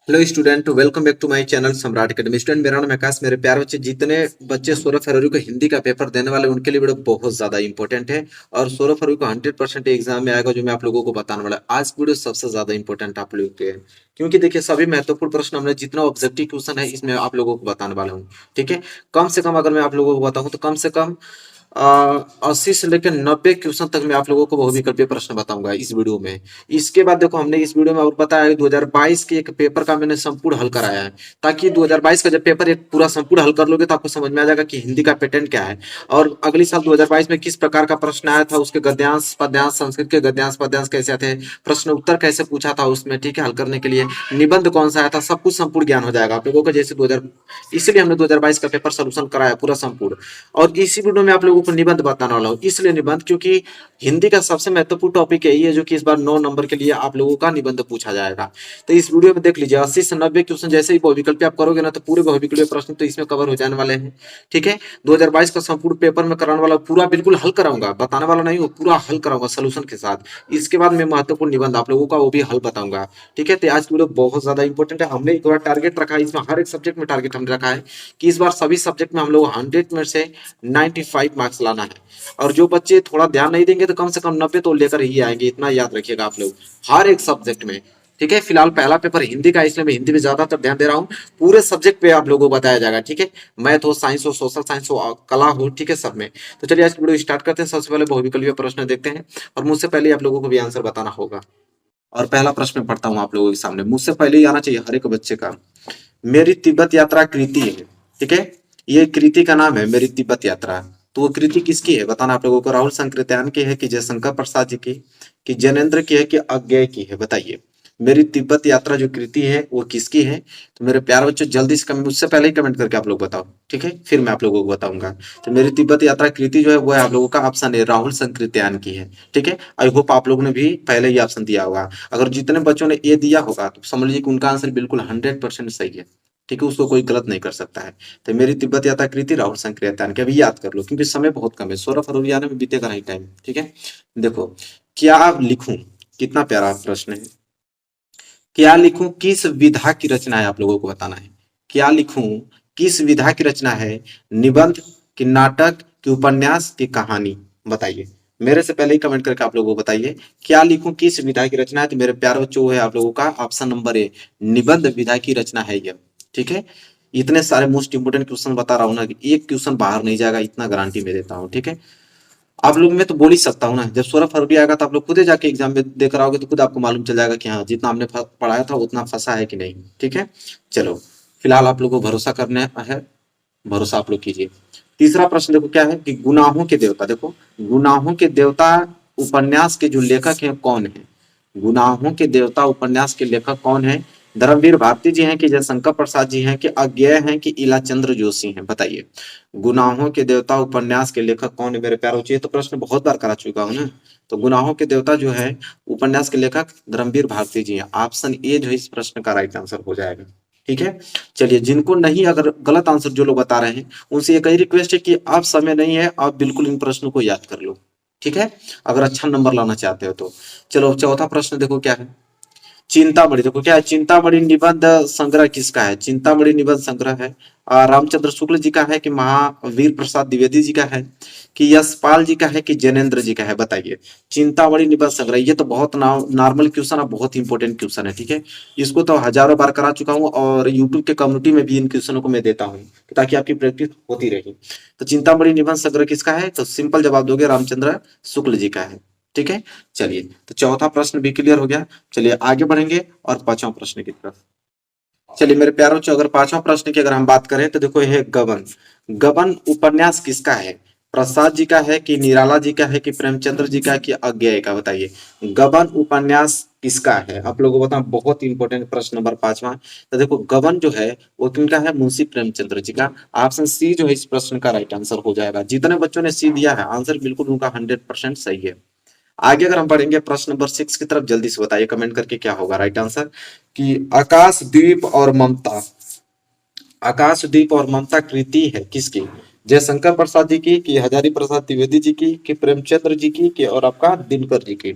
Hello student, welcome back to my channel Samrat Academy. Student, मेरा नाम है आकाश। मेरे प्यारे बच्चे, जितने बच्चे 16 फरवरी को हिंदी का पेपर देने वाले उनके लिए वीडियो बहुत ज्यादा इंपॉर्टेंट है। और 16 फरवरी को 100% एग्जाम में आएगा, जो मैं आप लोगों को बताने वाला। आज वीडियो सबसे ज्यादा इंपॉर्टेंट आप लोगों के, क्योंकि देखिए सभी महत्वपूर्ण प्रश्न हमने जितना ऑब्जेक्टिव क्वेश्चन है इसमें आप लोगों को बताने वाला हूँ। ठीक है, कम से कम अगर मैं आप लोगों को बताऊं तो कम से कम 80 से लेकर 90 क्वेश्चन तक मैं आप लोगों को बहुविकल्पीय प्रश्न बताऊंगा इस वीडियो में। इसके बाद देखो, हमने इस वीडियो में और बताया है 2022 के एक पेपर का मैंने संपूर्ण हल कराया है, ताकि 2022 का जब पेपर एक पूरा संपूर्ण हल कर लोगे तो आपको समझ में आ जाएगा कि हिंदी का पैटर्न क्या है। और अगले साल 2022 में किस प्रकार का प्रश्न आया था, उसके गद्यांश पद्यांश, संस्कृत के गद्यांश पद्यांश कैसे आते हैं, प्रश्न उत्तर कैसे पूछा था उसमें, ठीक है, हल करने के लिए निबंध कौन सा आया था, सब कुछ संपूर्ण ज्ञान हो जाएगा आप लोगों को। जैसे 2000, इसलिए हमने 2022 का पेपर सोल्यूशन कराया पूरा संपूर्ण। और इसी वीडियो में आप लोगों को निबंध बताने वाला हूँ, इसलिए निबंध क्योंकि हिंदी का सबसे महत्वपूर्ण टॉपिक यही है, जो कि इस बार 9 नंबर के लिए आप लोगों का निबंध पूछा जाएगा। तो इस वीडियो में देख लीजिए, 80 से 90 क्वेश्चन जैसे ही बहुविकल्पी आप करोगे ना, तो पूरे बहुविकल्पीय प्रश्न तो इसमें कवर हो जाने वाले हैं। ठीक है, 2022 का संपूर्ण पेपर में कराने वाला, पूरा बिल्कुल हल कराऊंगा, बताने वाला नहीं हूँ, पूरा हल कराऊंगा सोल्यूशन के साथ। इसके बाद मैं महत्वपूर्ण निबंध आप लोगों का वो भी हल बताऊंगा। ठीक है, तो आज की वीडियो बहुत ज्यादा इंपॉर्टेंट है। हमने एक बार टारगेट रखा है, इसमें हर एक सब्जेक्ट में टारगेट हमने रखा है कि इस बार सभी सब्जेक्ट में हम लोग 100 में से 95 मार्क्स लाना है। और जो बच्चे थोड़ा ध्यान नहीं देंगे तो कम से कम 90 तो लेकर ही आएंगे, इतना याद रखिएगा आप लोग, हर एक सब्जेक्ट में। ठीक है, फिलहाल पहला पेपर हिंदी का, इसलिए मैं हिंदी में ज्यादातर ध्यान दे रहा हूँ। पूरे सब्जेक्ट पे आप लोगों को बताया जाएगा। ठीक है, मैथ हो, साइंस हो, सोशल साइंस हो, कला हो, ठीक है, सब में। तो चलिए आज की वीडियो स्टार्ट करते हैं। सबसे पहले बहुविकल्पीय प्रश्न देखते हैं, और मुझसे पहले आप लोगों को भी आंसर बताना होगा। और पहला प्रश्न मैं पढ़ता हूँ आप लोगों के सामने, मुझसे पहले ही आना चाहिए हर एक बच्चे का। मेरी तिब्बत यात्रा कृति है। ठीक है, ये कृति का नाम है मेरी तिब्बत यात्रा। तो वो कृति किसकी है बताना आप लोगों को। राहुल संकृत्यान की है कि जयशंकर प्रसाद जी की, कि जैनेन्द्र की है, कि अज्ञेय की है, बताइए। मेरी तिब्बत यात्रा जो कृति है वो किसकी है। तो मेरे प्यारे बच्चों, जल्दी से कमेंट, मुझसे पहले ही कमेंट करके आप लोग बताओ। ठीक है, फिर मैं आप लोगों को बताऊंगा। तो मेरी तिब्बत यात्रा कृति जो है वो है आप लोगों का ऑप्शन है, राहुल संकृत्यान की है। ठीक है, आई होप आप लोगों ने भी पहले ही ऑप्शन दिया होगा। अगर जितने बच्चों ने ए दिया होगा तो समझ लीजिए कि उनका आंसर बिल्कुल 100% सही है। ठीक है, उसको कोई गलत नहीं कर सकता है। तो मेरी तिब्बत यात्रा कृति राहुल संकृत्यान की, अभी याद कर लो क्योंकि समय बहुत कम है, 16 फरवरी आने में बीतेगा नहीं टाइम। ठीक है, देखो, क्या लिखूं, कितना प्यारा प्रश्न है। क्या लिखूं, किस विधा की रचना है, आप लोगों को बताना है। क्या लिखूं, किस विधा की रचना है, निबंध, कि नाटक, कि उपन्यास, की कहानी, बताइए। मेरे से पहले ही कमेंट करके आप लोगों को बताइए, क्या लिखूं, किस विधा की रचना है। तो मेरे प्यारे बच्चों, है आप लोगों का ऑप्शन नंबर ए, निबंध विधा की रचना है यह। ठीक है, इतने सारे मोस्ट इंपोर्टेंट क्वेश्चन बता रहा हूँ ना, कि एक क्वेश्चन बाहर नहीं जाएगा, इतना गारंटी मैं देता हूँ। ठीक है, आप लोग, मैं तो बोल ही सकता हूँ ना, जब 16 फरवरी आएगा तो आप लोग खुद ही जाके एग्जाम में देकर आओगे तो खुद आपको मालूम चल जाएगा कि हाँ, जितना हमने पढ़ाया था उतना फंसा है कि नहीं। ठीक है, चलो, फिलहाल आप लोग को भरोसा करना है, भरोसा आप लोग कीजिए। तीसरा प्रश्न देखो क्या है, कि गुनाहों के देवता, देखो, गुनाहों के देवता उपन्यास के जो लेखक हैं कौन है। गुनाहों के देवता उपन्यास के लेखक कौन है। धर्मवीर भारती जी हैं, कि जयशंकर प्रसाद जी हैं, कि अज्ञेय हैं, कि इलाचंद्र जोशी हैं, बताइए। गुनाहों के देवता उपन्यास के लेखक कौन है मेरे प्यारे बच्चों। ये तो प्रश्न बहुत बार करा चुका हूं ना। तो गुनाहों के देवता जो है उपन्यास के लेखक धर्मवीर भारती जी हैं। ऑप्शन ए जो है इस प्रश्न का राइट आंसर हो जाएगा। ठीक है, चलिए, जिनको नहीं, अगर गलत आंसर जो लोग बता रहे हैं उनसे एक ही रिक्वेस्ट है कि आप, समय नहीं है, आप बिल्कुल इन प्रश्नों को याद कर लो। ठीक है, अगर अच्छा नंबर लाना चाहते हो तो। चलो, चौथा प्रश्न देखो क्या है। चिंतामणि, देखो क्या है, चिंतामणि निबंध संग्रह किसका है। चिंतामणि निबंध संग्रह है रामचंद्र शुक्ल जी का है, कि महावीर प्रसाद द्विवेदी जी का है, कि यशपाल जी का है, कि जैनेन्द्र जी का है, बताइए। चिंतामणि निबंध संग्रह, ये तो बहुत नॉर्मल क्वेश्चन है, बहुत इंपॉर्टेंट क्वेश्चन है। ठीक है, इसको तो हजारों बार करा चुका हूँ, और यूट्यूब के कम्युनिटी में भी इन क्वेश्चनों को मैं देता हूँ, ताकि आपकी प्रैक्टिस होती रहे। तो चिंतामणि निबंध संग्रह किसका है, तो सिंपल जवाब दोगे, रामचंद्र शुक्ल जी का है। ठीक है, चलिए, तो चौथा प्रश्न भी क्लियर हो गया। चलिए आगे बढ़ेंगे और पांचवा प्रश्न की तरफ। चलिए मेरे प्यारों, अगर पांचवा प्रश्न की अगर हम बात करें तो देखो, यह गबन। गबन उपन्यास किसका है। प्रसाद जी का है, कि निराला जी का है, कि प्रेमचंद्र जी का है, कि अज्ञेय का, बताइए। गबन उपन्यास किसका है, आप लोगों को बताओ, बहुत इंपॉर्टेंट प्रश्न नंबर पांचवा। तो देखो, गबन जो है वो किनका है, मुंशी प्रेमचंद्र जी का। ऑप्शन सी जो है इस प्रश्न का राइट आंसर हो जाएगा। जितने बच्चों ने सी दिया है आंसर बिल्कुल उनका 100% सही है। आगे अगर हम बढ़ेंगे प्रश्न नंबर 6 की तरफ, जल्दी से बताइए कमेंट करके क्या होगा राइट आंसर। कि आकाशदीप और ममता, आकाशदीप और ममता कृति है किसकी। जयशंकर प्रसाद जी की, कि हजारी प्रसाद द्विवेदी जी की, कि प्रेमचंद्र जी की, कि और आपका दिनकर जी की।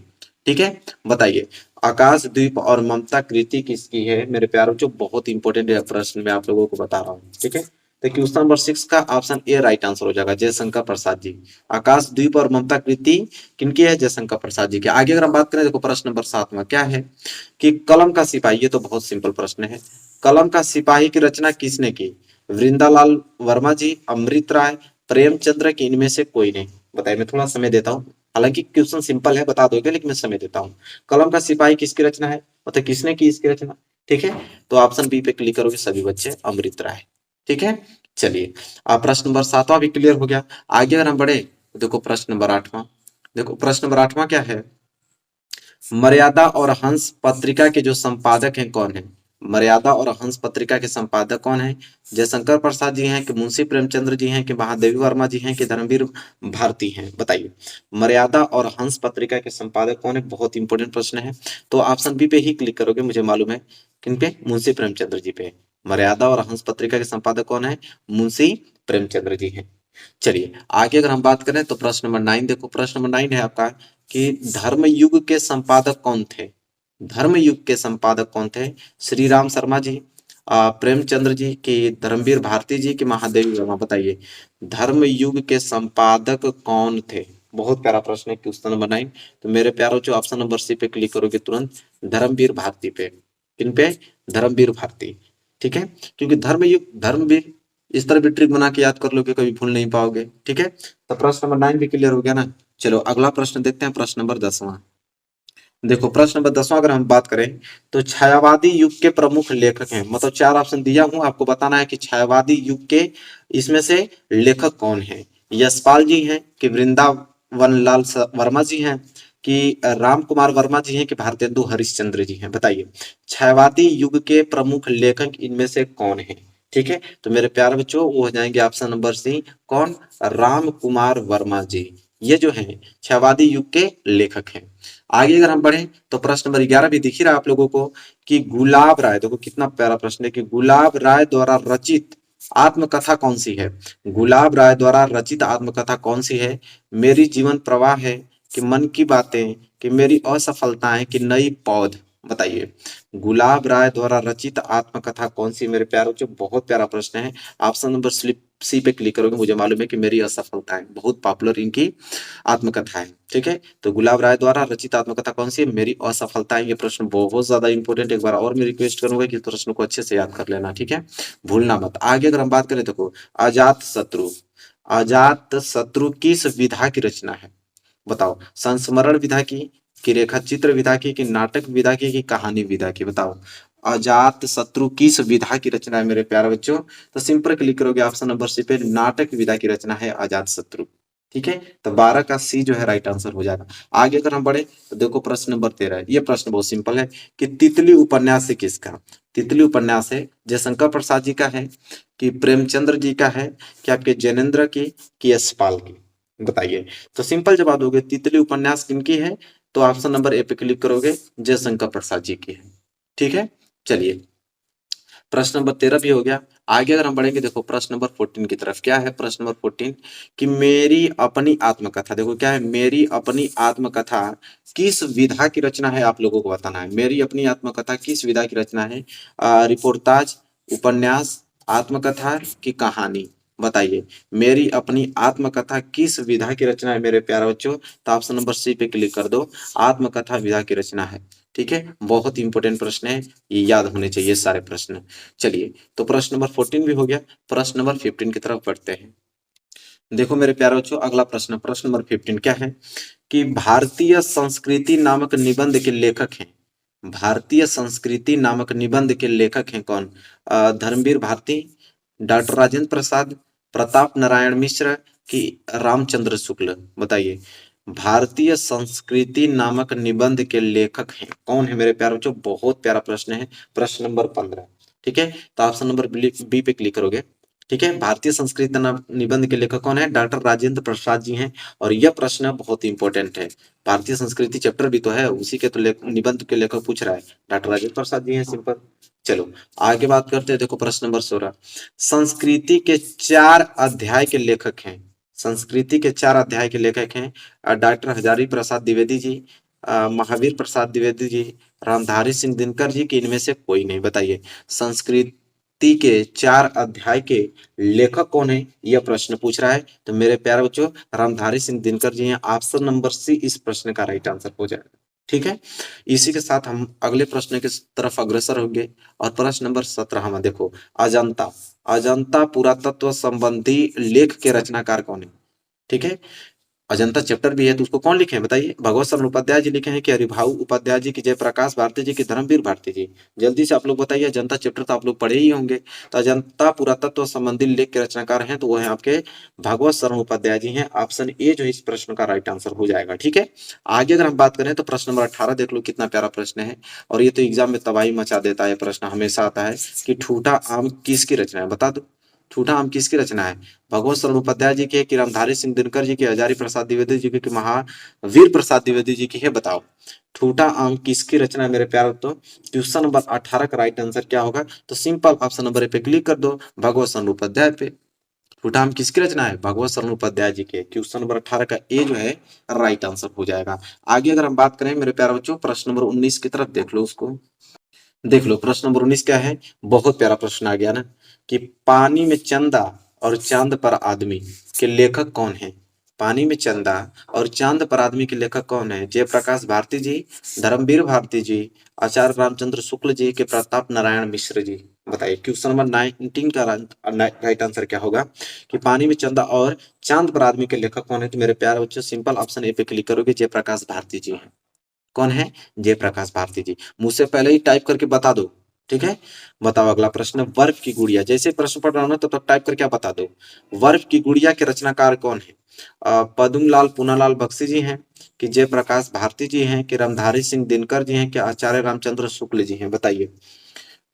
ठीक है, बताइए आकाशद्वीप और ममता कृति किसकी है मेरे प्यारों, जो बहुत इंपॉर्टेंट है प्रश्न मैं आप लोगों को बता रहा हूँ। ठीक है, तो क्वेश्चन नंबर 6 का ऑप्शन ए राइट आंसर हो जाएगा, जयशंकर प्रसाद जी। आकाशद्वीप और ममता कृति किनकी है, जयशंकर प्रसाद जी की। आगे अगर हम बात करें, देखो प्रश्न नंबर 7 में क्या है कि कलम का सिपाही, ये तो बहुत सिंपल प्रश्न है। कलम का सिपाही की रचना किसने की, वृंदालाल वर्मा जी, अमृत राय, प्रेमचंद्र की, इनमें से कोई नहीं। बताइए, मैं थोड़ा समय देता हूँ, हालांकि क्वेश्चन सिंपल है बता दोगे, लेकिन मैं समय देता हूँ। कलम का सिपाही किसकी रचना है, मतलब किसने की इसकी रचना। ठीक है, तो ऑप्शन बी पे क्लिक करोगे सभी बच्चे, अमृत राय। ठीक है, चलिए आप प्रश्न नंबर 7वां भी क्लियर हो गया। आगे अगर हम बढ़े तो देखो प्रश्न नंबर 8वां। देखो प्रश्न नंबर 8वां क्या है, मर्यादा और हंस पत्रिका के जो संपादक हैं कौन है। मर्यादा और हंस पत्रिका के संपादक कौन है, जयशंकर प्रसाद जी हैं कि मुंशी प्रेमचंद्र जी हैं कि महादेवी वर्मा जी हैं कि धर्मवीर भारती हैं। बताइए मर्यादा और हंस पत्रिका के संपादक कौन है, बहुत इंपॉर्टेंट प्रश्न है। तो ऑप्शन बी पे ही क्लिक करोगे, मुझे मालूम है किन पे, मुंशी प्रेमचंद्र जी पे। मर्यादा और हंस पत्रिका के संपादक कौन है, मुंशी प्रेमचंद्र जी हैं। चलिए आगे अगर हम बात करें तो प्रश्न नंबर 9, देखो प्रश्न नंबर 9 है आपका कि धर्मयुग के संपादक कौन थे। धर्मयुग के संपादक कौन थे, श्री राम शर्मा जी, प्रेमचंद्र जी की, धर्मवीर भारती जी की, महादेवी वर्मा। बताइए धर्मयुग के संपादक कौन थे, बहुत प्यारा प्रश्न है क्वेश्चन नंबर 9। तो मेरे प्यारो जो ऑप्शन नंबर सी पे क्लिक करोगे तुरंत, धर्मवीर भारती पे। किन पे, धर्मवीर भारती। ठीक है, क्योंकि धर्मयुग धर्मवीर, इस तरह भी ट्रिक बना के याद कर लोगे, कभी भूल नहीं पाओगे। ठीक है, तो प्रश्न नंबर 9 भी क्लियर हो गया ना। चलो अगला प्रश्न देखते हैं, प्रश्न नंबर 10वां। देखो प्रश्न नंबर 10वां अगर हम बात करें तो छायावादी युग के प्रमुख लेखक हैं, मतलब 4 ऑप्शन दिया हूं, आपको बताना है कि छायावादी युग के इसमें से लेखक कौन है। यशपाल जी हैं कि वृंदावन लाल वर्मा जी हैं कि राम कुमार वर्मा जी हैं कि भारतेंदु हरिश्चंद्र जी हैं। बताइए छायावादी युग के प्रमुख लेखक इनमें से कौन है। ठीक है, तो मेरे प्यारे बच्चों वो हो जाएंगे ऑप्शन नंबर सी, कौन, राम कुमार वर्मा जी। ये जो है छायावादी युग के लेखक हैं। आगे अगर हम बढ़े तो प्रश्न नंबर 11 भी दिख ही रहा है आप लोगों को कि गुलाब राय, देखो कितना प्यारा प्रश्न है कि गुलाब राय द्वारा रचित आत्मकथा कौन सी है। गुलाब राय द्वारा रचित आत्मकथा कौन सी है, मेरी जीवन प्रवाह है कि मन की बातें कि मेरी असफलताएं कि नई पौध। बताइए गुलाब राय द्वारा रचित आत्मकथा कौन सी मेरे प्यारों, जो बहुत प्यारा प्रश्न है। ऑप्शन नंबर स्लिप सी पे क्लिक करोगे, मुझे मालूम है कि मेरी असफलताएं, बहुत पॉपुलर इनकी आत्मकथा है। ठीक है, तो गुलाब राय द्वारा रचित आत्मकथा कौन सी है, मेरी असफलताएं। ये प्रश्न बहुत ज्यादा इंपॉर्टेंट, एक बार और मैं रिक्वेस्ट करूंगा कि प्रश्न को अच्छे से याद कर लेना। ठीक है, भूलना मत। आगे अगर हम बात करें देखो अजात शत्रु, अजात शत्रु किस विधा की रचना है। बताओ संस्मरण विधा की कि रेखा चित्र विधा की नाटक विधा की कहानी विधा की। बताओ अजात शत्रु किस विधा की रचना है मेरे प्यारे बच्चों, तो सिंपल क्लिक करोगे ऑप्शन नंबर सी पे, नाटक विधा की रचना है अजात शत्रु। ठीक है, तो 12 का सी जो है राइट आंसर हो जाएगा। आगे अगर हम बढ़े तो देखो प्रश्न नंबर 13, ये प्रश्न बहुत सिंपल है कि तितली उपन्यास है किसका। तितली उपन्यास है जयशंकर प्रसाद जी का है कि प्रेमचंद्र जी का है कि आपके जैनेन्द्र की कि यशपाल की। बताइए, तो सिंपल जवाब दोगे तितली उपन्यास किनकी है, तो ऑप्शन नंबर ए पे क्लिक करोगे, जयशंकर प्रसाद जी की है। ठीक है, चलिए प्रश्न नंबर 13 भी हो गया। आगे अगर हम बढ़ेंगे देखो प्रश्न नंबर 14 की तरफ, क्या है प्रश्न नंबर 14 कि मेरी अपनी आत्मकथा, देखो क्या है, मेरी अपनी आत्मकथा किस विधा की रचना है, आप लोगों को बताना है मेरी अपनी आत्मकथा किस विधा की रचना है। रिपोर्टाज, उपन्यास, आत्मकथा की कहानी। बताइए मेरी अपनी आत्मकथा किस विधा की रचना है मेरे प्यारे बच्चों, तो ऑप्शन नंबर सी पे क्लिक कर दो, आत्मकथा विधा की रचना है। ठीक है, बहुत इंपॉर्टेंट प्रश्न है, ये याद होने चाहिए सारे प्रश्न। चलिए तो प्रश्न नंबर 14 भी हो गया, प्रश्न नंबर 15 की तरफ बढ़ते हैं। देखो मेरे प्यारे बच्चों अगला प्रश्न, प्रश्न नंबर 15 क्या है कि भारतीय संस्कृति नामक निबंध के लेखक हैं। भारतीय संस्कृति नामक निबंध के लेखक हैं कौन, धर्मवीर भारती, डॉक्टर राजेंद्र प्रसाद, प्रताप नारायण मिश्र की रामचंद्र शुक्ल। बताइए भारतीय संस्कृति नामक निबंध के लेखक हैं कौन है मेरे प्यारे बच्चों, बहुत प्यारा प्रश्न है, प्रश्न नंबर 15। ठीक है, तो ऑप्शन नंबर बी पे क्लिक करोगे। ठीक है, भारतीय संस्कृत निबंध के लेखक कौन है, डॉक्टर राजेंद्र प्रसाद जी हैं। और यह प्रश्न बहुत इंपॉर्टेंट है, भारतीय संस्कृति चैप्टर भी तो है, उसी के तो निबंध के लेखक पूछ रहा है, डॉक्टर राजेंद्र प्रसाद जी हैं, सिंपल। चलो आगे बात करते हैं, देखो प्रश्न नंबर 16, संस्कृति के 4 अध्याय के लेखक हैं। संस्कृति के 4 अध्याय के लेखक हैं डॉक्टर हजारी प्रसाद द्विवेदी जी, महावीर प्रसाद द्विवेदी जी, रामधारी सिंह दिनकर जी, कि इनमें से कोई नहीं? बताइए। संस्कृति के 4 अध्याय के लेखक कौन है? यह प्रश्न पूछ रहा है। तो मेरे प्यारे बच्चों, रामधारी सिंह दिनकर जी हैं। ऑप्शन नंबर सी इस प्रश्न का राइट आंसर हो जाएगा। ठीक है। इसी के साथ हम अगले प्रश्न की तरफ अग्रसर होंगे और प्रश्न नंबर 17 में देखो, अजंता अजंता पुरातत्व संबंधी लेख के रचनाकार कौन है? ठीक है। अजंता चैप्टर भी है, तो उसको कौन लिखे हैं बताइए? भगवत शरण उपाध्याय जी लिखे हैं कि हरिभाऊ उपाध्याय जी, की जयप्रकाश भारती जी, की धर्मवीर भारती जी? जल्दी से आप लोग बताइए। अजंता चैप्टर तो आप लोग पढ़े ही होंगे। तो अजंता पुरातत्व संबंधी लेख के रचनाकार हैं तो वो है आपके भगवत शरण उपाध्याय जी हैं। ऑप्शन ए जो इस प्रश्न का राइट आंसर हो जाएगा। ठीक है। आगे अगर हम बात करें तो प्रश्न नंबर 18 देख लो, कितना प्यारा प्रश्न है। और ये तो एग्जाम में तबाही मचा देता है। प्रश्न हमेशा आता है कि ठूठा आम किसकी रचना है? बता दो। ठूठा आम किसकी रचना है? भगवत शरण उपाध्याय जी की है, कि रामधारी सिंह दिनकर जी की, हजारी प्रसाद द्विवेदी जी की, कि महावीर प्रसाद द्विवेदी जी की है? बताओ। ठूठा आम किसकी रचना है मेरे प्यारे? तो क्वेश्चन नंबर 18 का राइट आंसर क्या होगा? तो सिंपल ऑप्शन नंबर ए पे क्लिक कर दो, भगवत शरण उपाध्याय पे। ठूठा आम किसकी रचना है? भगवत शरण उपाध्याय जी के। क्वेश्चन नंबर 18 का ए जो है राइट आंसर हो जाएगा। आगे अगर हम बात करें मेरे प्यारे बच्चों, प्रश्न नंबर 19 की तरफ देख लो उसको। देख लो प्रश्न नंबर 19 क्या है। बहुत प्यारा प्रश्न आ गया ना, कि पानी में चंदा और चांद पर आदमी के लेखक कौन है? पानी में चंदा और चांद पर आदमी के लेखक कौन है? जयप्रकाश भारती जी, धर्मवीर भारती जी, आचार्य रामचंद्र शुक्ल जी, के प्रताप नारायण मिश्र जी? बताइए। क्वेश्चन नंबर 19 का राइट आंसर क्या होगा? कि पानी में चंदा और चांद पर आदमी के लेखक कौन है? तो मेरे प्यारे बच्चों, सिंपल ऑप्शन ए पे क्लिक करोगे, जयप्रकाश भारती जी है। कौन है? जयप्रकाश भारती जी। मुझसे पहले ही टाइप करके बता दो। ठीक है। बताओ अगला प्रश्न, बर्फ की गुड़िया। जैसे प्रश्न पढ़ रहा हूं ना तो टाइप करके आप बता दो। बर्फ की गुड़िया के रचनाकार कौन है? पद्म लाल पूनालाल बख्शी जी हैं, कि जयप्रकाश भारती जी हैं, कि रामधारी सिंह दिनकर जी हैं, कि आचार्य रामचंद्र शुक्ल जी हैं? बताइए।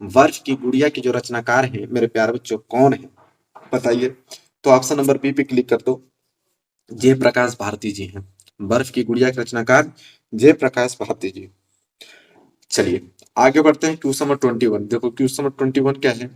बर्फ की गुड़िया के जो रचनाकार हैं मेरे प्यारे बच्चों, कौन है? बताइए। तो ऑप्शन नंबर बी पे क्लिक कर दो, जयप्रकाश भारती जी हैं। बर्फ की गुड़िया के रचनाकार जयप्रकाश भारती जी। चलिए आगे बढ़ते हैं। क्वेश्चन नंबर 21 देखो। क्वेश्चन नंबर 21 क्या है?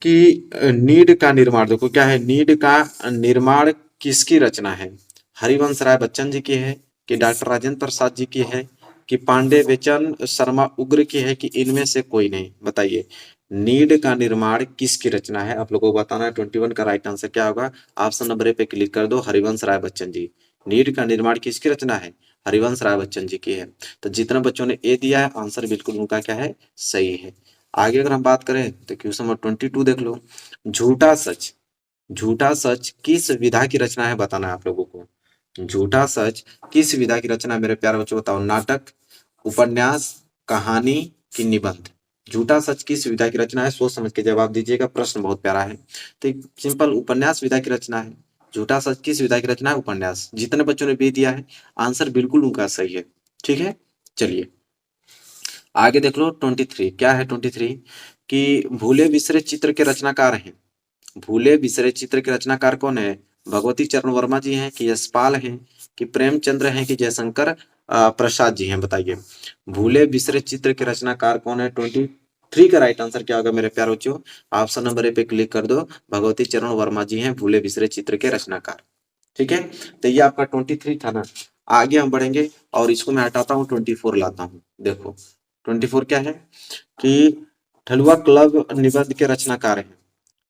कि नीड का निर्माण, देखो क्या है, नीड का निर्माण किसकी रचना है? हरिवंश राय बच्चन जी की है, कि डॉक्टर राजेंद्र प्रसाद जी की है, कि पांडे बेचन शर्मा उग्र की है, कि इनमें से कोई नहीं? बताइए। नीड का निर्माण किसकी रचना है? आप लोगों को बताना है। 21 का राइट आंसर क्या होगा? ऑप्शन नंबर ए पे क्लिक कर दो, हरिवंश राय बच्चन जी। नीड का निर्माण किसकी रचना है? हरिवंश राय बच्चन जी की है। तो जितने बच्चों ने ए दिया है आंसर बिल्कुल उनका क्या है? सही है। आगे अगर हम बात करें तो क्वेश्चन नंबर 22 देख लो। झूठा सच, झूठा सच किस विधा की रचना है? बताना है आप लोगों को। झूठा सच किस विधा की रचना है मेरे प्यारे बच्चों? बताओ। नाटक, उपन्यास, कहानी, कि निबंध? झूठा सच किस विधा की रचना है? सोच समझ के जवाब दीजिएगा। प्रश्न बहुत प्यारा है। तो सिंपल उपन्यास विधा की रचना है। झूठा सच किस विधा की रचना है? उपन्यास। जितने बच्चों ने बी दिया है आंसर बिल्कुल उनका सही है। ठीक है। चलिए आगे देख लो। 23 क्या है? 23 कि भूले बिसरे चित्र के रचनाकार हैं। भूले बिसरे चित्र के रचनाकार कौन है? भगवती चरण वर्मा जी हैं, कि यशपाल हैं, कि प्रेमचंद्र हैं, कि जयशंकर प्रसाद जी हैं? बताइए। भूले बिसरे चित्र के रचनाकार कौन है? 23 का राइट आंसर क्या होगा मेरे प्यारे बच्चों? ऑप्शन नंबर ए पे क्लिक कर दो, भगवती चरण वर्मा जी हैं भूले बिसरे चित्र के रचनाकार। ठीक है। तो ये आपका 23 था ना। आगे हम बढ़ेंगे और इसको मैं हटाता हूँ, 24 लाता हूँ। देखो 24 क्या है? कि ठलुआ क्लब निबंध के रचनाकार हैं।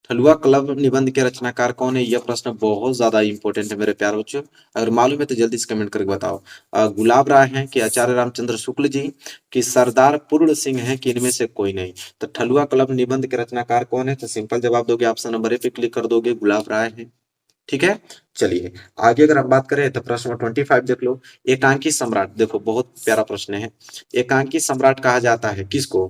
ठलुआ क्लब निबंध के रचनाकार कौन है? यह प्रश्न बहुत ज्यादा इंपॉर्टेंट है मेरे प्यारे बच्चों। अगर मालूम है तो जल्दी से कमेंट करके बताओ। गुलाब राय हैं, कि आचार्य रामचंद्र शुक्ल जी, कि सरदार पूर्ण सिंह हैं, कि इनमें से कोई नहीं? तो ठलुआ क्लब निबंध के रचनाकार कौन है? तो सिंपल जवाब दोगे, ऑप्शन नंबर ए पे क्लिक कर दोगे, गुलाब राय है। ठीक है। चलिए आगे अगर हम बात करें तो प्रश्न नंबर 25 देख लो। एकांकी सम्राट, देखो बहुत प्यारा प्रश्न है। एकांकी सम्राट कहा जाता है किसको?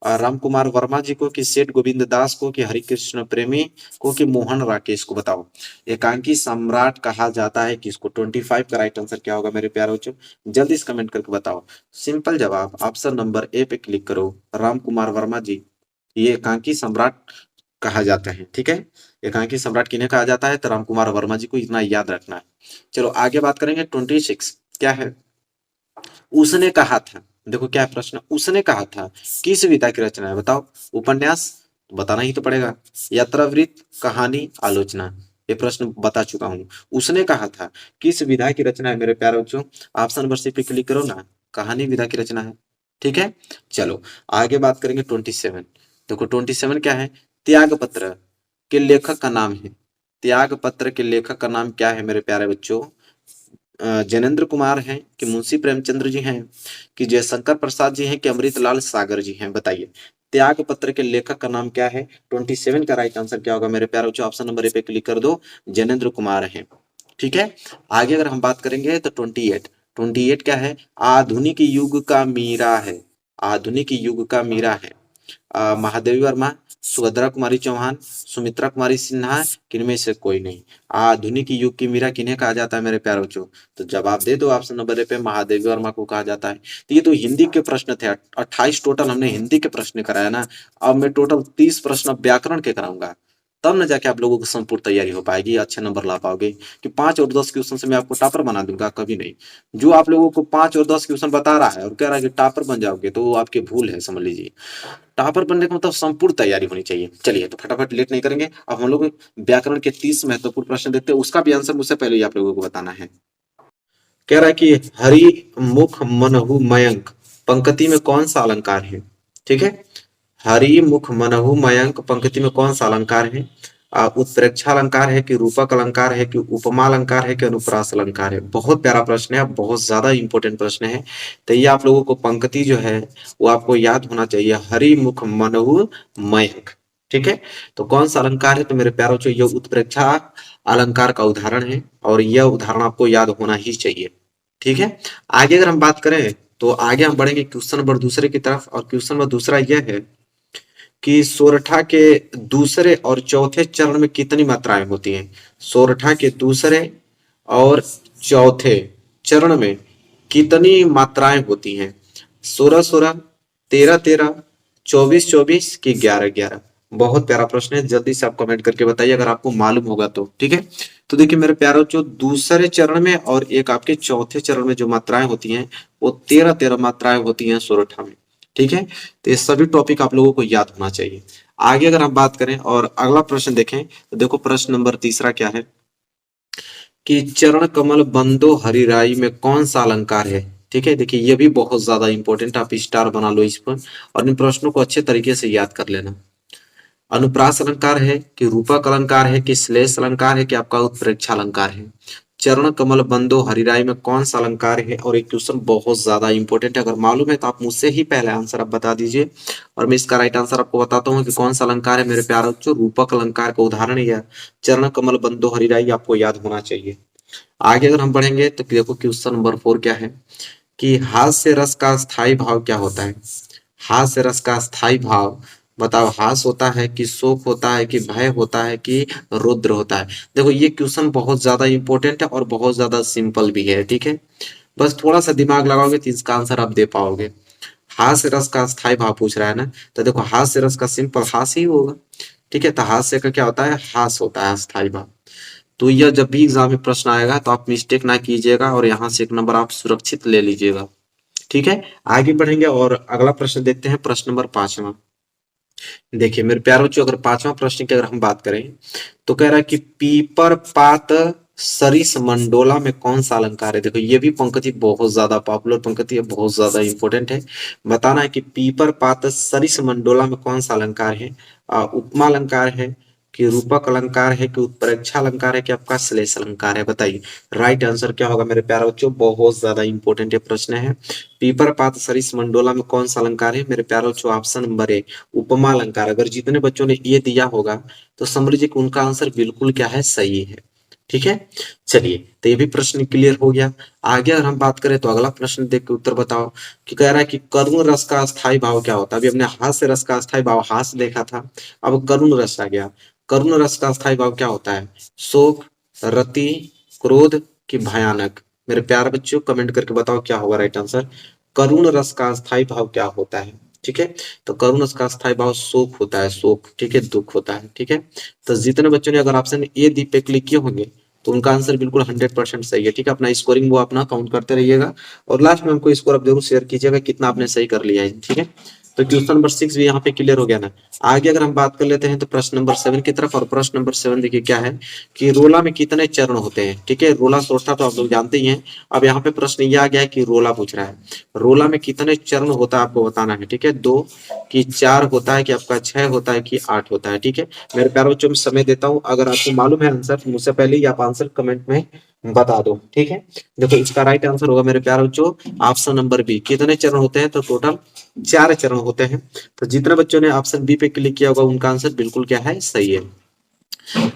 राम कुमार वर्मा जी को, कि सेठ गोविंद दास को, कि हरिकृष्ण प्रेमी को, कि मोहन राकेश को? बताओ। एकांकी सम्राट कहा जाता है किसको? 25 का राइट आंसर क्या होगा मेरे प्यारे बच्चों? जल्दी से कमेंट करके बताओ। सिंपल जवाब ऑप्शन नंबर ए पे क्लिक करो, राम कुमार वर्मा जी। ये एकांकी सम्राट कहा जाता है। ठीक है। एकांकी सम्राट किन्हें कहा जाता है? तो रामकुमार वर्मा जी को, इतना याद रखना है। चलो आगे बात करेंगे। 26 क्या है? उसने कहा था। देखो क्या है प्रश्न, उसने कहा था किस विधा की रचना है? बताओ। उपन्यास तो बताना ही तो पड़ेगा, यात्रावृत्त, कहानी, आलोचना? ये प्रश्न बता चुका हूं। उसने कहा था किस विधा की रचना है मेरे प्यारे बच्चों? ऑप्शन नंबर सी पे क्लिक करो ना, कहानी विधा की रचना है। ठीक है, चलो आगे बात करेंगे 27। देखो 27 क्या है, त्याग पत्र के लेखक का नाम है। त्याग पत्र के लेखक का नाम क्या है मेरे प्यारे बच्चों? जैनेन्द्र कुमार हैं कि मुंशी प्रेमचंद्र जी हैं कि जयशंकर प्रसाद जी हैं कि अमृतलाल सागर जी हैं? बताइए, त्याग पत्र के लेखक का नाम क्या है? 27 का राइट आंसर क्या होगा मेरे प्यारे बच्चों? ऑप्शन नंबर ए पे क्लिक कर दो, जैनेन्द्र कुमार हैं। ठीक है, आगे अगर हम बात करेंगे तो 28। 28 क्या है, आधुनिक युग का मीरा है। आधुनिक युग का मीरा है महादेवी वर्मा, सुभद्रा कुमारी चौहान, सुमित्रा कुमारी सिन्हा, किनमें से कोई नहीं। आधुनिक युग की मीरा किन्हें कहा जाता है मेरे प्यारे बच्चों? तो जवाब दे दो ऑप्शन नंबर ए पे, महादेवी वर्मा को कहा जाता है। तो ये तो हिंदी के प्रश्न थे, 28 टोटल हमने हिंदी के प्रश्न कराया ना। अब मैं टोटल 30 प्रश्न व्याकरण के कराऊंगा, तब न जाके आप लोगों को संपूर्ण तैयारी हो पाएगी, अच्छे नंबर ला पाओगे। कि 5 और 10 क्वेश्चन से मैं आपको टॉपर बना दूंगा, कभी नहीं। जो आप लोगों को 5 और 10 क्वेश्चन बता रहा है और कह रहा है कि टॉपर बन जाओगे, तो वो आपकी भूल है, समझ लीजिए। टॉपर बनने का मतलब संपूर्ण तैयारी होनी चाहिए। चलिए तो फटाफट लेट नहीं करेंगे, अब हम लोग व्याकरण के 30 महत्वपूर्ण प्रश्न देखते हैं, उसका भी आंसर मुझसे पहले ही आप लोगों को बताना है। कह रहा है कि हरि मुख मनहु मयंक पंक्ति में कौन सा अलंकार है? ठीक है, हरि मुख मनहु मयंक पंक्ति में कौन सा अलंकार है? उत्प्रेक्षा अलंकार है कि रूपक अलंकार है कि उपमा अलंकार है कि अनुप्रास अलंकार है? बहुत प्यारा प्रश्न है, बहुत ज्यादा इंपॉर्टेंट प्रश्न है। तो ये आप लोगों को पंक्ति जो है वो आपको याद होना चाहिए, हरि मुख मनहु मयंक। ठीक है, तो कौन सा अलंकार है? तो मेरे प्यारों से ये उत्प्रेक्षा अलंकार का उदाहरण है, और यह उदाहरण आपको याद होना ही चाहिए। ठीक है, आगे अगर हम बात करें तो आगे हम बढ़ेंगे क्वेश्चन नंबर दूसरे की तरफ, और क्वेश्चन नंबर दूसरा यह है कि सोरठा के दूसरे और चौथे चरण में कितनी मात्राएं होती हैं? सोरठा के दूसरे और चौथे चरण में कितनी मात्राएं होती हैं? 16-16, 13-13, 24-24 की 11-11? बहुत प्यारा प्रश्न है, जल्दी से आप कमेंट करके बताइए अगर आपको मालूम होगा तो। ठीक है, तो देखिए मेरे प्यारों, जो दूसरे चरण में और एक आपके चौथे चरण में जो मात्राएं होती हैं वो 13-13 मात्राएं होती हैं सोरठा में। ठीक है, तो ये सभी टॉपिक आप लोगों को याद होना चाहिए। आगे अगर हम बात करें और अगला प्रश्न देखें तो देखो प्रश्न नंबर तीसरा क्या है कि चरण कमल बंदो हरिराई में कौन सा अलंकार है? ठीक है, देखिए ये भी बहुत ज्यादा इंपॉर्टेंट, आप स्टार बना लो इस पर और इन प्रश्नों को अच्छे तरीके से याद कर लेना। अनुप्रास अलंकार है कि रूपक अलंकार है कि श्लेष अलंकार है कि आपका उत्प्रेक्षा अलंकार है? चरण कमल बंदो हरिराई में कौन सा अलंकार है? और एक क्वेश्चन बहुत ज्यादा इंपॉर्टेंट है, अगर मालूम है तो आप मुझसे ही पहले आंसर आप बता दीजिए, और मैं इसका राइट आंसर आपको बताता हूँ कि कौन सा अलंकार है मेरे प्यारे बच्चों। रूपक अलंकार का उदाहरण यह चरण कमल बंदो हरिराई आपको याद होना चाहिए। आगे अगर हम बढ़ेंगे तो देखो क्वेश्चन नंबर 4 क्या है कि हास्य रस का स्थायी भाव क्या होता है? हास्य रस का स्थायी भाव बताओ, हास होता है कि शोक होता है कि भय होता है कि रुद्र होता है? देखो ये क्वेश्चन बहुत ज्यादा इंपॉर्टेंट है और बहुत ज्यादा सिंपल भी है। ठीक है, बस थोड़ा सा दिमाग लगाओगे तो इसका आंसर आप दे पाओगे। हास्य रस का स्थायी भाव पूछ रहा है ना, तो देखो हास्य रस का सिंपल हास ही होगा। ठीक है, तो हास्य का क्या होता है? हास होता है स्थायी भाव। तो यह जब भी एग्जाम में प्रश्न आएगा तो आप मिस्टेक ना कीजिएगा और यहाँ से एक नंबर आप सुरक्षित ले लीजिएगा। ठीक है, आगे बढ़ेंगे और अगला प्रश्न देखते हैं, प्रश्न नंबर 5वां। देखिए मेरे प्यारे बच्चों, अगर 5वां प्रश्न की अगर हम बात करें तो कह रहा है कि पीपर पात सरिस मंडोला में कौन सा अलंकार है? देखो ये भी पंक्ति बहुत ज्यादा पॉपुलर पंक्ति है, बहुत ज्यादा इंपॉर्टेंट है। बताना है कि पीपर पात सरिस मंडोला में कौन सा अलंकार है? उपमा अलंकार है कि रूपक अलंकार है कि उत्प्रेक्षा अलंकार है कि आपका श्लेष अलंकार है? बताइए राइट आंसर क्या होगा मेरे प्यारे बच्चों। बहुत ज्यादा इंपॉर्टेंट ये प्रश्न है। पीपर पात सरिस मंडोला में कौन सा अलंकार है मेरे प्यारे बच्चों? ऑप्शन नंबर ए उपमा अलंकार। अगर जितने बच्चों ने ये दिया होगा तो समझ लीजिए कि उनका आंसर बिल्कुल क्या है, सही है। ठीक है, चलिए तो ये भी प्रश्न क्लियर हो गया। आगे अगर हम बात करें तो अगला प्रश्न देख के उत्तर बताओ कि कह रहा है कि करुण रस का स्थायी भाव क्या होता है? अभी हमने हास्य रस का स्थायी भाव हास देखा था, अब करुण रस आ गया। करुण रस का स्थायी भाव क्या होता है? शोक, रति, क्रोध कि भयानक? मेरे प्यारे बच्चों कमेंट करके बताओ क्या होगा राइट आंसर। करुण रस का स्थायी भाव क्या होता है? ठीक है, तो करुण रस का स्थायी भाव शोक होता है, शोक। ठीक है, दुख होता है। ठीक है, तो जितने बच्चों ने अगर ऑप्शन ए दी पे क्लिक किए होंगे तो उनका आंसर बिल्कुल 100% सही है। ठीक है, अपना स्कोरिंग वो अपना काउंट करते रहिएगा और लास्ट में हमको स्कोर आप जरूर शेयर कीजिएगा कितना आपने सही कर लिया है। ठीक है, तो क्वेश्चन नंबर 6 भी यहाँ पे क्लियर हो गया ना। आगे अगर हम बात कर लेते हैं तो प्रश्न नंबर 7 की तरफ, और प्रश्न नंबर 7 देखिए क्या है कि रोला में कितने चरण होते हैं। ठीक है, रोला सोरठा तो आप लोग जानते ही हैं। अब यहाँ पे प्रश्न ये आ गया है कि रोला पूछ रहा है, रोला में कितने चरण होता है आपको बताना है। ठीक है, 2 कि 4 होता है कि आपका 6 होता है कि 8 होता है। ठीक है मेरे प्यारे बच्चों, मैं समय देता हूँ, अगर आपको मालूम है आंसर मुझसे पहले ही आप आंसर कमेंट में बता दो। ठीक है, देखो इसका राइट आंसर होगा मेरे प्यारे बच्चों ऑप्शन नंबर बी। कितने चरण होते हैं, तो टोटल 4 चरण होते हैं। तो जितने बच्चों ने ऑप्शन बी पे क्लिक किया होगा उनका आंसर बिल्कुल क्या है, सही है।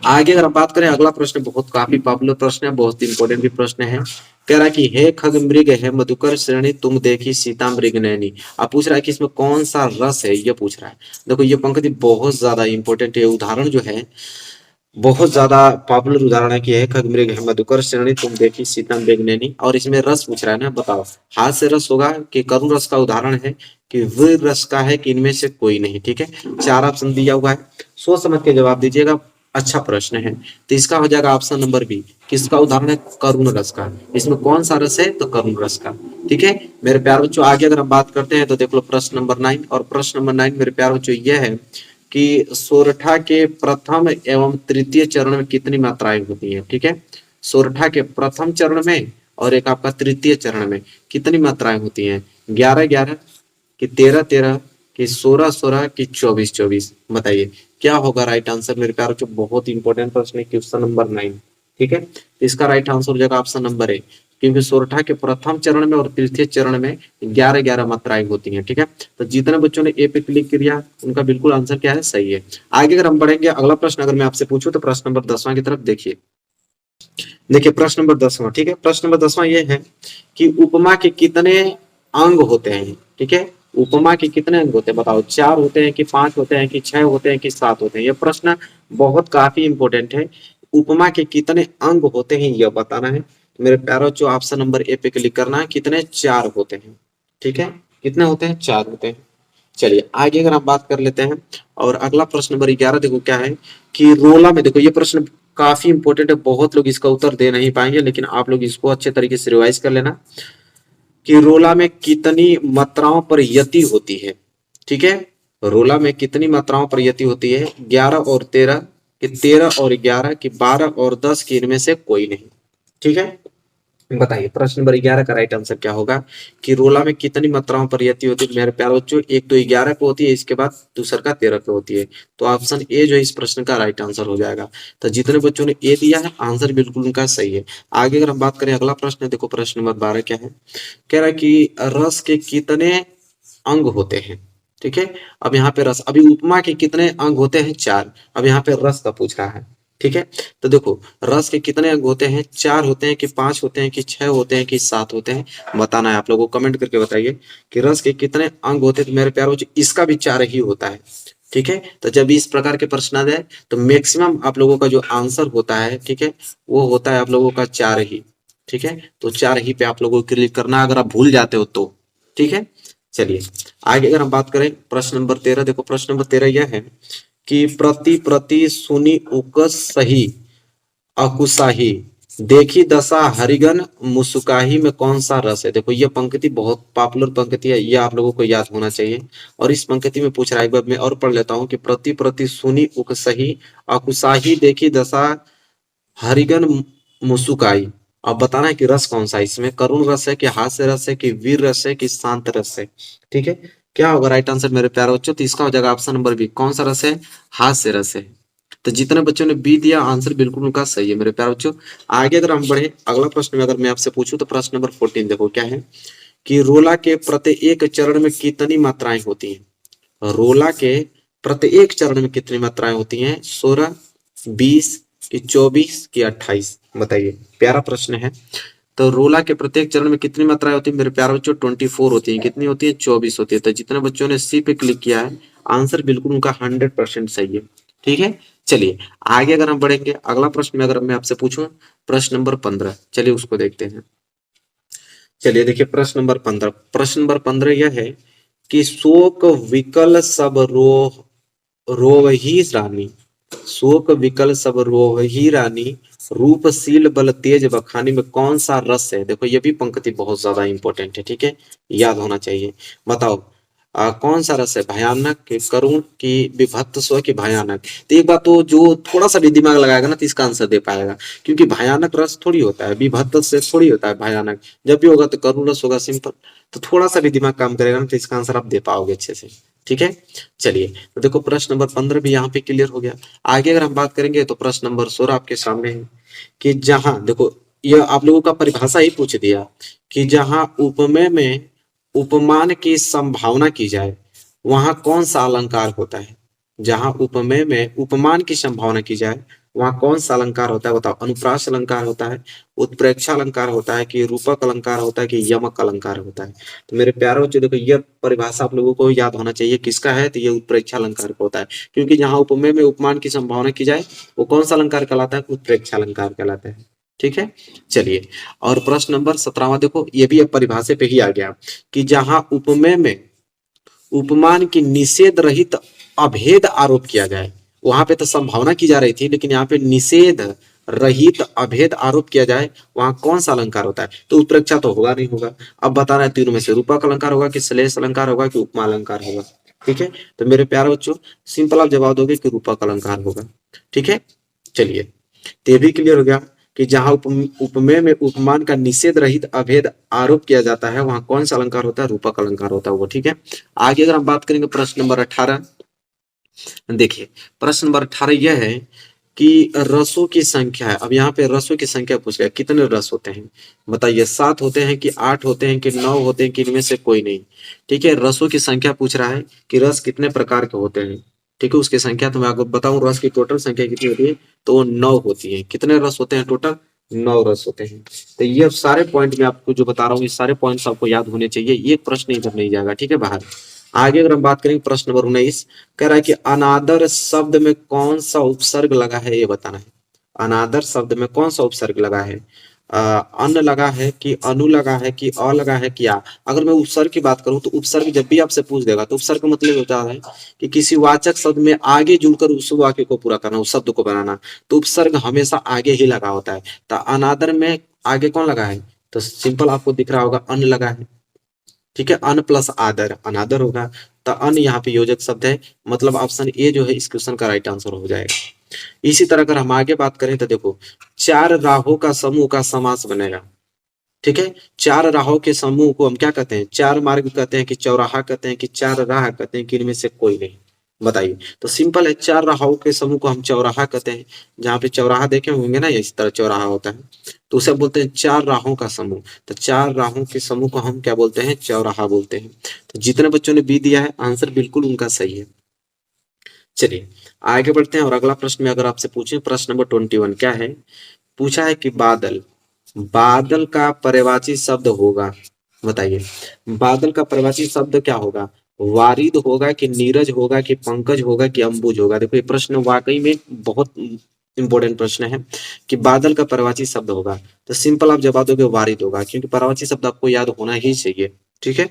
आगे अगर हम बात करें, अगला प्रश्न बहुत काफी पॉपुलर प्रश्न है, बहुत इंपॉर्टेंट भी प्रश्न है। कह रहा है कि हे खग मृग है मधुकर श्रेणी तुम देखी सीता मृग नैनी। अब पूछ रहा है कि इसमें कौन सा रस है, ये पूछ रहा है। देखो ये पंक्ति बहुत ज्यादा इंपॉर्टेंट है, उदाहरण जो है बहुत ज्यादा पॉपुलर उदाहरण है कि है खग मृग है मधुकर श्रेणी तुम देखी सीता मृग नैनी, और इसमें रस पूछ रहा है ना, बताओ हाथ से रस होगा कि करुण रस का उदाहरण है कि वीर रस का है कि इनमें से कोई नहीं। ठीक है, 4 ऑप्शन दिया हुआ है, सोच समझ के जवाब दीजिएगा। अच्छा प्रश्न है, तो इसका हो जाएगा ऑप्शन नंबर बी। किसका उदाहरण है, करुण रस का। इसमें कौन सा रस है, तो करुण रस का। ठीक है मेरे प्यारे बच्चों, आगे अगर हम बात करते हैं तो देख लो प्रश्न नंबर 9, और प्रश्न नंबर 9 मेरे प्यारे बच्चों यह है कि सोरठा के प्रथम एवं तृतीय चरण में कितनी मात्राएं होती हैं। ठीक है, सोरठा के प्रथम चरण में और एक आपका तृतीय चरण में कितनी मात्राएं होती हैं, 11-11 कि 13-13 कि 16-16 कि 24-24, बताइए क्या होगा राइट आंसर मेरे प्यारे बच्चों। बहुत इंपॉर्टेंट प्रश्न है, क्वेश्चन नंबर 9। ठीक है, इसका राइट आंसर हो जाएगा ऑप्शन नंबर ए, क्योंकि सोरठा के प्रथम चरण में और तृतीय चरण में 11-11 मात्राएं होती हैं। ठीक है, तो जितने बच्चों ने ए पे क्लिक किया उनका बिल्कुल आंसर क्या है, सही है। आगे अगर हम बढ़ेंगे, अगला प्रश्न अगर मैं आपसे पूछूं तो प्रश्न नंबर 10वां की तरफ देखिए। देखिए प्रश्न नंबर 10वां, ठीक है, प्रश्न नंबर 10वां ये है कि उपमा के कितने अंग होते हैं। ठीक है, उपमा के कितने अंग होते हैं, बताओ 4 होते हैं कि 5 होते हैं कि 6 होते हैं कि 7 होते हैं। यह प्रश्न बहुत काफी इंपॉर्टेंट है, उपमा के कितने अंग होते हैं यह बताना है। तो मेरे प्यारो जो ऑप्शन नंबर ए पे क्लिक करना है, कितने 4 होते हैं। ठीक है, कितने होते हैं, 4 होते हैं। चलिए आगे अगर हम बात कर लेते हैं, और अगला प्रश्न नंबर 11 देखो क्या है कि रोला में, देखो ये प्रश्न काफी इंपॉर्टेंट है, बहुत लोग इसका उत्तर दे नहीं पाएंगे, लेकिन आप लोग इसको अच्छे तरीके से रिवाइज कर लेना कि रोला में कितनी मात्राओं पर यति होती है। ठीक है, रोला में कितनी मात्राओं पर यति होती है, 11 और 13 कि 13 और 11 कि 12 और 10 की इनमें से कोई नहीं। ठीक है, बताइए प्रश्न नंबर 11 का राइट आंसर क्या होगा कि रोला में कितनी मात्राओं पर यति होती है। मेरे प्यारे बच्चों, एक तो 11 पे होती है, इसके बाद दूसरा का 13 पे होती है। तो ऑप्शन ए जो है इस प्रश्न का राइट आंसर हो जाएगा। तो जितने बच्चों ने ए दिया है आंसर बिल्कुल उनका सही है। आगे अगर हम बात करें, अगला प्रश्न है, देखो प्रश्न नंबर 12 क्या है, कह रहा है कि रस के कितने अंग होते हैं। ठीक है, अब यहाँ पे रस, अभी उपमा के कितने अंग होते हैं, 4। अब यहाँ पे रस का पूछ रहा है। ठीक है, तो देखो रस के कितने अंग होते हैं, 4 होते हैं कि 5 होते हैं कि 6 होते हैं कि 7 होते हैं, बताना है आप लोगों को, कमेंट करके बताइए कि रस के कितने अंग होते हैं। तो मेरे प्यारों इसका भी 4 ही होता है। ठीक है, तो जब इस प्रकार के प्रश्न आ जाए तो मैक्सिमम आप लोगों का जो आंसर होता है, ठीक है, वो होता है आप लोगों का 4 ही। ठीक है, तो 4 ही पे आप लोगों को क्लिक करना अगर आप भूल जाते हो तो। ठीक है, चलिए आगे अगर हम बात करें प्रश्न नंबर 13, देखो प्रश्न नंबर 13 यह है कि प्रति प्रति सुनी उकस सही अकुसाही देखी दशा हरिगन मुसुकाही में कौन सा रस है। देखो ये पंक्ति बहुत पॉपुलर पंक्ति है, ये आप लोगों को याद होना चाहिए। और इस पंक्ति में पूछ रहा है, एक बार मैं और पढ़ लेता हूँ कि प्रति प्रति सुनी उकसही अकुसाही देखी दशा हरिगन मुसुकाई। अब बताना है कि रस कौन सा है, इसमें करुण रस है कि हास्य रस है कि वीर रस है कि शांत रस है। ठीक है, क्या होगा राइट आंसर मेरे प्यारे बच्चों, तो इसका हो जाएगा ऑप्शन नंबर बी। कौन सा रस है, हास्य रस है। तो जितने बच्चों ने बी दिया आंसर बिल्कुल उनका सही है मेरे प्यारे बच्चों। आगे अगर हम बढ़े, अगला प्रश्न में अगर मैं आपसे पूछूं तो प्रश्न नंबर 14 देखो क्या है कि रोला के प्रत्येक चरण में कितनी मात्राएं होती हैं। रोला के प्रत्येक चरण में कितनी मात्राएं होती हैं, 16, 20 कि 24 कि 28, बताइए प्यारा प्रश्न है। तो रोला के प्रत्येक चरण में कितनी मात्राएं होती है मेरे प्यारे बच्चों, 24 होती है। कितनी होती है, 24 होती है। तो जितने बच्चों ने सी पे क्लिक किया है आंसर बिल्कुल उनका 100% सही है। ठीक है, चलिए आगे अगर हम बढ़ेंगे, अगला प्रश्न में अगर मैं आपसे पूछूं प्रश्न नंबर 15, चलिए उसको देखते हैं। चलिए देखिए प्रश्न नंबर 15, प्रश्न नंबर 15 यह है कि शोक विकल सब रोवही रानी, शोक विकल सब रोवही रानी रूपशील बल तेज बखानी में कौन सा रस है। देखो ये भी पंक्ति बहुत ज्यादा इंपॉर्टेंट है, ठीक है, याद होना चाहिए। बताओ कौन सा रस है, भयानक कि करुण कि विभक्त स्व कि भयानक। तो एक बात तो जो थोड़ा सा भी दिमाग लगाएगा ना तो इसका आंसर दे पाएगा, क्योंकि भयानक रस थोड़ी होता है, विभक्त से थोड़ी होता है भयानक। जब भी होगा तो करुण रस होगा, सिंपल। तो थोड़ा सा भी दिमाग काम करेगा ना तो इसका आंसर आप दे पाओगे अच्छे से। ठीक है, चलिए। तो देखो प्रश्न नंबर 15 भी यहाँ पे क्लियर हो गया। आगे अगर हम बात करेंगे तो प्रश्न नंबर 16 आपके सामने है कि जहां देखो, यह आप लोगों का परिभाषा ही पूछ दिया कि जहां उपमेय में उपमान की संभावना की जाए वहां कौन सा अलंकार होता है। जहां उपमेय में उपमान की संभावना की जाए वहां कौन सा अलंकार होता है, बताओ। अनुप्रास अलंकार होता है, उत्प्रेक्षा अलंकार होता है, कि रूपक अलंकार होता है, कि यमक अलंकार होता है। तो मेरे प्यारे बच्चों देखो, यह परिभाषा आप लोगों को याद होना चाहिए किसका है, तो ये उत्प्रेक्षा अलंकार का होता है। क्योंकि जहां उपमेय में उपमान की संभावना की जाए वो कौन सा अलंकार कहलाता है, उत्प्रेक्षा अलंकार कहलाता है। ठीक है, चलिए। और प्रश्न नंबर 17वां देखो, ये भी अब परिभाषा पे ही आ गया कि जहां उपमेय में उपमान की निषेध रहित अभेद आरोप किया जाए, वहां पे तो संभावना की जा रही थी, लेकिन यहाँ पे निषेध रहित अभेद आरोप किया जाए वहां कौन सा अलंकार होता है। तो उत्प्रेक्षा तो होगा नहीं, होगा। अब बता रहा है तीनों में से रूपक अलंकार होगा कि श्लेष अलंकार होगा कि उपमा अलंकार होगा। ठीक है, तो मेरे प्यारे बच्चों सिंपल आप जवाब दोगे कि रूपक अलंकार होगा। ठीक है, चलिए। तो ये भी क्लियर हो गया कि जहां उपमेय में उपमान का निषेध रहित अभेद आरोप किया जाता है वहां कौन सा अलंकार होता है, रूपक अलंकार होता है वो। ठीक है, आगे अगर हम बात करेंगे प्रश्न नंबर 18, देखिए प्रश्न नंबर 18 यह है कि रसों की संख्या है। अब यहाँ पे रसों की संख्या पूछ गया, कितने रस होते हैं बताइए, 7 होते हैं कि 8 होते हैं कि 9 होते हैं कि इनमें से कोई नहीं। ठीक है, रसों की संख्या पूछ रहा है कि रस कितने प्रकार के होते हैं। ठीक है, उसकी संख्या तो मैं आपको बताऊं, रस की टोटल संख्या कितनी होती है, तो वो 9 होती है। कितने रस होते हैं टोटल, 9 रस होते हैं। तो ये सारे पॉइंट मैं आपको जो बता रहा हूँ, ये सारे पॉइंट्स आपको याद होने चाहिए, एक प्रश्न इधर नहीं जाएगा। ठीक है, बाहर। आगे अगर हम बात करेंगे प्रश्न नंबर 19, कह रहा है कि अनादर शब्द में कौन सा उपसर्ग लगा है, ये बताना है। अनादर शब्द में कौन सा उपसर्ग लगा है, अन लगा है कि अनु लगा है कि अ लगा है कि आ। अगर मैं उपसर्ग की बात करूं तो उपसर्ग जब भी आपसे पूछ देगा तो उपसर्ग का मतलब होता है कि किसी वाचक शब्द में आगे जुड़कर उस वाक्य को पूरा करना, उस शब्द को बनाना। तो उपसर्ग हमेशा आगे ही लगा होता है। तो अनादर में आगे कौन लगा है, तो सिंपल आपको दिख रहा होगा, अन लगा है। ठीक है, अन प्लस आदर अनादर होगा। तो अन यहाँ पे योजक शब्द है, मतलब ऑप्शन ए जो है इस क्वेश्चन का राइट आंसर हो जाएगा। इसी तरह अगर हम आगे बात करें तो देखो, 4 राहों का समूह का समास बनेगा। ठीक है, 4 राहों के समूह को हम क्या कहते हैं, 4 मार्ग कहते हैं कि चौराहा कहते हैं कि 4 राह कहते हैं कि इनमें से कोई नहीं, बताइए। तो सिंपल है, 4 राहों के समूह को हम चौराहा कहते हैं। जहाँ पे चौराहा देखे होंगे ना, इस तरह चौराहा होता है, तो उसे बोलते हैं 4 राहों का समूह। तो 4 राहों के समूह को हम क्या बोलते हैं, चौराहा बोलते हैं। तो जितने बच्चों ने बी दिया है आंसर बिल्कुल उनका सही है। चलिए आगे बढ़ते हैं और अगला प्रश्न में अगर आपसे पूछें, प्रश्न नंबर 21 क्या है, पूछा है कि बादल, बादल का पर्यायवाची शब्द होगा, बताइए। बादल का पर्यायवाची शब्द क्या होगा, वारिद होगा कि नीरज होगा कि पंकज होगा कि अंबुज होगा। देखो ये प्रश्न वाकई में बहुत इंपॉर्टेंट प्रश्न है कि बादल का पर्यायवाची शब्द होगा। तो सिंपल आप जवाब दोगे वारिद होगा, क्योंकि पर्यायवाची शब्द आपको याद होना ही चाहिए। ठीक है,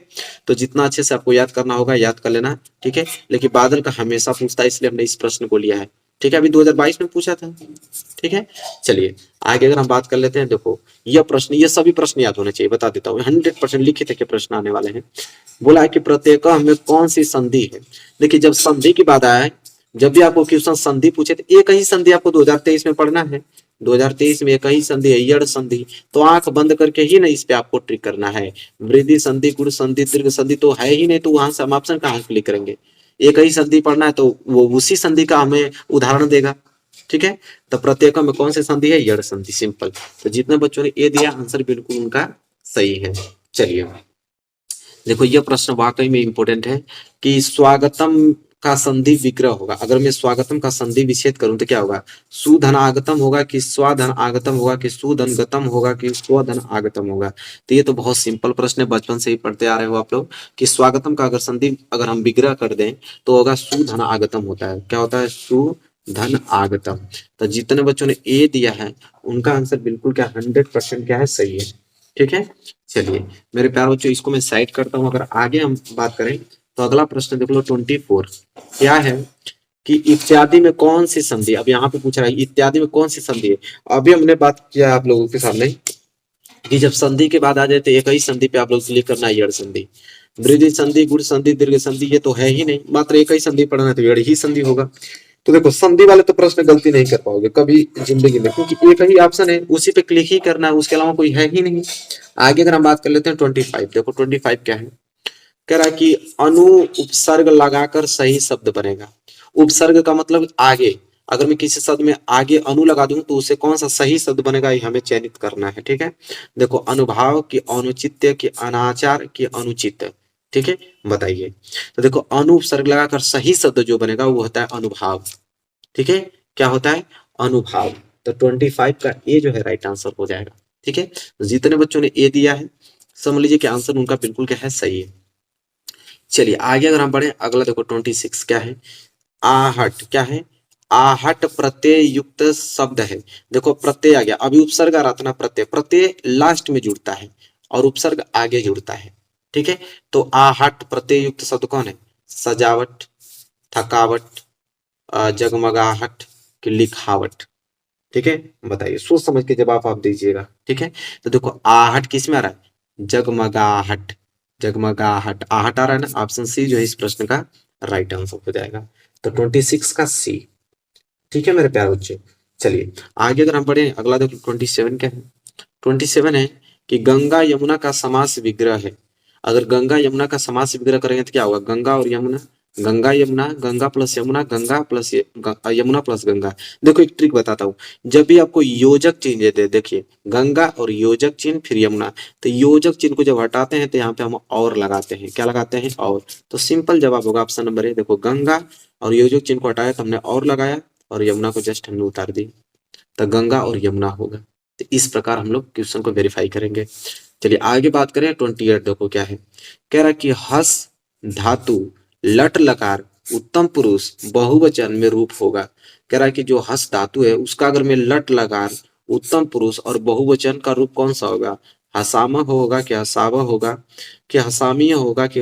तो जितना अच्छे से आपको याद करना होगा याद कर लेना। ठीक है, लेकिन बादल का हमेशा पूछता है, इसलिए हमने इस प्रश्न को लिया है। ठीक है, अभी 2022 में पूछा था। ठीक है, चलिए आगे अगर हम बात कर लेते हैं, देखो यह प्रश्न, ये सभी प्रश्न याद होने चाहिए, बता देता हूँ 100% लिखित के प्रश्न आने वाले हैं। बोला है कि प्रत्येक में कौन सी संधि है। देखिए जब संधि की बात आए, जब भी आपको क्वेश्चन संधि पूछे तो एक ही संधि आपको 2023 में पढ़ना है। 2023 में एक ही संधि है, यड़ संधि। तो आंख बंद करके ही ना इस पे आपको ट्रिक करना है। वृद्धि संधि, गुण संधि, दीर्घ संधि तो है ही नहीं, तो वहां से हम ऑप्शन कहाँ क्लिक करेंगे। एक ही संधि पढ़ना है तो वो उसी संधि का हमें उदाहरण देगा। ठीक है, तो प्रत्येक में कौन सी संधि है, यड़ संधि, सिंपल। तो जितने बच्चों ने ए दिया आंसर बिल्कुल उनका सही है। चलिए देखो यह प्रश्न वाकई में इंपॉर्टेंट है कि स्वागतम का संधि विग्रह होगा। अगर मैं स्वागतम का संधि विच्छेद करूं तो क्या होगा, सुधन आगतम होगा कि स्वाधन आगतम होगा कि सुधन गतम होगा कि स्वधन आगतम होगा। तो ये तो बहुत सिंपल प्रश्न है, बचपन से ही पढ़ते आ रहे हो आप लोग कि स्वागतम का अगर संधि अगर हम विग्रह कर दें तो होगा सुधन आगतम होता है। क्या होता है, सुधन आगतम। तो जितने बच्चों ने ए दिया है उनका आंसर बिल्कुल क्या 100% क्या है, सही है। ठीक है, चलिए मेरे प्यारे बच्चों इसको मैं साइड करता हूं। अगर आगे हम बात करें तो अगला प्रश्न देख लो 24 क्या है कि इत्यादि में कौन सी संधि, अब यहाँ पे पूछ रहा है इत्यादि में कौन सी संधि है। अभी हमने बात किया आप लोगों के सामने कि जब संधि के बाद आ जाए तो एक ही संधि पे आप लोग क्लिक करना है, यड़ संधि। ब्रिज संधि, गुण संधि, दीर्घ संधि ये तो है ही नहीं, मात्र एक ही संधि पढ़ना है तो एड़ ही संधि होगा। तो देखो संधि वाले तो प्रश्न गलती नहीं कर पाओगे कभी जिंदगी में, क्योंकि एक ही ऑप्शन है, उसी पे क्लिक ही करना है, उसके अलावा कोई है ही नहीं। आगे अगर हम बात कर लेते हैं 25, देखो 25 क्या है, कह रहा है कि अनु उपसर्ग लगाकर सही शब्द बनेगा। उपसर्ग का मतलब आगे, अगर मैं किसी शब्द में आगे अनु लगा दूं तो उसे कौन सा सही शब्द बनेगा, ये हमें चयनित करना है। ठीक है, देखो अनुभाव की औनुचित्य की अनाचार की अनुचित, ठीक है, बताइए। तो देखो अनु उपसर्ग लगाकर सही शब्द जो बनेगा वो होता है अनुभाव। ठीक है, क्या होता है, अनुभाव। तो 25 का ए जो है राइट आंसर हो जाएगा। ठीक है, तो जितने बच्चों ने ए दिया है समझ लीजिए कि आंसर उनका बिल्कुल क्या है, सही है। चलिए आगे अगर हम बढ़े, अगला देखो 26 क्या है, आहट क्या है, आहट प्रत्यय युक्त शब्द है। देखो प्रत्यय आ गया, अभी उपसर्ग आ रहा था ना, प्रत्यय, प्रत्यय लास्ट में जुड़ता है और उपसर्ग आगे जुड़ता है। ठीक है, तो आहट प्रत्यय युक्त शब्द कौन है, सजावट, थकावट, जगमगाहट की लिखावट। ठीक है, बताइए, सोच समझ के जवाब आप दीजिएगा। ठीक है, तो देखो आहट किस में आ रहा है, जगमगाहट, जगमगाहट, आहट आ रहा है ना, ऑप्शन सी जो है इस प्रश्न का राइट आंसर हो जाएगा। तो 26 का सी। ठीक है मेरे प्यारे बच्चे, चलिए आगे अगर हम बढ़े, अगला देखो 27 क्या है, 27 है कि गंगा यमुना का समास विग्रह है। अगर गंगा यमुना का समास विग्रह करेंगे तो क्या होगा, गंगा और Yamuna, Ganga Yamuna, Ganga plus Yamuna, Ganga plus Yamuna plus Ganga. देखो एक ट्रिक बताता हूँ, जब भी आपको योजक चिन्ह दे, देखिए गंगा और योजक चिन्ह फिर यमुना, तो योजक चिन्ह को जब हटाते हैं तो यहाँ पे हम और लगाते हैं, क्या लगाते हैं, और। तो सिंपल जवाब होगा ऑप्शन नंबर ए। देखो गंगा और योजक चिन्ह को हटाया तो हमने और लगाया, और यमुना को जस्ट हमने उतार दी, तो गंगा और यमुना होगा। तो इस प्रकार हम लोग क्वेश्चन को वेरीफाई करेंगे। चलिए आगे बात करें 28, देखो क्या है, कह रहा है कि हस धातु लट लकार उत्तम पुरुष बहुवचन में रूप होगा। कह रहा है कि जो हस धातु है उसका अगर मैं लट लकार उत्तम पुरुष और बहुवचन का रूप कौन सा होगा, हसामा होगा कि हसावा होगा कि हसामीय होगा कि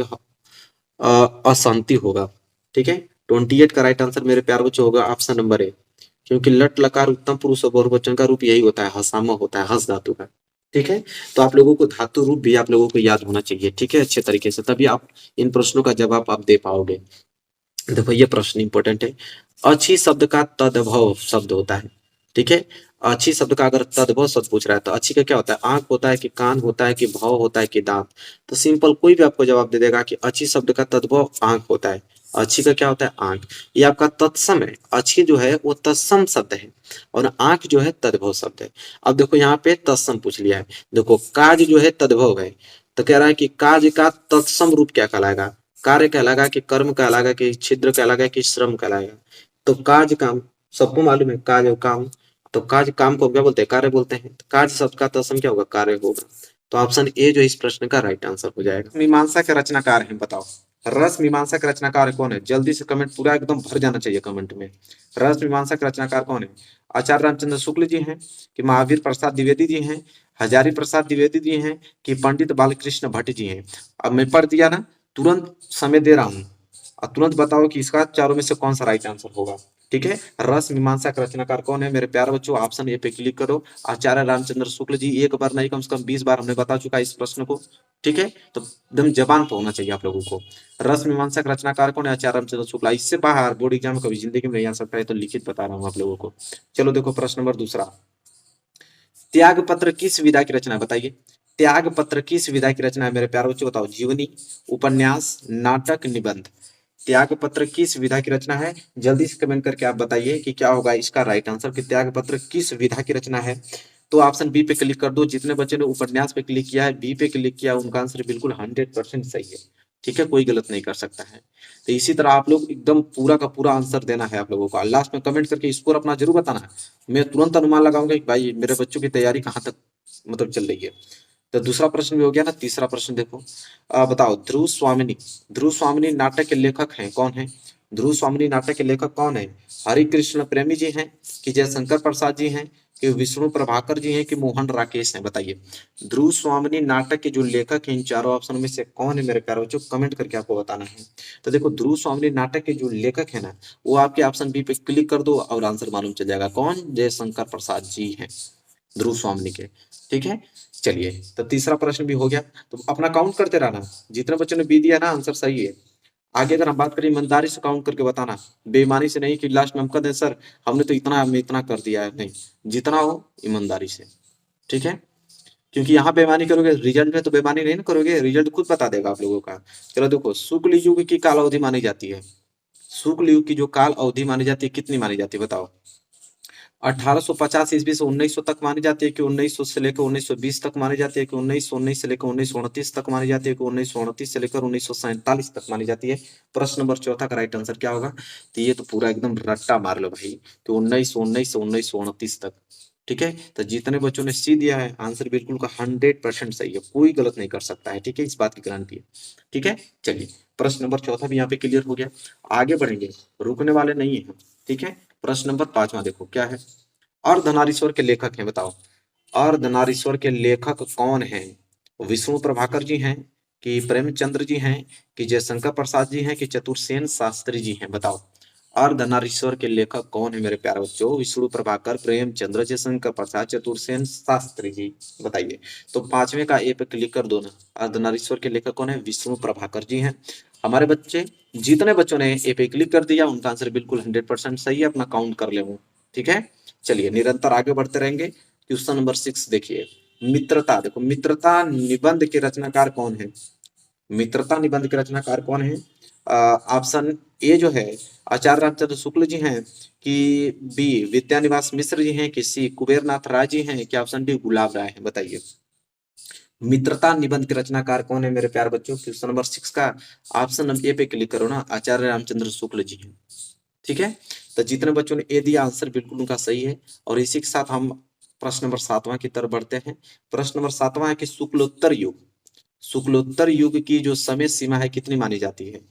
असंति होगा। ठीक है, 28 का राइट आंसर मेरे प्यार बच्चों होगा ऑप्शन नंबर ए, क्योंकि लट लकार उत्तम पुरुष और बहुवचन का रूप यही होता है, हसामा होता है, हस धातु का। ठीक है, तो आप लोगों को धातु रूप भी आप लोगों को याद होना चाहिए। ठीक है, अच्छे तरीके से, तभी आप इन प्रश्नों का जवाब आप दे पाओगे। देखो ये प्रश्न इंपॉर्टेंट है, अच्छी शब्द का तद्भव शब्द होता है। ठीक है, अच्छी शब्द का अगर तद्भव शब्द पूछ रहा है तो अच्छी का क्या होता है, आंख होता है कि कान होता है कि भाव होता है कि दांत। तो सिंपल कोई भी आपको जवाब दे देगा कि अच्छी शब्द का तद्भव आंख होता है, अच्छी का क्या होता है, आंख। ये आपका तत्सम है, अच्छी जो है वो तत्सम शब्द है और आंख जो है तद्भव शब्द है। अब देखो यहाँ पे तत्सम पूछ लिया है, देखो काज जो है तद्भव है, तो कह रहा है कि काज का तत्सम रूप क्या कहलाएगा, कार्य कहलाएगा कि कर्म कहलाएगा कि छिद्र कहलाएगा कि श्रम कहलाएगा। तो काज काम सबको मालूम है, काज और काम, तो काज काम को क्या बोलते हैं, कार्य बोलते हैं, तो काज शब्द का तत्सम क्या होगा, कार्य होगा। तो ऑप्शन ए जो इस प्रश्न का राइट आंसर हो जाएगा। मीमांसा के रचनाकार हैं, बताओ रस मीमांसा के रचनाकार कौन है, जल्दी से कमेंट पूरा एकदम भर जाना चाहिए कमेंट में। रस मीमांसा के रचनाकार कौन है, आचार्य रामचंद्र शुक्ल जी हैं कि महावीर प्रसाद द्विवेदी जी हैं, हजारी प्रसाद द्विवेदी जी हैं कि पंडित बालकृष्ण भट्ट जी हैं। अब मैं पढ़ दिया ना, तुरंत समय दे रहा हूँ और तुरंत बताओ कि इसका चारों में से कौन सा राइट आंसर होगा। ठीक है, रस मीमांसा का रचनाकार कौन है मेरे प्यारे बच्चों, ऑप्शन ए पे क्लिक करो, आचार्य रामचंद्र शुक्ल जी। एक बार नहीं कम से कम 20 बार हमने बता चुका है इस प्रश्न को। ठीक है, तो एकदम जबान पर होना चाहिए आप लोगों को। रस मीमांसा का रचनाकार कौन है, आचार्य रामचंद्र शुक्ला। इससे बाहर बोर्ड एग्जाम में कभी जिंदगी में नहीं आ सकता है, तो लिखित बता रहा हूँ आप लोगों को। चलो देखो प्रश्न नंबर दूसरा, त्याग पत्र किस विधा की रचना है, बताइए। त्याग पत्र किस विधा की रचना है मेरे प्यारे बच्चों, बताओ। जीवनी, उपन्यास, नाटक, निबंध। त्याग पत्र किस विधा की रचना है, जल्दी से कमेंट करके आप बताइए कि क्या होगा इसका राइट आंसर, कि त्याग पत्र किस विधा की रचना है। तो ऑप्शन बी पे क्लिक कर दो, जितने बच्चे ने उपन्यास पे क्लिक किया है, बी पे क्लिक किया, उनका आंसर बिल्कुल 100% सही है। ठीक है, कोई गलत नहीं कर सकता है। तो इसी तरह आप लोग एकदम पूरा का पूरा आंसर देना है आप लोगों को, लास्ट में कमेंट करके स्कोर अपना जरूर बताना है। मैं तुरंत अनुमान लगाऊंगा कि भाई मेरे बच्चों की तैयारी कहाँ तक मतलब चल रही है। तो दूसरा प्रश्न भी हो गया ना, तीसरा प्रश्न देखो, बताओ ध्रुव स्वामिनी, ध्रुव स्वामिनी नाटक के लेखक हैं कौन है, ध्रुव स्वामिनी नाटक के लेखक कौन है, हरि कृष्ण प्रेमी जी हैं कि जयशंकर प्रसाद जी हैं कि विष्णु प्रभाकर जी हैं कि मोहन राकेश हैं, बताइए। ध्रुव स्वामिनी नाटक के जो लेखक हैं इन चारों ऑप्शन में से कौन है मेरे प्यारे बच्चों, कमेंट करके आपको बताना है। तो देखो ध्रुव स्वामिनी नाटक के जो लेखक है ना, वो आपके ऑप्शन बी पे क्लिक कर दो और आंसर मालूम चल जाएगा, कौन, जयशंकर प्रसाद जी हैं। ध्रुव स्वामी के। ठीक है, चलिए तो तीसरा प्रश्न भी हो गया। तो अपना काउंट करते रहना, जितने बच्चों ने बी दिया ना आंसर सही है। आगे अगर हम बात करें ईमानदारी से काउंट करके बताना, बेईमानी से नहीं कि लास्ट में हम कह दें सर हमने तो इतना कर दिया है, नहीं, जितना हो ईमानदारी से। ठीक है, क्योंकि यहाँ बेईमानी करोगे रिजल्ट में तो बेईमानी नहीं ना करोगे, रिजल्ट खुद बता देगा आप लोगों का। चलो देखो, शुक्ल युग की काल अवधि मानी जाती है, शुक्ल युग की जो काल अवधि मानी जाती है कितनी मानी जाती है बताओ? 1850 ईस्वी से 1900 तक मानी जाती है कि 1900 से लेकर 1920 तक मानी जाती है कि 1919 से लेकर 1929 तक मानी जाती है कि 1929 से लेकर 1947 तक मानी जाती है? प्रश्न नंबर चौथा का राइट आंसर क्या होगा? तो ये तो पूरा एकदम रट्टा मार लो भाई, तो 1919 से 1929 तक। ठीक है, तो जितने बच्चों ने सी दिया है आंसर बिल्कुल का 100% सही है, कोई गलत नहीं कर सकता है। ठीक है, इस बात की गारंटी है। ठीक है, चलिए प्रश्न नंबर चौथा भी यहाँ पे क्लियर हो गया, आगे बढ़ेंगे, रुकने वाले नहीं है। ठीक है, प्रश्न नंबर पांचवा देखो क्या है। अर्धनारीश्वर के लेखक हैं बताओ, अर्धनारीश्वर के लेखक कौन हैं? विष्णु प्रभाकर जी हैं कि प्रेमचंद्र जी हैं कि जयशंकर प्रसाद जी हैं कि चतुर्सेन शास्त्री जी हैं? बताओ, अर्धनारीश्वर के लेखक कौन है मेरे प्यारे बच्चों? विष्णु प्रभाकर, प्रेमचंद्र, जयशंकर प्रसाद, चतुर्सेन शास्त्री जी। बताइए, तो पांचवें का ए पे क्लिक कर दो ना। अर्धनारीश्वर के लेखक कौन है? विष्णु प्रभाकर जी हैं। हमारे बच्चे, जितने बच्चों ने ए पे क्लिक कर दिया उनका आंसर बिल्कुल 100% सही है, अपना काउंट कर ले। ठीक है, चलिए निरंतर आगे बढ़ते रहेंगे। क्वेश्चन नंबर 6 देखिए, मित्रता। देखो, मित्रता निबंध के रचनाकार कौन है? मित्रता निबंध के रचनाकार कौन है? ऑप्शन ए जो है आचार्य रामचंद्र शुक्ल जी हैं कि बी विद्यानिवास मिश्र जी हैं कि सी कुबेरनाथ राय जी हैं कि ऑप्शन डी गुलाब राय हैं? बताइए, मित्रता निबंध के रचनाकार कौन है मेरे प्यारे बच्चों? क्वेश्चन नंबर 6 का ऑप्शन नंबर ए पे क्लिक करो ना, आचार्य रामचंद्र शुक्ल जी हैं। ठीक है, तो जितने बच्चों ने ए दिया आंसर बिल्कुल उनका सही है। और इसी के साथ हम प्रश्न नंबर 7वां की तरफ बढ़ते हैं। प्रश्न नंबर 7वां है कि शुक्लोत्तर युग, शुक्लोत्तर युग की जो समय सीमा है कितनी मानी जाती है?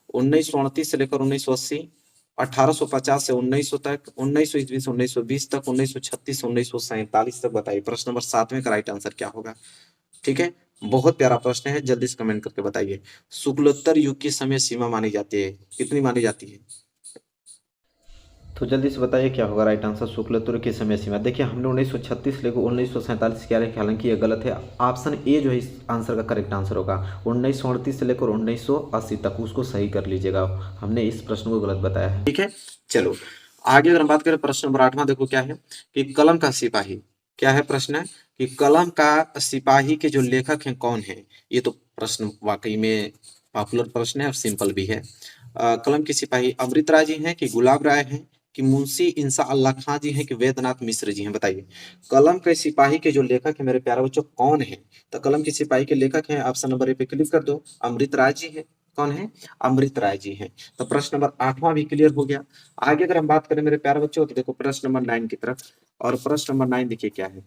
1938 से लेकर 1980, 1850 से 1900 तक, 1900 ईस्वी से 1920 तक, 1936 से 1947 तक? बताइए, प्रश्न नंबर 7वें का राइट आंसर क्या होगा? ठीक है, बहुत प्यारा प्रश्न है, जल्दी से कमेंट करके बताइए, शुक्लोत्तर युग की समय सीमा मानी जाती है कितनी मानी जाती है? तो जल्दी से बताइए क्या होगा राइट आंसर शुक्लतुर की समय सीमा? देखिए, हमने 1936 लेकर 1947 किया है, हालांकि ये गलत है। ऑप्शन ए जो है इस आंसर का करेक्ट आंसर होगा, 1938 से लेकर 1980 तक, उसको सही कर लीजिएगा, हमने इस प्रश्न को गलत बताया है। ठीक है, चलो आगे अगर हम बात करें प्रश्न नंबर 8वां, देखो क्या है कि कलम का सिपाही, क्या है प्रश्न है कि कलम का सिपाही के जो लेखक हैं कौन है? ये तो प्रश्न वाकई में पॉपुलर प्रश्न है और सिंपल भी है। कलम के सिपाही अमृत राय जी हैं कि गुलाब राय हैं कि मुंशी इंसा अल्लाह खां जी हैं कि वेदनाथ मिश्र जी हैं? बताइए, कलम के सिपाही के जो लेखक है मेरे प्यारे बच्चों कौन है? तो कलम के सिपाही के लेखक हैं, ऑप्शन नंबर ए पे क्लिक कर दो, अमृत राय जी हैं। कौन है? अमृत राय जी हैं। तो प्रश्न नंबर 8वां भी क्लियर हो गया। आगे अगर हम बात करें मेरे प्यारे बच्चों तो देखो प्रश्न नंबर 9 की तरफ, और प्रश्न नंबर 9 देखिए क्या है।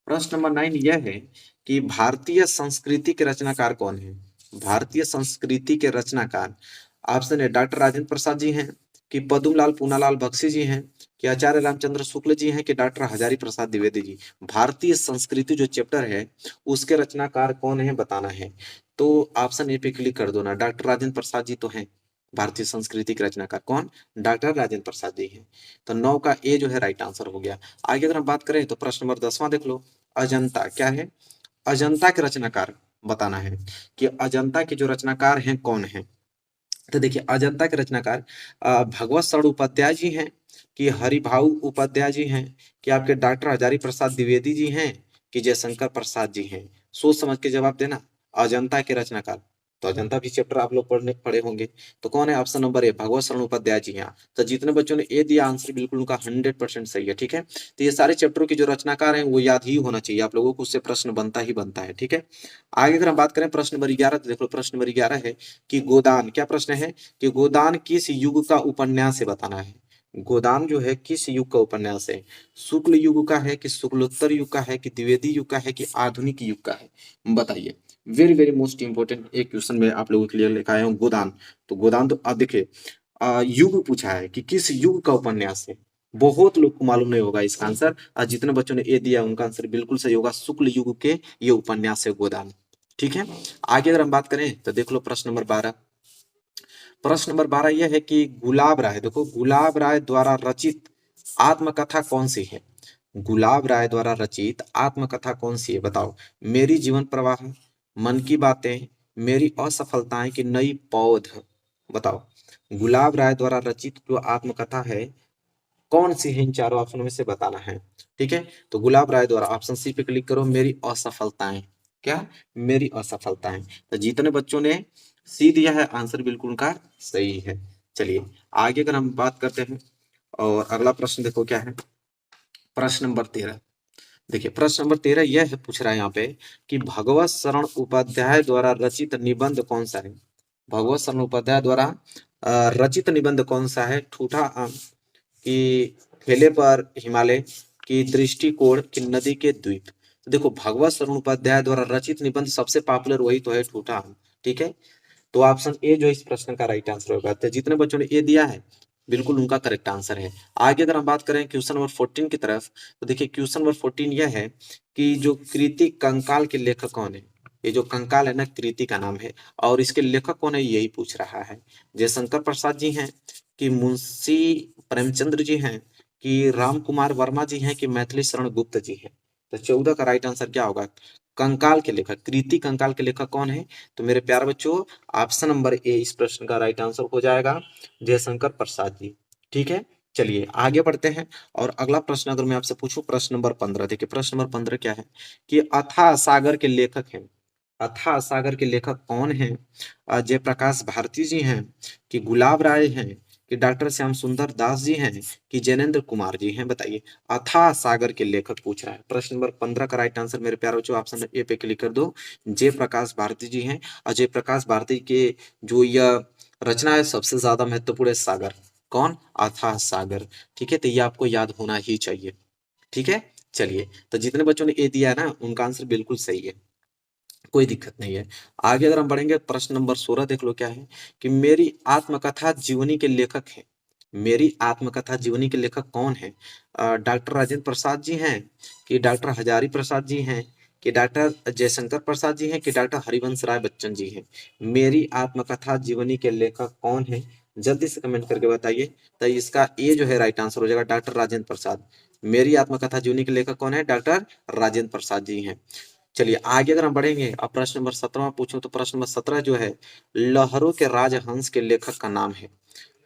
प्रश्न नंबर 9 यह है कि भारतीय संस्कृति के रचनाकार कौन है? भारतीय संस्कृति के रचनाकार, ऑप्शन है डॉक्टर राजेंद्र प्रसाद जी हैं कि पद्मलाल पूनालाल बख्शी जी हैं कि आचार्य रामचंद्र शुक्ल जी हैं कि डॉक्टर हजारी प्रसाद द्विवेदी जी? भारतीय संस्कृति जो चैप्टर है उसके रचनाकार कौन है बताना है। तो ऑप्शन ए पे क्लिक कर दो ना, डॉक्टर राजेंद्र प्रसाद जी तो हैं भारतीय संस्कृति के रचनाकार। कौन? डॉक्टर राजेंद्र प्रसाद जी हैं। तो 9 का ए जो है राइट आंसर हो गया। आगे अगर हम बात करें तो प्रश्न नंबर 10वां देख लो, अजंता क्या है? अजंता के रचनाकार बताना है कि अजंता के जो रचनाकार हैं कौन है? तो देखिए, अजंता के रचनाकार भगवत शरण उपाध्याय जी हैं कि हरिभाऊ उपाध्याय जी हैं कि आपके डॉक्टर हजारी प्रसाद द्विवेदी जी हैं कि जयशंकर प्रसाद जी हैं? सोच समझ के जवाब देना। अजंता के रचनाकार, तो अजंता भी चैप्टर आप लोग पढ़े होंगे, तो कौन है? ऑप्शन नंबर ए भगवत शरण उपाध्याय जी हैं। तो जितने बच्चों ने ए दिया आंसर बिल्कुल उनका 100% सही है। ठीक है, तो ये सारे चैप्टरों के जो रचनाकार हैं वो याद ही होना चाहिए आप लोगों को, उससे प्रश्न बनता ही बनता है। ठीक है, आगे अगर हम बात करें प्रश्न नंबर 11, तो देख लो प्रश्न नंबर 11 है कि गोदान, क्या प्रश्न है कि गोदान किस युग का उपन्यास है बताना है। गोदान जो है किस युग का उपन्यास है? शुक्ल युग का है कि शुक्लोत्तर युग का है कि द्विवेदी युग का है कि आधुनिक युग का है? बताइए, वेरी वेरी मोस्ट इंपोर्टेंट एक क्वेश्चन में आप लोगों के लिए लेकर आया हूँ गोदान। तो गोदान तो अब देखिए, युग पूछा है कि किस युग का उपन्यास है, बहुत लोग को मालूम नहीं होगा इसका आंसर, और जितने बच्चों ने ए दिया उनका आंसर बिल्कुल सही होगा, शुक्ल युग के ये उपन्यास है गोदान। ठीक है, आगे अगर हम बात करें तो देख लो प्रश्न नंबर 12। प्रश्न नंबर 12 यह है कि गुलाब राय, देखो गुलाब राय द्वारा रचित आत्मकथा कौन सी है? गुलाब राय द्वारा रचित आत्मकथा कौन सी है? बताओ। मेरी जीवन प्रवाह, मन की बातें, मेरी असफलताएं की नई पौध। बताओ। गुलाब राय द्वारा रचित जो आत्मकथा है कौन सी है? इन चारों ऑप्शनों में से बताना है। ठीक है, तो गुलाब राय द्वारा ऑप्शन सी पे क्लिक करो, मेरी असफलताएं। क्या? मेरी असफलताएं। तो जितने बच्चों ने सी दिया है आंसर बिल्कुल उनका सही है। चलिए आगे अगर हम बात करते हैं, और अगला प्रश्न देखो क्या है। प्रश्न नंबर 13। देखिए प्रश्न नंबर 13 यह है, पूछ रहा है यहाँ पे कि भगवत शरण उपाध्याय द्वारा रचित निबंध कौन सा है? भगवत शरण उपाध्याय द्वारा रचित निबंध कौन सा है? ठूठा आम, कि ठेले पर हिमालय, की दृष्टिकोण, की नदी के द्वीप। तो देखो भगवत शरण उपाध्याय द्वारा रचित निबंध सबसे पॉपुलर वही तो है, ठूठा आम। ठीक है, तो ऑप्शन ए जो इस प्रश्न का राइट आंसर होगा। तो जितने बच्चों ने ए दिया है बिल्कुल उनका करेक्ट आंसर है। आगे अगर हम बात करें क्वेश्चन नंबर 14 की तरफ, तो देखिए क्वेश्चन नंबर 14 यह है कि जो कृति कंकाल के लेखक कौन है? ये जो कंकाल है ना, कृति का नाम है, और इसके लेखक कौन है यही पूछ रहा है। जयशंकर प्रसाद जी हैं, कि मुंशी प्रेमचंद्र जी हैं, कि राम कुमार वर्मा जी हैं, कि मैथिली शरण गुप्त जी हैं। तो 14 का राइट आंसर क्या होगा? कंकाल के लेखक, कृति कंकाल के लेखक कौन है? तो मेरे प्यारे बच्चों ऑप्शन नंबर ए इस प्रश्न का राइट आंसर हो जाएगा, जयशंकर प्रसाद जी। ठीक है, चलिए आगे बढ़ते हैं। और अगला प्रश्न अगर मैं आपसे पूछूं, प्रश्न नंबर 15। देखिए प्रश्न नंबर 15 क्या है कि अथाह सागर के लेखक हैं। अथाह सागर के लेखक कौन हैं? जयप्रकाश भारती जी हैं, कि गुलाब राय हैं, कि डॉक्टर श्याम सुंदर दास जी हैं, कि जैनेन्द्र कुमार जी हैं। बताइए। अथाह सागर के लेखक पूछ रहा है। प्रश्न नंबर 15 का राइट आंसर मेरे प्यारे बच्चों ऑप्शन ए पे क्लिक कर दो, जयप्रकाश भारती जी हैं। अजय प्रकाश भारती के जो यह रचना है सबसे ज्यादा महत्वपूर्ण है सागर। कौन? अथाह सागर। ठीक है, तो ये आपको याद होना ही चाहिए। ठीक है, चलिए तो जितने बच्चों ने ए दिया है ना उनका आंसर बिल्कुल सही है, कोई दिक्कत नहीं है। आगे अगर हम बढ़ेंगे, प्रश्न नंबर 16 देख लो क्या है कि मेरी आत्मकथा जीवनी के लेखक है। मेरी आत्मकथा जीवनी के लेखक कौन है? डॉक्टर राजेंद्र प्रसाद जी हैं, कि डॉक्टर हजारी प्रसाद जी हैं, कि डॉक्टर जयशंकर प्रसाद जी हैं, कि डॉक्टर हरिवंश राय बच्चन जी हैं। मेरी आत्मकथा जीवनी के लेखक कौन है? जल्दी से कमेंट करके बताइए। तो इसका ए जो है राइट आंसर हो जाएगा, डॉक्टर राजेंद्र प्रसाद। मेरी आत्मकथा जीवनी के लेखक कौन है? डॉक्टर राजेंद्र प्रसाद जी हैं। चलिए आगे अगर हम बढ़ेंगे, अब प्रश्न नंबर 17 पूछूं, तो प्रश्न नंबर 17 जो है, लहरों के राजहंस के लेखक का नाम है।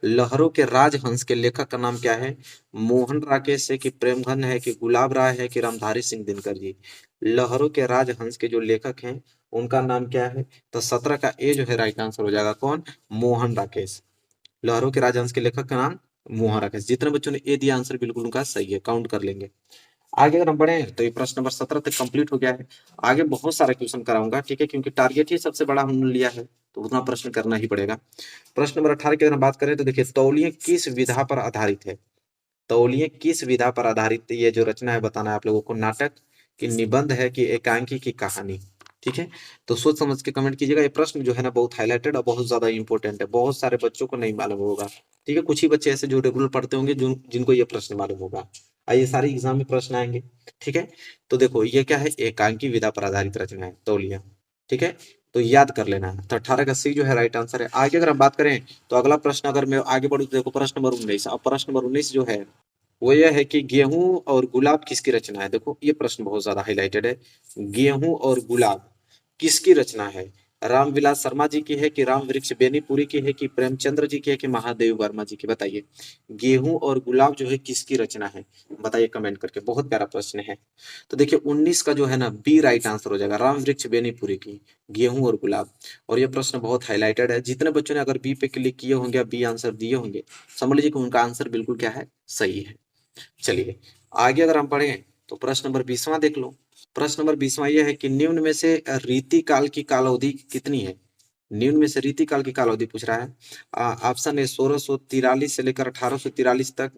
लहरों के राजहंस के लेखक का नाम क्या है? मोहन राकेश है, कि प्रेमघन है, कि गुलाब राय है, कि रामधारी सिंह दिनकर जी। लहरों के राजहंस के जो लेखक हैं उनका नाम क्या है? तो 17 का ए जो है राइट आंसर हो जाएगा। कौन? मोहन राकेश। लहरों के राजहंस के लेखक का नाम मोहन राकेश। जितने बच्चों ने ए दिया आंसर बिल्कुल उनका सही है, काउंट कर लेंगे। आगे अगर हम बढ़े तो ये प्रश्न नंबर 17 तक कंप्लीट हो गया है। आगे बहुत सारे क्वेश्चन कराऊंगा, ठीक है, क्योंकि टारगेट ही सबसे बड़ा हमने लिया है तो उतना प्रश्न करना ही पड़ेगा। प्रश्न नंबर 18 की अगर हम बात करें तो देखिए, तौलिए किस विधा पर आधारित है? तौलिए किस विधा पर आधारित ये जो रचना है बताना है आप लोगों को। नाटक, की निबंध है, कि एकांकी, की कहानी। ठीक है, तो सोच समझ के कमेंट कीजिएगा। ये प्रश्न जो है ना बहुत हाईलाइटेड और बहुत ज्यादा इंपॉर्टेंट है, बहुत सारे बच्चों को नहीं मालूम होगा। ठीक है, कुछ ही बच्चे ऐसे जो रेगुलर पढ़ते होंगे जिनको ये प्रश्न मालूम होगा। ये सारे एग्जाम में प्रश्न आएंगे। ठीक है, तो देखो ये क्या है, एकांकी विधा पर आधारित रचना है तौलिया। ठीक है, तो याद कर लेना है। तो 18 का सी जो है राइट आंसर है। आगे अगर हम बात करें तो अगला प्रश्न अगर मैं आगे बढ़ू तो देखो प्रश्न नंबर 19। अब प्रश्न नंबर 19 जो है वो यह है कि गेहूं और गुलाब किसकी रचना है? देखो ये प्रश्न बहुत ज्यादा हाईलाइटेड है। गेहूं और गुलाब किसकी रचना है? रामविलास शर्मा जी की है, कि राम वृक्ष बेनीपुरी की है, कि प्रेमचंद्र जी की है, कि महादेव वर्मा जी की। बताइए। गेहूं और गुलाब जो है किसकी रचना है? बताइए कमेंट करके, बहुत प्यारा प्रश्न है। तो देखिए 19 का जो है ना बी राइट आंसर हो जाएगा, राम वृक्ष बेनीपुरी की, गेहूं और गुलाब। और ये प्रश्न बहुत हाईलाइटेड है, जितने बच्चों ने अगर बी पे क्लिक किए होंगे, बी आंसर दिए होंगे, समझ लीजिए कि उनका आंसर बिल्कुल क्या है, सही है। चलिए आगे अगर हम पढ़ें तो प्रश्न नंबर 20वां देख लो। प्रश्न नंबर 20वां यह है कि निम्न में से रीति काल की काल अवधि कितनी है? निम्न में से रीति काल की काल अवधि पूछ रहा है। ऑप्शन ए 1643 से लेकर 1843 तक,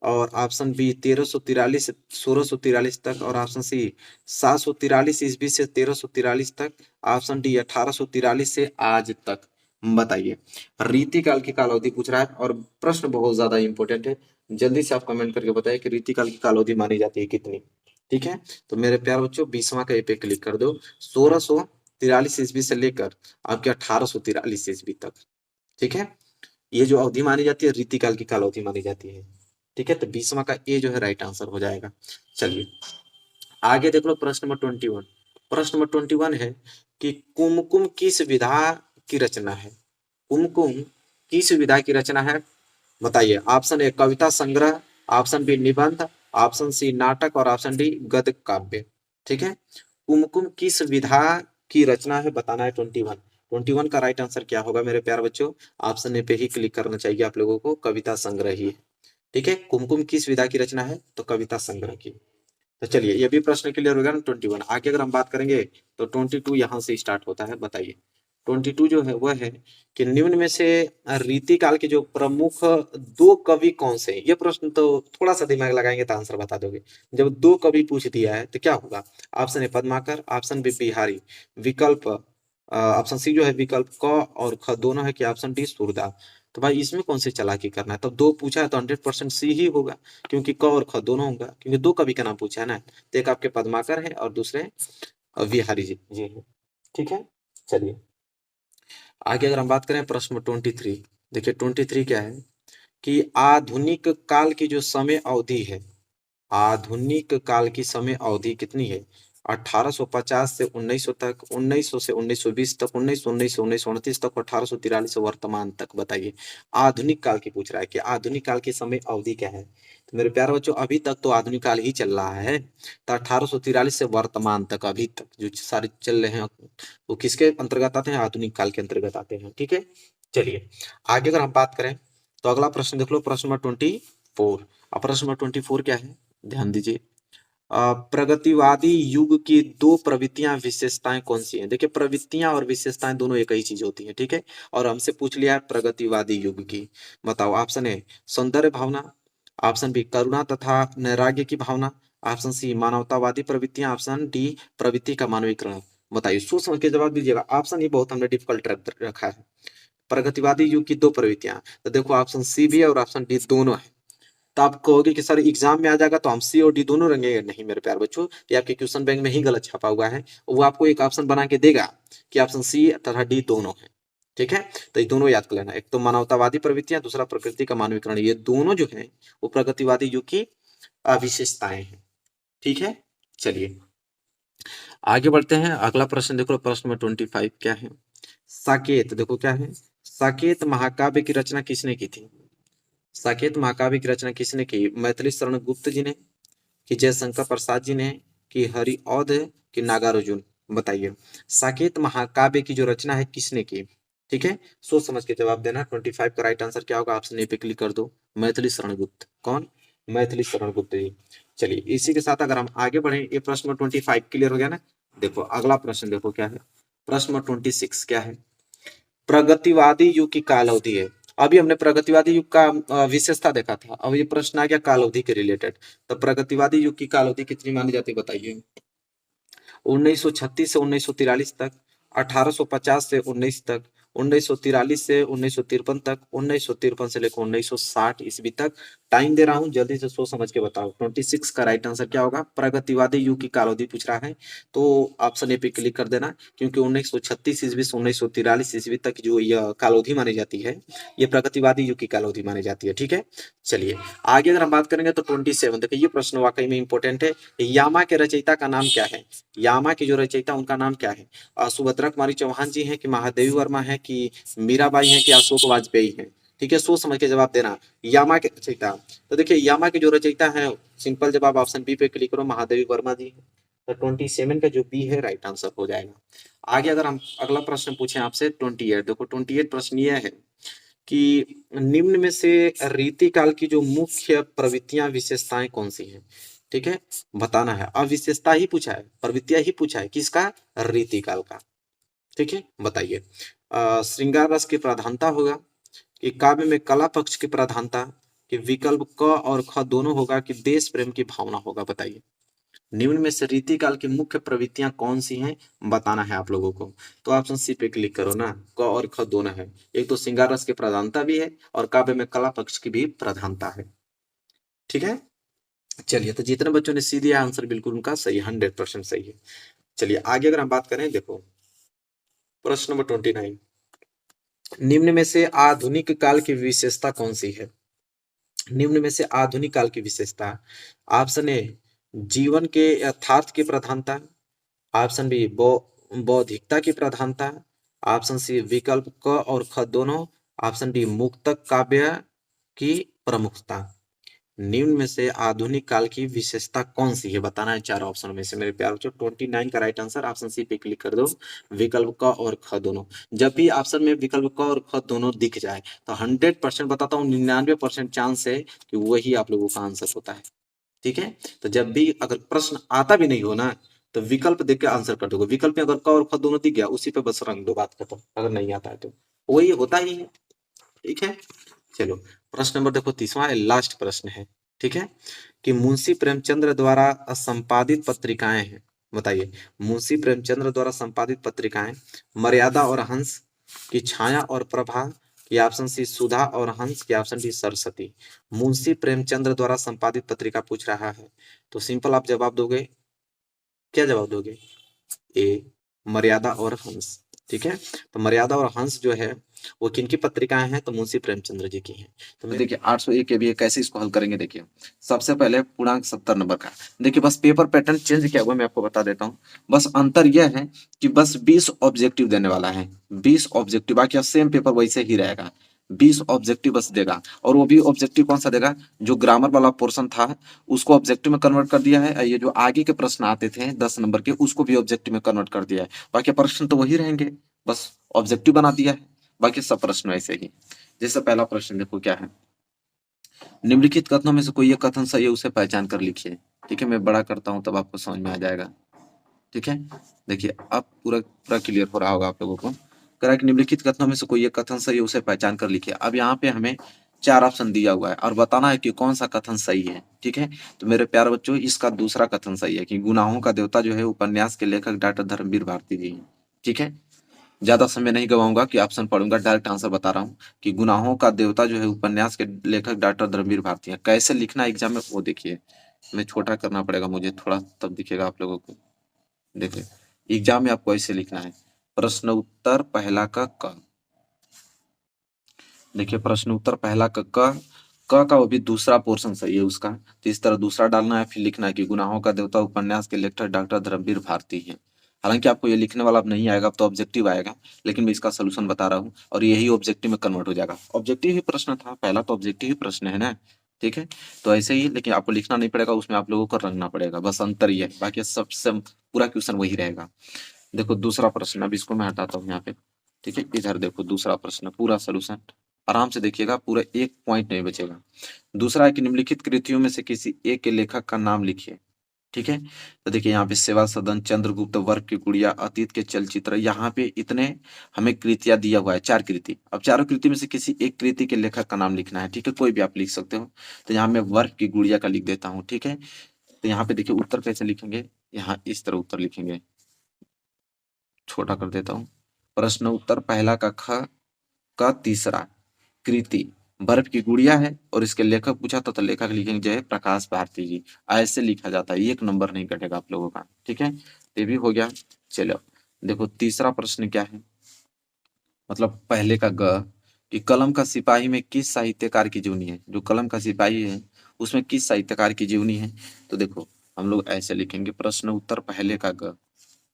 और ऑप्शन बी 1343 से 1643 तक, और ऑप्शन सी 743 ईस्वी से 1343 तक, ऑप्शन डी 1843 से आज तक। बताइए। रीति काल की काल अवधि पूछ रहा है और प्रश्न बहुत ज्यादा इंपॉर्टेंट है। जल्दी से आप कमेंट करके बताइए कि रीति काल की काल अवधि मानी जाती है कितनी। ठीक है, तो मेरे प्यारे बच्चों 20वां का ए पे क्लिक कर दो। 1643 ईस्वी से लेकर आपके 1843 ईस्वी तक। ठीक है, ये जो अवधि मानी जाती है रीति काल की काल अवधि मानी जाती है। ठीक है, तो 20वां का ए जो है राइट आंसर हो जाएगा। चलिए आगे देख लो प्रश्न नंबर 21। प्रश्न नंबर 21 है कि कुमकुम किस विधा की रचना है? कुमकुम किस विधा की रचना है बताइए। ऑप्शन ए कविता संग्रह, ऑप्शन बी निबंध, ऑप्शन सी नाटक और ऑप्शन डी गद्य काव्य। ठीक है, कुमकुम किस विधा की रचना है बताना है। 21 का राइट आंसर क्या होगा मेरे प्यारे बच्चों? ऑप्शन ए पे ही क्लिक करना चाहिए आप लोगों को, कविता संग्रह ही है। ठीक है, कुमकुम किस विधा की रचना है? तो कविता संग्रह की। तो चलिए ये भी प्रश्न क्लियर हो गया ना 21। आगे अगर हम बात करेंगे तो 22 यहाँ से स्टार्ट होता है। बताइए 22 जो है वह है कि निम्न में से रीति काल के जो प्रमुख दो कवि कौन से हैं? ये प्रश्न तो थोड़ा सा दिमाग लगाएंगे तो आंसर बता दोगे। जब दो कवि पूछ दिया है तो क्या होगा? Option A Padmakar, option B Bihari, विकल्प ऑप्शन सी जो है विकल्प क और ख दोनों है कि ऑप्शन डी सूरदास। तो भाई इसमें कौन सी चालाकी करना है? तब दो पूछा है तो 100% सी ही होगा, क्योंकि क और ख दोनों होगा, क्योंकि दो कवि का नाम पूछा है ना। तो एक आपके पद्माकर है और दूसरे बिहारी जी हैं। ठीक है, चलिए आगे अगर हम बात करें प्रश्न 23। देखिए 23 क्या है कि आधुनिक काल की जो समय अवधि है, आधुनिक काल की समय अवधि कितनी है? 1850 से 1900 तक, 1900 से 1920 तक, 1919 से 1929 तक, 1843 से वर्तमान तक। बताइए आधुनिक काल की पूछ रहा है कि आधुनिक काल की समय अवधि क्या है। तो मेरे प्यारे बच्चों अभी तक तो आधुनिक काल ही चल रहा है। तो 1843 से वर्तमान तक अभी तक जो सारे चल रहे हैं वो किसके अंतर्गत आते हैं? आधुनिक काल के अंतर्गत आते हैं। ठीक है, चलिए आगे अगर हम बात करें तो अगला प्रश्न देख लो, प्रश्न नंबर 24। अब प्रश्न नंबर 24 क्या है ध्यान दीजिए। प्रगतिवादी युग की दो प्रवृत्तियां विशेषताएं कौन सी हैं? देखिए प्रवृत्तियां और विशेषताएं दोनों एक ही चीज होती है। ठीक है, और हमसे पूछ लिया है प्रगतिवादी युग की। बताओ ऑप्शन ए सौंदर्य भावना, ऑप्शन बी करुणा तथा नैराग्य की भावना, ऑप्शन सी मानवतावादी प्रवृत्तियां, ऑप्शन डी प्रवृत्ति का मानवीकरण। बताइए सोच समझ के जवाब दीजिएगा। ऑप्शन ही बहुत हमने डिफिकल्ट रखा है। प्रगतिवादी युग की दो प्रवृत्तियां, तो देखो ऑप्शन सी भी है और ऑप्शन डी दोनों है। तो आप कहोगे कि सर एग्जाम में आ जाएगा तो हम सी और डी दोनों रंगेंगे। नहीं मेरे प्यार बच्चों, ये आपके क्वेश्चन बैंक में ही गलत छपा हुआ है। वो आपको एक ऑप्शन बना के देगा कि ऑप्शन सी तथा डी दोनों है। ठीक है, तो ये दोनों याद कर लेना। एक तो मानवतावादी प्रवृत्तियां, दूसरा प्रकृति का मानवीकरण। ये दोनों जो है वो प्रगतिवादी युग की विशेषताएं हैं। ठीक है, चलिए आगे बढ़ते हैं। अगला प्रश्न देखो, प्रश्न नंबर 25 क्या है? साकेत देखो क्या है। साकेत महाकाव्य की रचना किसने की थी? साकेत महाकाव्य की रचना किसने की? मैथिली शरण गुप्त जी ने, कि जयशंकर प्रसाद जी ने, कि हरिऔध, कि नागार्जुन। बताइए साकेत महाकाव्य की जो रचना है किसने की? ठीक है, सोच समझ के जवाब देना। 25 का राइट आंसर क्या होगा? ऑप्शन ए पे क्लिक कर दो, मैथिली शरण गुप्त। कौन? मैथिली शरण गुप्त जी। चलिए इसी के साथ अगर हम आगे बढ़े, ये प्रश्न नंबर 25 क्लियर हो गया ना। देखो अगला प्रश्न देखो क्या है। प्रश्न नंबर 26 क्या है? प्रगतिवादी युग की काल अवधि है। अभी हमने प्रगतिवादी युग का विशेषता देखा था, अब ये प्रश्न आ गया काल अवधि के रिलेटेड। तो प्रगतिवादी युग की काल अवधि कितनी मानी जाती है बताइए। 1936 से 1943 तक, 1850 से 19 तक, 1943 से 1953 तक, 1953 से लेकर 1960 ईस्वी तक। टाइम दे रहा हूं, जल्दी से सोच समझ के बताओ। 26 का राइट आंसर क्या होगा? प्रगतिवादी युग की कालावधि पूछ रहा है तो ऑप्शन ए पे क्लिक कर देना, क्योंकि 1936 ईस्वी से 1943 ईस्वी तक जो यह कालावधि मानी जाती है, ये प्रगतिवादी युग की कालावधि मानी जाती है। ठीक है, चलिए आगे अगर हम बात करेंगे तो 27 देखिए, ये प्रश्न वाकई में इंपॉर्टेंट है। यामा के रचयिता का नाम क्या है? यामा की जो रचयिता उनका नाम क्या है? सुभद्रा कुमारी चौहान जी हैं, कि महादेवी वर्मा है, कि मीराबाई है, कि अशोक वाजपेयी है। ठीक है, सोच समझ के जवाब देना। यामा के रचयिता, तो देखिए यामा के जो रचयिता है, सिंपल जवाब ऑप्शन बी पे क्लिक करो, महादेवी वर्मा जी। तो 27 का जो बी है राइट आंसर हो जाएगा। आगे अगर हम अगला प्रश्न पूछें आपसे 28, देखो 28 प्रश्न यह है कि निम्न में से रीति काल की जो मुख्य प्रवृत्तियां विशेषताएं कौन सी हैं? ठीक है, बताना है। अब विशेषता ही पूछा है, प्रवृत्तियां ही पूछा है, किसका? रीति काल का। ठीक है, बताइए श्रृंगार रस की प्रधानता होगा, कि काव्य में कला पक्ष की प्रधानता, कि विकल्प क और ख दोनों होगा, कि देश प्रेम की भावना होगा। बताइए निम्न में से रीति काल की मुख्य प्रवृत्तियां कौन सी हैं बताना है आप लोगों को। तो ऑप्शन सी पे क्लिक करो ना, क और ख दोनों है। एक तो श्रृंगार रस की प्रधानता भी है और काव्य में कला पक्ष की भी प्रधानता है। ठीक है, चलिए तो जितने बच्चों ने सी दिया आंसर बिल्कुल उनका सही, 100% सही है। चलिए आगे अगर हम बात करें, देखो प्रश्न नंबर 29, निम्न में से आधुनिक काल की विशेषता कौन सी है? निम्न में से आधुनिक काल की विशेषता। ऑप्शन ए जीवन के यथार्थ की प्रधानता, ऑप्शन बी बौद्धिकता की प्रधानता, ऑप्शन सी विकल्प क और ख दोनों, ऑप्शन डी मुक्तक काव्य की प्रमुखता। निम्न में से आधुनिक काल की विशेषता कौन सी है, बताना है चार ऑप्शन में से मेरे प्यारे बच्चों। 29 का राइट आंसर ऑप्शन सी पे क्लिक कर दो, विकल्प क और ख दोनों। जब भी ऑप्शन में विकल्प क और ख दोनों दिख जाए तो 100% बताता हूँ, 99% चांस है कि वही आप लोगों का आंसर होता है। ठीक है, तो जब भी अगर प्रश्न आता भी नहीं हो ना, तो विकल्प देख के आंसर कर दोगे। विकल्प में अगर क और ख दोनों दिख गया, उसी पे बस रंग दो, बात खत्म। अगर नहीं आता है तो वही होता ही है। ठीक है, चलो प्रश्न नंबर देखो 30वां है, लास्ट प्रश्न है। ठीक है, कि मुंशी प्रेमचंद्र द्वारा संपादित पत्रिकाएं हैं, बताइए। मुंशी प्रेमचंद्र द्वारा संपादित पत्रिकाएं मर्यादा और हंस, की छाया और प्रभा, की ऑप्शन सी सुधा और हंस, की ऑप्शन डी सरस्वती। मुंशी प्रेमचंद्र द्वारा संपादित पत्रिका पूछ रहा है, तो सिंपल आप जवाब दोगे, क्या जवाब दोगे? ए मर्यादा और हंस। ठीक है, तो मर्यादा और हंस जो है वो किनकी पत्रिकाएं हैं, तो मुंशी प्रेमचंद्र जी की हैं। तो मैं देखिए 801 के भी है, कैसे इसको हल करेंगे देखिए। सबसे पहले पूर्णांक 70 नंबर का, देखिए बस पेपर पैटर्न चेंज किया हुआ, मैं आपको बता देता हूँ। बस अंतर यह है कि बस 20 ऑब्जेक्टिव देने वाला है, 20 ऑब्जेक्टिव, बाकी सेम पेपर वैसे ही रहेगा। 20 ऑब्जेक्टिव बस देगा, और वो भी ऑब्जेक्टिव कौन सा देगा, जो ग्रामर वाला पोर्शन था उसको ऑब्जेक्टिव में कन्वर्ट कर दिया है, ये जो आगे के प्रश्न आते थे 10 नंबर के उसको भी ऑब्जेक्टिव में कन्वर्ट कर दिया है। बाकी प्रश्न तो वही रहेंगे, बस ऑब्जेक्टिव बना दिया है, बाकी सब प्रश्न ऐसे ही। जैसे पहला प्रश्न देखो क्या है, निम्नलिखित कथनों में से कोई एक कथन सही है, उसे पहचान कर लिखिए। ठीक है, मैं बड़ा करता हूं तब आपको समझ में आ जाएगा। ठीक है, देखिए अब पूरा पूरा क्लियर हो रहा होगा आप लोगों को। करा कि निम्नलिखित कथनों में से कोई एक कथन सही है, उसे पहचान कर लिखिए। अब यहाँ पे हमें चार ऑप्शन दिया हुआ है और बताना है कि कौन सा कथन सही है। ठीक है, तो मेरे प्यारे बच्चों इसका दूसरा कथन सही है कि गुनाहों का देवता जो है उपन्यास के लेखक डॉक्टर धर्मवीर भारती जी हैं। ठीक है, ज्यादा समय नहीं गवाऊंगा कि ऑप्शन पढ़ूंगा, डायरेक्ट आंसर बता रहा हूँ कि गुनाहों का देवता जो है उपन्यास के लेखक डॉक्टर धर्मवीर भारती हैं। कैसे लिखना एग्जाम में वो देखिए, मैं छोटा करना पड़ेगा मुझे थोड़ा, तब दिखेगा आप लोगों को। देखिए एग्जाम में आपको ऐसे लिखना है, प्रश्न उत्तर पहला का क। देखिए प्रश्न उत्तर पहला का वो भी दूसरा पोर्शन सही है उसका, तो इस तरह दूसरा डालना है, फिर लिखना है कि गुनाहों का देवता उपन्यास के लेखक डॉक्टर धर्मवीर भारती हैं। हालांकि आपको ये लिखने वाला अब नहीं आएगा, अब तो ऑब्जेक्टिव आएगा, लेकिन मैं इसका सोल्यूशन बता रहा हूँ और यही ऑब्जेक्टिव में कन्वर्ट हो जाएगा। ऑब्जेक्टिव ही प्रश्न था पहला, तो ऑब्जेक्टिव ही प्रश्न है ना। ठीक है, तो ऐसे ही, लेकिन आपको लिखना नहीं पड़ेगा, उसमें आप लोगों को रंगना पड़ेगा, बस अंतर ये है, बाकी सबसे पूरा क्वेश्चन वही रहेगा। देखो दूसरा प्रश्न, अब इसको मैं हटाता हूँ यहाँ पे। ठीक है, इधर देखो दूसरा प्रश्न, पूरा सोल्यूशन आराम से देखिएगा, पूरा एक पॉइंट नहीं बचेगा। दूसरा है कि निम्नलिखित कृतियों में से किसी एक के लेखक का नाम लिखिए। ठीक है, तो देखिए यहाँ पे सेवा सदन, चंद्रगुप्त, वर्ष की गुड़िया, अतीत के चलचित्र, यहाँ पे इतने हमें कृतियां दिया हुआ है, चार कृति। अब चारों कृति में से किसी एक कृति के लेखक का नाम लिखना है। ठीक है, कोई भी आप लिख सकते हो, तो यहाँ मैं वर्ष की गुड़िया का लिख देता हूँ। ठीक है, तो यहाँ पे देखिए उत्तर कैसे लिखेंगे, यहाँ इस तरह उत्तर लिखेंगे, छोटा कर देता हूँ। प्रश्न उत्तर पहला का ख का तीसरा कृति बर्फ की गुड़िया है, और इसके लेखक पूछा तो लेखक लिखेंगे जो है प्रकाश भारती जी। ऐसे लिखा जाता है, एक नंबर नहीं कटेगा आप लोगों का। ठीक है, ये भी हो गया। चलो देखो तीसरा प्रश्न क्या है, मतलब पहले का ग, कि कलम का सिपाही में किस साहित्यकार की जीवनी है। जो कलम का सिपाही है उसमें किस साहित्यकार की जीवनी है, तो देखो हम लोग ऐसे लिखेंगे, प्रश्न उत्तर पहले का ग,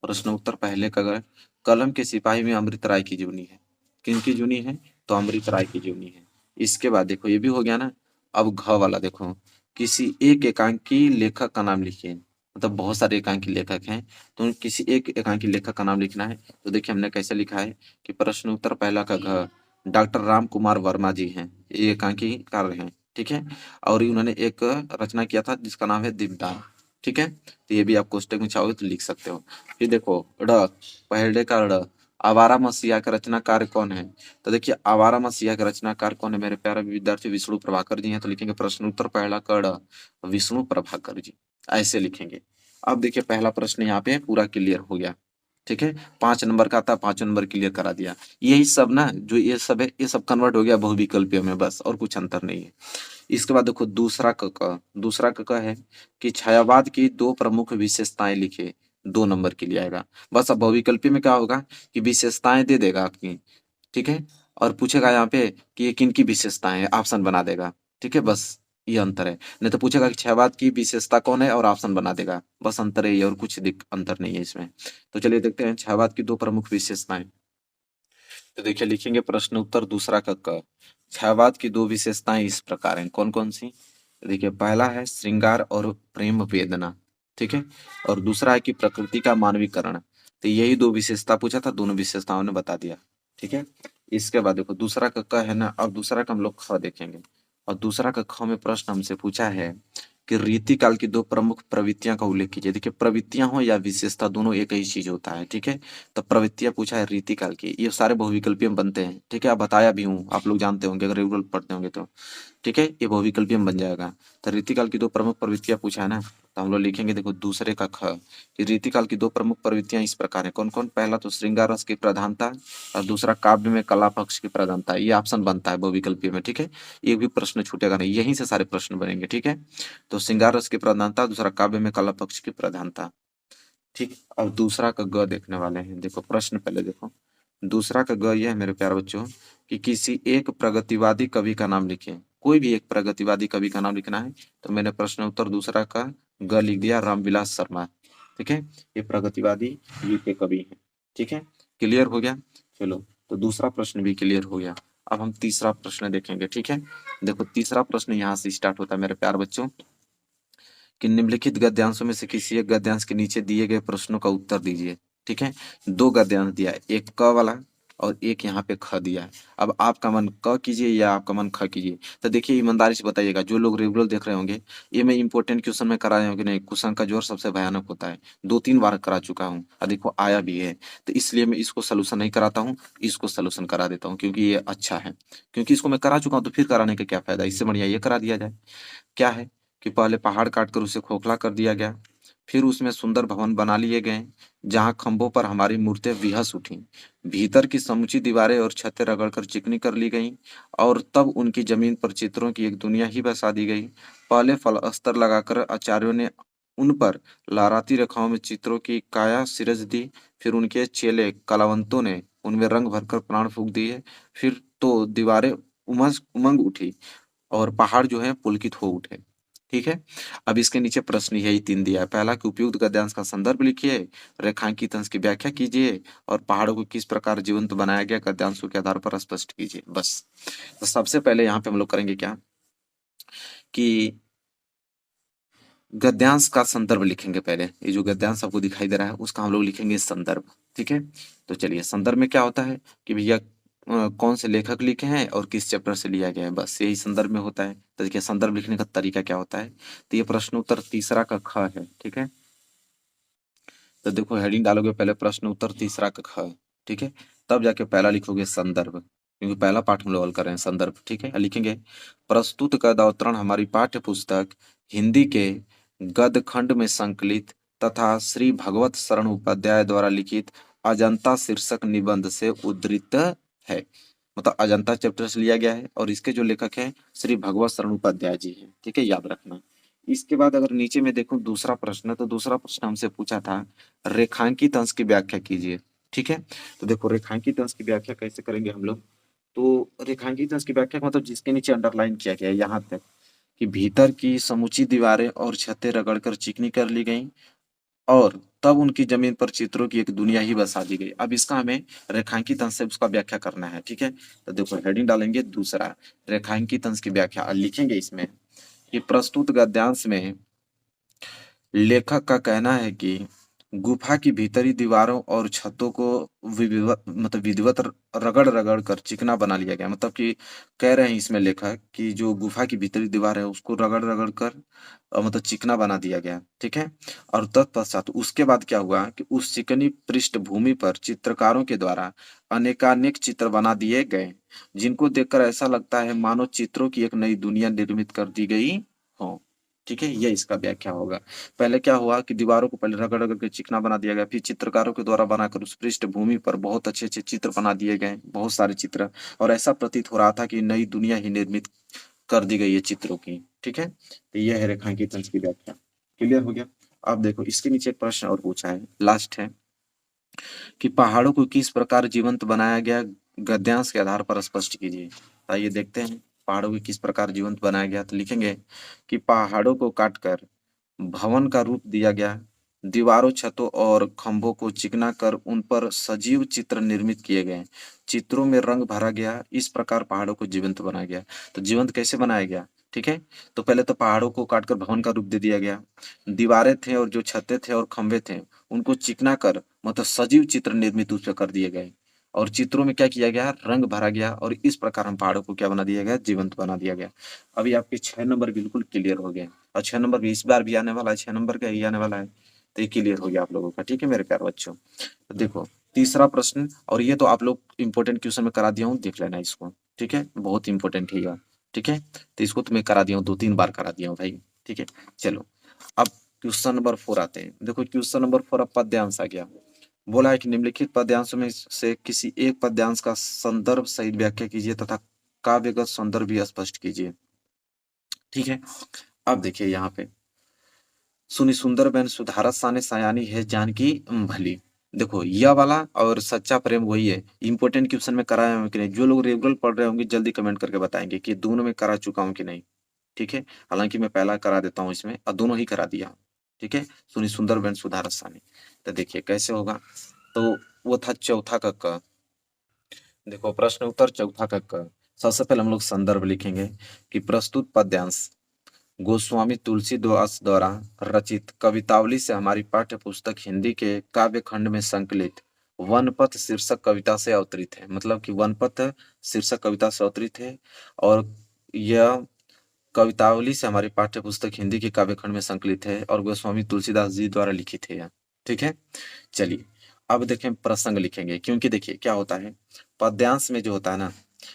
प्रश्न उत्तर पहले का ग, कलम के सिपाही में अमृत राय की जीवनी है। किन की जीवनी है, तो अमृत राय की जीवनी है। इसके बाद देखो ये भी हो गया ना। अब घ वाला देखो, किसी एक एकांकी लेखक का नाम लिखिए, मतलब बहुत सारे एकांकी लेखक हैं, तो किसी एक एकांकी लेखक का नाम लिखना है। तो देखिए हमने कैसे लिखा है कि प्रश्न उत्तर पहला का घ, डॉक्टर राम कुमार वर्मा जी हैं, ये एकांकी कार्य हैं। ठीक है, और इन्होंने एक रचना किया था जिसका नाम है दीपदान। ठीक है, तो ये भी आप कोष्टक में चाहोगे तो लिख सकते हो। फिर देखो ड़, पहले का ड़, आवारा मसीहा का रचनाकार कौन है, तो देखिए आवारा मसीहा का रचनाकार कौन है, मेरे प्यारे विद्यार्थी विष्णु प्रभाकर जी हैं, तो लिखेंगे प्रश्न उत्तर पहला का ड़, विष्णु प्रभाकर जी, ऐसे लिखेंगे। अब देखिए पहला प्रश्न यहाँ पे पूरा क्लियर हो गया। ठीक है, 5 नंबर का था, 5 नंबर क्लियर करा दिया। यही सब ना जो ये सब है, ये सब कन्वर्ट हो गया बहुविकल्पीय में, बस और कुछ अंतर नहीं है। इसके बाद देखो दूसरा दूसरा क है कि छायावाद की दो प्रमुख विशेषताएं लिखे, 2 नंबर के लिए आएगा। बस अब बहुविकल्पी में क्या होगा कि विशेषताएं दे देगा आपकी। ठीक है, और पूछेगा यहाँ पे कि ये किन की विशेषताएं है, ऑप्शन बना देगा। ठीक है, बस ये अंतर है। नहीं तो पूछेगा कि क्षयवाद की विशेषता कौन है और ऑप्शन बना देगा, बस अंतर है ये, और कुछ अंतर नहीं है इसमें। तो चलिए देखते हैं क्षयवाद की दो प्रमुख विशेषताएं। तो देखिए लिखेंगे प्रश्न उत्तर दूसरा का क। क्षयवाद की दो विशेषताएं इस प्रकार हैं, कौन कौन सी? देखिए पहला है श्रृंगार और प्रेम वेदना, ठीक है, और दूसरा है कि प्रकृति का मानवीकरण। तो यही दो विशेषता पूछा था, दोनों विशेषताओं ने बता दिया, ठीक है। इसके बाद देखो दूसरा का क है ना, अब दूसरा का हम लोग ख देखेंगे। और दूसरा का ख में प्रश्न हमसे पूछा है कि रीति काल की दो प्रमुख प्रवृत्तियां का उल्लेख कीजिए। देखिए प्रवृत्तियां हो या विशेषता दोनों एक ही चीज होता है, ठीक है। तो प्रवृत्तियां पूछा है रीति काल की, ये सारे बहुविकल्पीय बनते हैं, ठीक है। आप बताया भी हूँ, आप लोग जानते होंगे अगर रेगुलर पढ़ते होंगे तो, ठीक है, ये बहुविकल्पीय बन जाएगा। तो रीतिकाल की दो प्रमुख प्रवृत्तियां पूछा है ना, तो हम लोग लिखेंगे देखो दूसरे का ख कि रीतिकाल की दो प्रमुख प्रवृत्तियां इस प्रकार है, कौन कौन? पहला तो श्रृंगार रस की प्रधानता, और दूसरा काव्य में कला पक्ष की प्रधानता। ये ऑप्शन बनता है बहुविकल्पीय में, ठीक है। एक भी प्रश्न छूटेगा नहीं, यहीं से सारे प्रश्न बनेंगे, ठीक है। तो श्रृंगार रस की प्रधानता, दूसरा काव्य में कला पक्ष की प्रधानता, ठीक। अब दूसरा का ग देखने वाले हैं, देखो प्रश्न पहले देखो। दूसरा का ग यह है मेरे प्यारे बच्चों कि किसी एक प्रगतिवादी कवि का नाम लिखें। कोई भी एक प्रगतिवादी कवि का नाम लिखना है। तो मैंने प्रश्न उत्तर दूसरा का ग लिख दिया, रामविलास शर्मा, ठीक है। ये प्रगतिवादी युग के कवि हैं, ठीक है। क्लियर हो गया? चलो, तो दूसरा प्रश्न भी क्लियर हो गया। अब हम तीसरा प्रश्न देखेंगे, ठीक है। देखो तीसरा प्रश्न यहाँ से स्टार्ट होता है मेरे प्यारे बच्चों कि निम्नलिखित गद्यांशों में से किसी एक गद्यांश के नीचे दिए गए प्रश्नों का उत्तर दीजिए, ठीक है। दो गद्यांश दिया है, एक क वाला और एक यहाँ पे ख दिया है। अब आपका मन क कीजिए या आपका मन ख कीजिए। तो देखिए ईमानदारी से बताइएगा, जो लोग रेगुलर देख रहे होंगे, ये मैं इंपॉर्टेंट क्वेश्चन में करा रहा हूँ कि नहीं, क्वेश्चन का जोर सबसे भयानक होता है। 2-3 बार करा चुका हूँ और देखो आया भी है। तो इसलिए मैं इसको सोल्यूशन नहीं कराता हूँ, इसको सोल्यूशन करा देता हूँ क्योंकि ये अच्छा है। क्योंकि इसको मैं करा चुका हूँ तो फिर कराने का क्या फायदा, इससे बढ़िया ये करा दिया जाए। क्या है कि पहले पहाड़ काटकर उसे खोखला कर दिया गया, फिर उसमें सुंदर भवन बना लिए गए, जहां खंभों पर हमारी मूर्तें विहस उठी, भीतर की समूची दीवारें और छतें रगड़कर चिकनी कर ली गईं, और तब उनकी जमीन पर चित्रों की एक दुनिया ही बसा दी गई। पहले फलस्तर लगाकर आचार्यों ने उन पर लहराती रेखाओं में चित्रों की काया सिरज दी, फिर उनके चेले कलावंतों ने उनमें रंग भरकर प्राण फूंक दिए, फिर तो दीवारें उमंग उमंग उठी और पहाड़ जो है पुलकित हो उठे, ठीक है। अब इसके नीचे प्रश्न यही 3 दिया है। पहला कि उपयुक्त गद्यांश का संदर्भ लिखिए, रेखांकित अंश की व्याख्या कीजिए, और पहाड़ों को किस प्रकार जीवंत बनाया गया गद्यांशों के आधार पर स्पष्ट कीजिए, बस। तो सबसे पहले यहाँ पे हम लोग करेंगे क्या कि गद्यांश का संदर्भ लिखेंगे पहले। ये जो गद्यांश आपको दिखाई दे रहा है उसका हम लोग लिखेंगे संदर्भ, ठीक है। तो चलिए संदर्भ में क्या होता है कि भैया कौन से लेखक लिखे हैं और किस चैप्टर से लिया गया है, बस यही संदर्भ में होता है। तो देखिए संदर्भ लिखने का तरीका क्या होता है। तो ये प्रश्न उत्तर तीसरा का ख है, ठीक है। तो देखो हेडिंग डालोगे पहले प्रश्न उत्तर तीसरा का ख, ठीक है। तब जाके पहला लिखोगे संदर्भ, क्योंकि पहला पाठ हम लोग हल कर रहे हैं, संदर्भ, ठीक है। लिखेंगे प्रस्तुत गद्य अवतरण हमारी पाठ्य पुस्तक हिंदी के गद्य खंड में संकलित तथा श्री भगवत शरण उपाध्याय द्वारा लिखित अजंता शीर्षक निबंध से उद्धृत है। मतलब अजंता चैप्टर से लिया गया है और इसके जो लेखक हैं श्री भगवत शरण उपाध्याय जी हैं, ठीक है, याद रखना। इसके बाद अगर नीचे में देखूं दूसरा प्रश्न, तो दूसरा प्रश्न हमसे पूछा था रेखांकित अंश की व्याख्या कीजिए, ठीक है। तो देखो रेखांकित अंश की व्याख्या कैसे करेंगे हम लोग। तो रेखांकित अंश की व्याख्या का मतलब जिसके नीचे अंडरलाइन किया गया है यहाँ तक कि भीतर की समूची दीवारें और छतें रगड़कर चिकनी कर ली गई, और तब उनकी जमीन पर चित्रों की एक दुनिया ही बसा दी गई। अब इसका हमें रेखांकित अंश से उसका व्याख्या करना है, ठीक है। तो देखो हेडिंग डालेंगे दूसरा रेखांकित अंश की व्याख्या, और लिखेंगे इसमें कि प्रस्तुत गद्यांश में लेखक का कहना है कि गुफा की भीतरी दीवारों और छतों को विधिवत रगड़ रगड़ कर चिकना बना लिया गया। मतलब कि कह रहे हैं इसमें लेखक कि जो गुफा की भीतरी दीवार है उसको रगड़ रगड़ कर मतलब चिकना बना दिया गया, ठीक है। और तत्पश्चात उसके बाद क्या हुआ कि उस चिकनी पृष्ठभूमि पर चित्रकारों के द्वारा अनेकानेक चित्र बना दिए गए, जिनको देखकर ऐसा लगता है मानो चित्रों की एक नई दुनिया निर्मित कर दी गई हो, ठीक है। ये इसका व्याख्या होगा। पहले क्या हुआ कि दीवारों को पहले रगड़ रगड़ के चिकना बना दिया गया, फिर चित्रकारों के द्वारा बनाकर उस पृष्ठभूमि पर बहुत अच्छे अच्छे चित्र बना दिए गए, बहुत सारे चित्र, और ऐसा प्रतीत हो रहा था कि नई दुनिया ही निर्मित कर दी गई है चित्रों की, ठीक है। तो यह है रेखांकित अंश की व्याख्या। क्लियर हो गया? अब देखो इसके नीचे एक प्रश्न और पूछा है, लास्ट है कि पहाड़ों को किस प्रकार जीवंत बनाया गया गद्यांश के आधार पर स्पष्ट कीजिए। आइए देखते हैं। पहाड़ों को किस प्रकार जीवंत बनाया गया, तो लिखेंगे कि पहाड़ों को काटकर भवन का रूप दिया गया, दीवारों, छतों और खंभों को चिकना कर उन पर सजीव चित्र निर्मित किए गए, चित्रों में रंग भरा गया, इस प्रकार पहाड़ों को जीवंत बनाया गया। तो जीवंत कैसे बनाया गया, ठीक है, तो पहले तो पहाड़ों को काटकर भवन का रूप दे दिया गया, दीवारें थे और जो छतें थे और खंभे थे उनको चिकना कर मतलब सजीव चित्र निर्मित उस पर कर दिए गए, और चित्रों में क्या किया गया, रंग भरा गया, और इस प्रकार हम पहाड़ों को क्या बना दिया गया, जीवंत बना दिया गया। अभी आपके 6 नंबर बिल्कुल क्लियर हो गए, और 6 नंबर भी इस बार भी आने वाला है, 6 नंबर का ही आने वाला है, तो ये क्लियर हो गया आप लोगों का, ठीक है मेरे प्यारे बच्चों। तो देखो तीसरा प्रश्न, और ये तो आप लोग इंपॉर्टेंट क्वेश्चन में करा दिया हूँ, देख लेना इसको, ठीक है, बहुत इंपॉर्टेंट है ये, ठीक है, तो इसको तो मैं करा दिया हूँ, 2-3 बार करा दिया हूँ भाई, ठीक है। चलो अब क्वेश्चन नंबर 4 आते हैं। देखो क्वेश्चन नंबर 4 अब पद्यांश आ गया। बोला है कि निम्नलिखित पद्यांशों में से किसी एक पद्यांश का संदर्भ सहित व्याख्या कीजिए तथा काव्यगत सौंदर्य भी स्पष्ट कीजिए, ठीक है। अब देखिए यहाँ पे, सुनी सुंदर बहन सुधारत साने सयानी है जानकी भली। देखो यह वाला और सच्चा प्रेम वही है, इंपॉर्टेंट क्वेश्चन में कराया हूँ कि नहीं, जो लोग रेगुलर पढ़ रहे होंगे जल्दी कमेंट करके बताएंगे कि दोनों में करा चुका हूँ कि नहीं, ठीक है। हालांकि मैं पहला करा देता हूँ इसमें, और दोनों ही करा दिया, ठीक है। सुनी सुंदर बहन सुधारत सानी, तो देखिए कैसे होगा, तो वो था चौथा का क। देखो प्रश्न उत्तर चौथा का क। सबसे पहले हम लोग संदर्भ लिखेंगे कि प्रस्तुत पद्यांश गोस्वामी तुलसीदास द्वारा रचित कवितावली से हमारी पाठ्य पुस्तक हिंदी के काव्य खंड में संकलित वनपथ शीर्षक कविता से अवतरित है, मतलब कि वनपथ शीर्षक कविता से अवतरित है, और यह कवितावली से हमारी पाठ्य पुस्तक हिंदी के काव्य खंड में संकलित है और गोस्वामी तुलसीदास जी द्वारा लिखित है यह, ठीक है। चलिए अब देखें प्रसंग लिखेंगे, क्योंकि देखिए क्या होता है, पद्यांश में जो होता है ना,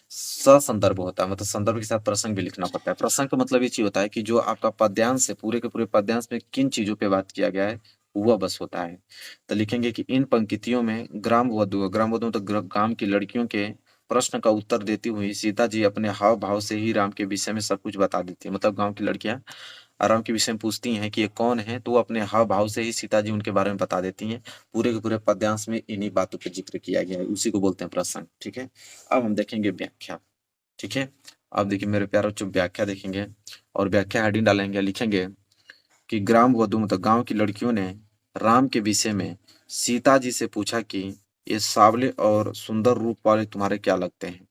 ससंदर्भ होता है, मतलब संदर्भ के साथ प्रसंग भी लिखना पड़ता है। प्रसंग का मतलब ये चीज होता है कि जो आपका पद्यांश है, पूरे के पूरे पद्यांश में किन चीजों पे बात किया गया है वह बस होता है। तो लिखेंगे कि इन पंक्तियों में ग्राम वधु तो गांव की लड़कियों के प्रश्न का उत्तर देती हुई सीता जी अपने हाव भाव से ही राम के विषय में सब कुछ बता देती है। मतलब गांव की लड़कियां राम के विषय में पूछती हैं कि ये कौन है, तो वो अपने हाव भाव से ही सीता जी उनके बारे में बता देती हैं। पूरे के पूरे पद्यांश में इन्हीं बातों पर जिक्र किया गया है, उसी को बोलते हैं प्रसंग, ठीक है। अब हम देखेंगे व्याख्या, ठीक है। अब देखिए मेरे प्यारे बच्चों, व्याख्या देखेंगे, और व्याख्या हेडिंग डालेंगे, लिखेंगे कि ग्राम वधु मतलब गांव की लड़कियों ने राम के विषय में सीता जी से पूछा कि ये सांवले और सुंदर रूप वाले तुम्हारे क्या लगते हैं।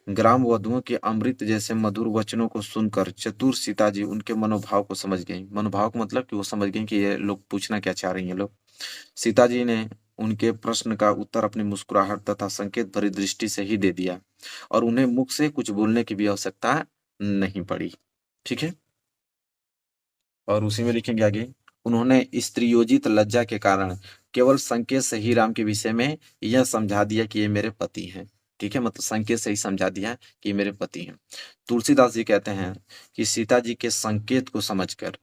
ग्राम वधुओं के अमृत जैसे मधुर वचनों को सुनकर चतुर सीता जी उनके मनोभाव को समझ गई। मनोभाव का मतलब कि वो समझ गई कि ये लोग पूछना क्या चाह रही हैं लोग। सीता जी ने उनके प्रश्न का उत्तर अपनी मुस्कुराहट तथा संकेत भरी दृष्टि से ही दे दिया, और उन्हें मुख से कुछ बोलने की भी आवश्यकता नहीं पड़ी, ठीक है। और उसी में लिखेंगे आगे, उन्होंने स्त्रियोजित लज्जा के कारण केवल संकेत से ही राम के विषय में यह समझा दिया कि ये मेरे पति हैं, ठीक है, मतलब संकेत से ही समझा दिया कि ये मेरे पति हैं। तुलसीदास जी कहते हैं कि सीता जी के संकेत को समझकर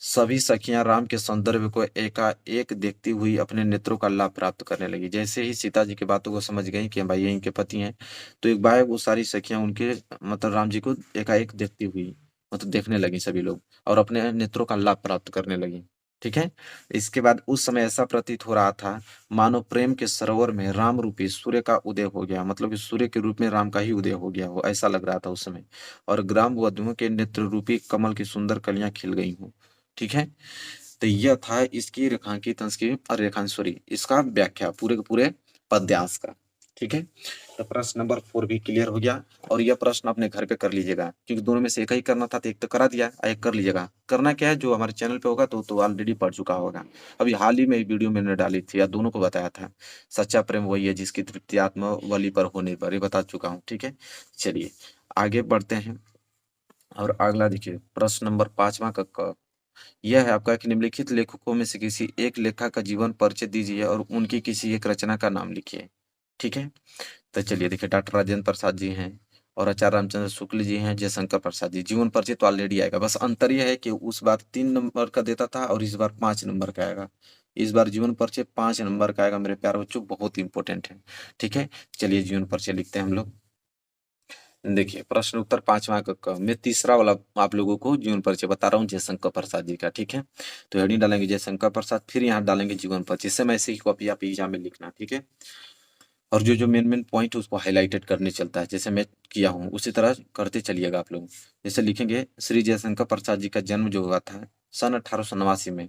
सभी सखियां राम के सौंदर्य को एकाएक देखती हुई अपने नेत्रों का लाभ प्राप्त करने लगी। जैसे ही सीता जी की बातों को समझ गई कि भाई ये इनके पति हैं, तो एक बार वो सारी सखियां उनके मतलब राम जी को एकाएक देखती हुई मतलब देखने लगी सभी लोग, और अपने नेत्रों का लाभ प्राप्त करने लगी, ठीक है। इसके बाद उस समय ऐसा प्रतीत हो रहा था मानो प्रेम के सरोवर में राम रूपी सूर्य का उदय हो गया, मतलब कि सूर्य के रूप में राम का ही उदय हो गया हो, ऐसा लग रहा था उस समय। और ग्राम वधुओं के नेत्र रूपी कमल की सुंदर कलियां खिल गई हूँ, ठीक है। तो यह था इसकी रेखांकित अंश की और रेखांश सॉरी इसका व्याख्या पूरे के पूरे पद्यांश का, ठीक है। तो प्रश्न नंबर 4 भी क्लियर हो गया, और यह प्रश्न अपने घर पे कर लीजिएगा, क्योंकि दोनों में से एक ही करना था, तो एक तो करा दिया, एक कर लीजिएगा। करना क्या है, जो हमारे चैनल पे होगा तो ऑलरेडी पढ़ चुका होगा। अभी हाल ही में वीडियो मैंने डाली थी या दोनों को बताया था, सच्चा प्रेम वही है जिसकी तृप्ति आत्मा वली पर होने पर, ये बता चुका हूँ, ठीक है। चलिए आगे बढ़ते हैं, और अगला देखिए प्रश्न नंबर 5वां का यह है आपका कि निम्नलिखित लेखकों में से किसी एक लेखक का जीवन परिचय दीजिए और उनकी किसी एक रचना का नाम लिखिए, ठीक है। तो चलिए देखिए, डॉक्टर राजेंद्र प्रसाद जी हैं, और आचार्य रामचंद्र शुक्ल जी हैं, जयशंकर प्रसाद जी। जीवन परिचय तो ऑलरेडी आएगा, बस अंतर यह है कि उस बार 3 नंबर का देता था और इस बार 5 नंबर का आएगा। इस बार जीवन परिचय 5 नंबर का आएगा मेरे प्यारे बच्चों, बहुत इंपॉर्टेंट है, ठीक है। चलिए जीवन परिचय लिखते हैं हम लोग। देखिए प्रश्न उत्तर 5वां का मैं तीसरा वाला आप लोगों को जीवन परिचय बता रहा हूँ जयशंकर प्रसाद जी का, ठीक है। तो हेडिंग डालेंगे जयशंकर प्रसाद, फिर यहाँ डालेंगे जीवन परिचय, सेम ऐसे ही कॉपी आप एग्जाम में लिखना, ठीक है। और जो जो मेन मेन पॉइंट उसको हाईलाइटेड करने चलता है, जैसे मैं किया हूँ उसी तरह करते चलिएगा आप लोग। जैसे लिखेंगे श्री जयशंकर प्रसाद जी का जन्म जो हुआ था सन 1889 में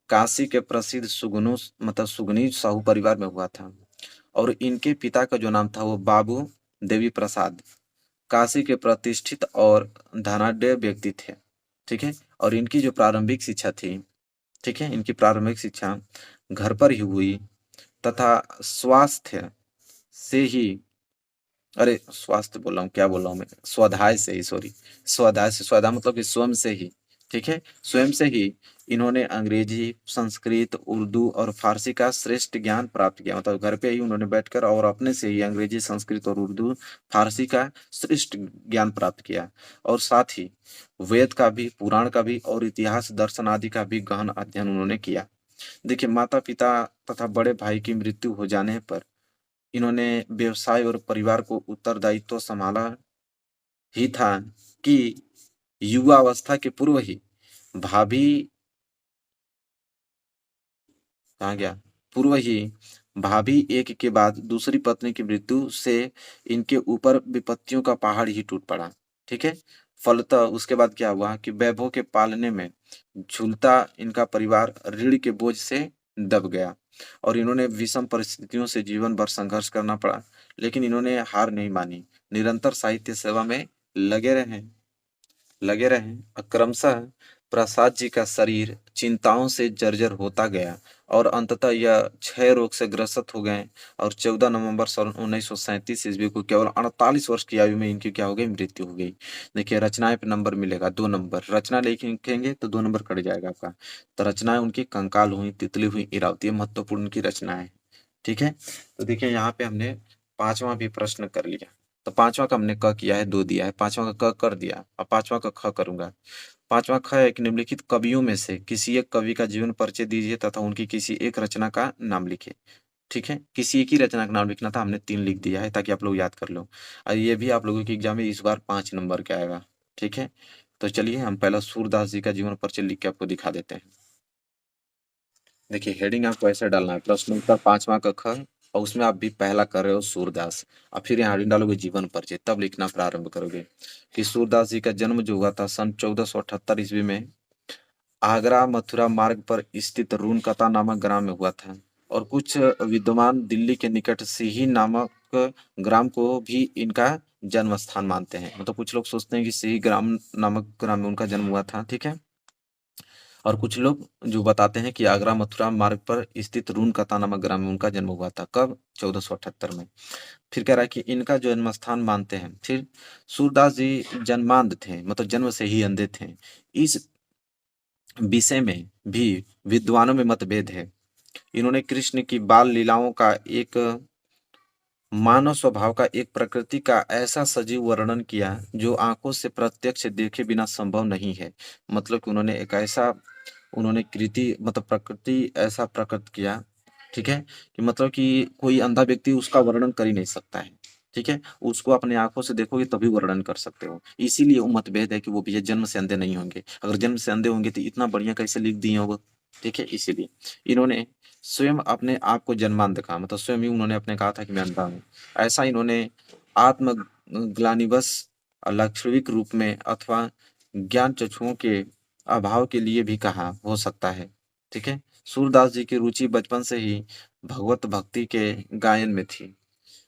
काशी के प्रसिद्ध सुगनु मतलब सुगनी साहू परिवार में हुआ था। और इनके पिता का जो नाम था वो बाबू देवी प्रसाद काशी के प्रतिष्ठित और धनाढ्य व्यक्ति थे। ठीक है। और इनकी जो प्रारंभिक शिक्षा थी, ठीक है, इनकी प्रारंभिक शिक्षा घर पर ही हुई तथा स्वास्थ्य से ही, अरे स्वास्थ्य बोल रहा हूँ, क्या बोल रहा हूँ मैं, स्वाध्याय से ही, सॉरी, स्वाध्याय से, स्वाध्याय मतलब कि स्वयं से ही। ठीक है। स्वयं से ही इन्होंने अंग्रेजी, संस्कृत, उर्दू और फारसी का श्रेष्ठ ज्ञान प्राप्त किया। मतलब घर पे ही उन्होंने बैठकर और अपने से ही अंग्रेजी, संस्कृत और उर्दू, फारसी का श्रेष्ठ ज्ञान प्राप्त किया। और साथ ही वेद का भी, पुराण का भी और इतिहास, दर्शन आदि का भी गहन अध्ययन उन्होंने किया। देखिए, माता पिता तथा बड़े भाई की मृत्यु हो जाने पर इन्होंने व्यवसाय और परिवार को उत्तरदायित्व संभाला ही था कि युवा अवस्था के पूर्व ही भाभी, कहाँ गया, पूर्व ही भाभी एक के बाद दूसरी पत्नी की मृत्यु से इनके ऊपर विपत्तियों का पहाड़ ही टूट पड़ा। ठीक है। फलतः उसके बाद क्या हुआ कि वैभव के पालने में झूलता इनका परिवार ऋण के बोझ से दब गया और इन्होंने विषम परिस्थितियों से जीवन भर संघर्ष करना पड़ा। लेकिन इन्होंने हार नहीं मानी, निरंतर साहित्य सेवा में लगे रहे लगे रहे। क्रमशः प्रसाद जी का शरीर चिंताओं से जर्जर होता गया और अंततः यह क्षय रोग से ग्रसित हो गए। और 14 नवंबर सन 1937 ईस्वी को केवल 48 वर्ष की आयु में इनकी क्या हो गई, मृत्यु हो गई। देखिए, रचनाएं पे नंबर मिलेगा 2 नंबर, रचना लिखेंगे तो 2 नंबर कट जाएगा आपका। तो रचनाएं उनकी कंकाल हुई, तितली हुई, इरावती, महत्वपूर्ण उनकी रचनाएं। ठीक है। तो देखिए, यहाँ पे हमने पांचवा भी प्रश्न कर लिया। तो पांचवा का हमने क किया है, 2 दिया है, पांचवा का क कर दिया, अब पांचवा का ख करूंगा। पांचवा ख है कि निम्नलिखित कवियों में से किसी एक कवि का जीवन परिचय दीजिए तथा उनकी किसी एक रचना का नाम लिखे। ठीक है। किसी एक ही रचना का नाम लिखना था, हमने 3 लिख दिया है ताकि आप लोग याद कर लो। और ये भी आप लोगों के एग्जाम में इस बार 5 नंबर का आएगा। ठीक है। तो चलिए हम पहला सूरदास जी का जीवन परिचय लिख के आपको दिखा देते हैं। देखिए, हेडिंग आपको ऐसे डालना है, प्रश्न उत्तर पांचवा का ख, और उसमें आप भी पहला कर रहे हो सूरदास, और फिर यहाँ हेडिंग डालोगे जीवन परिचय, तब लिखना प्रारंभ करोगे कि सूरदास जी का जन्म जो हुआ था सन 1478 ईस्वी में आगरा मथुरा मार्ग पर स्थित रूनकता नामक ग्राम में हुआ था। और कुछ विद्वान दिल्ली के निकट सिही नामक ग्राम को भी इनका जन्म स्थान मानते हैं। मतलब कुछ लोग सोचते हैं कि सिही ग्राम नामक ग्राम में उनका जन्म हुआ था। ठीक है। और कुछ लोग जो बताते हैं कि आगरा मथुरा मार्ग पर स्थित रूनकता नामक ग्राम में उनका जन्म हुआ था। कब? 1478 में। फिर कह रहा है कि इनका जो जन्म स्थान मानते हैं। फिर सूरदास जी जन्मांध थे, मतलब जन्म से ही अंधे थे। इस विषय में भी विद्वानों में मतभेद है। इन्होंने कृष्ण की बाल लीलाओं का एक मानव स्वभाव का, एक प्रकृति का ऐसा सजीव वर्णन किया जो आंखों से प्रत्यक्ष देखे बिना संभव नहीं है। मतलब कि उन्होंने एक ऐसा, उन्होंने कृति मतलब प्रकृति ऐसा प्रकट किया। ठीक है। कि मतलब कि कोई अंधा व्यक्ति उसका वर्णन कर ही नहीं सकता है। ठीक है। उसको अपने आंखों से देखोगे तभी वर्णन कर सकते हो। इसीलिए वो मतभेद है कि वो भैया जन्म से अंधे नहीं होंगे। अगर जन्म से अंधे होंगे तो इतना बढ़िया कैसे लिख दिए होगा। ठीक है। इसीलिए इन्होंने स्वयं अपने आप को जन्मांध कहा, मतलब स्वयं ही उन्होंने अपने कहा था कि मैं अंधा हूँ। ऐसा इन्होंने आत्मग्लानिवश, लाक्षणिक रूप में अथवा ज्ञान चक्षुओं के अभाव के लिए भी कहा हो सकता है। ठीक है। सूरदास जी की रुचि बचपन से ही भगवत भक्ति के गायन में थी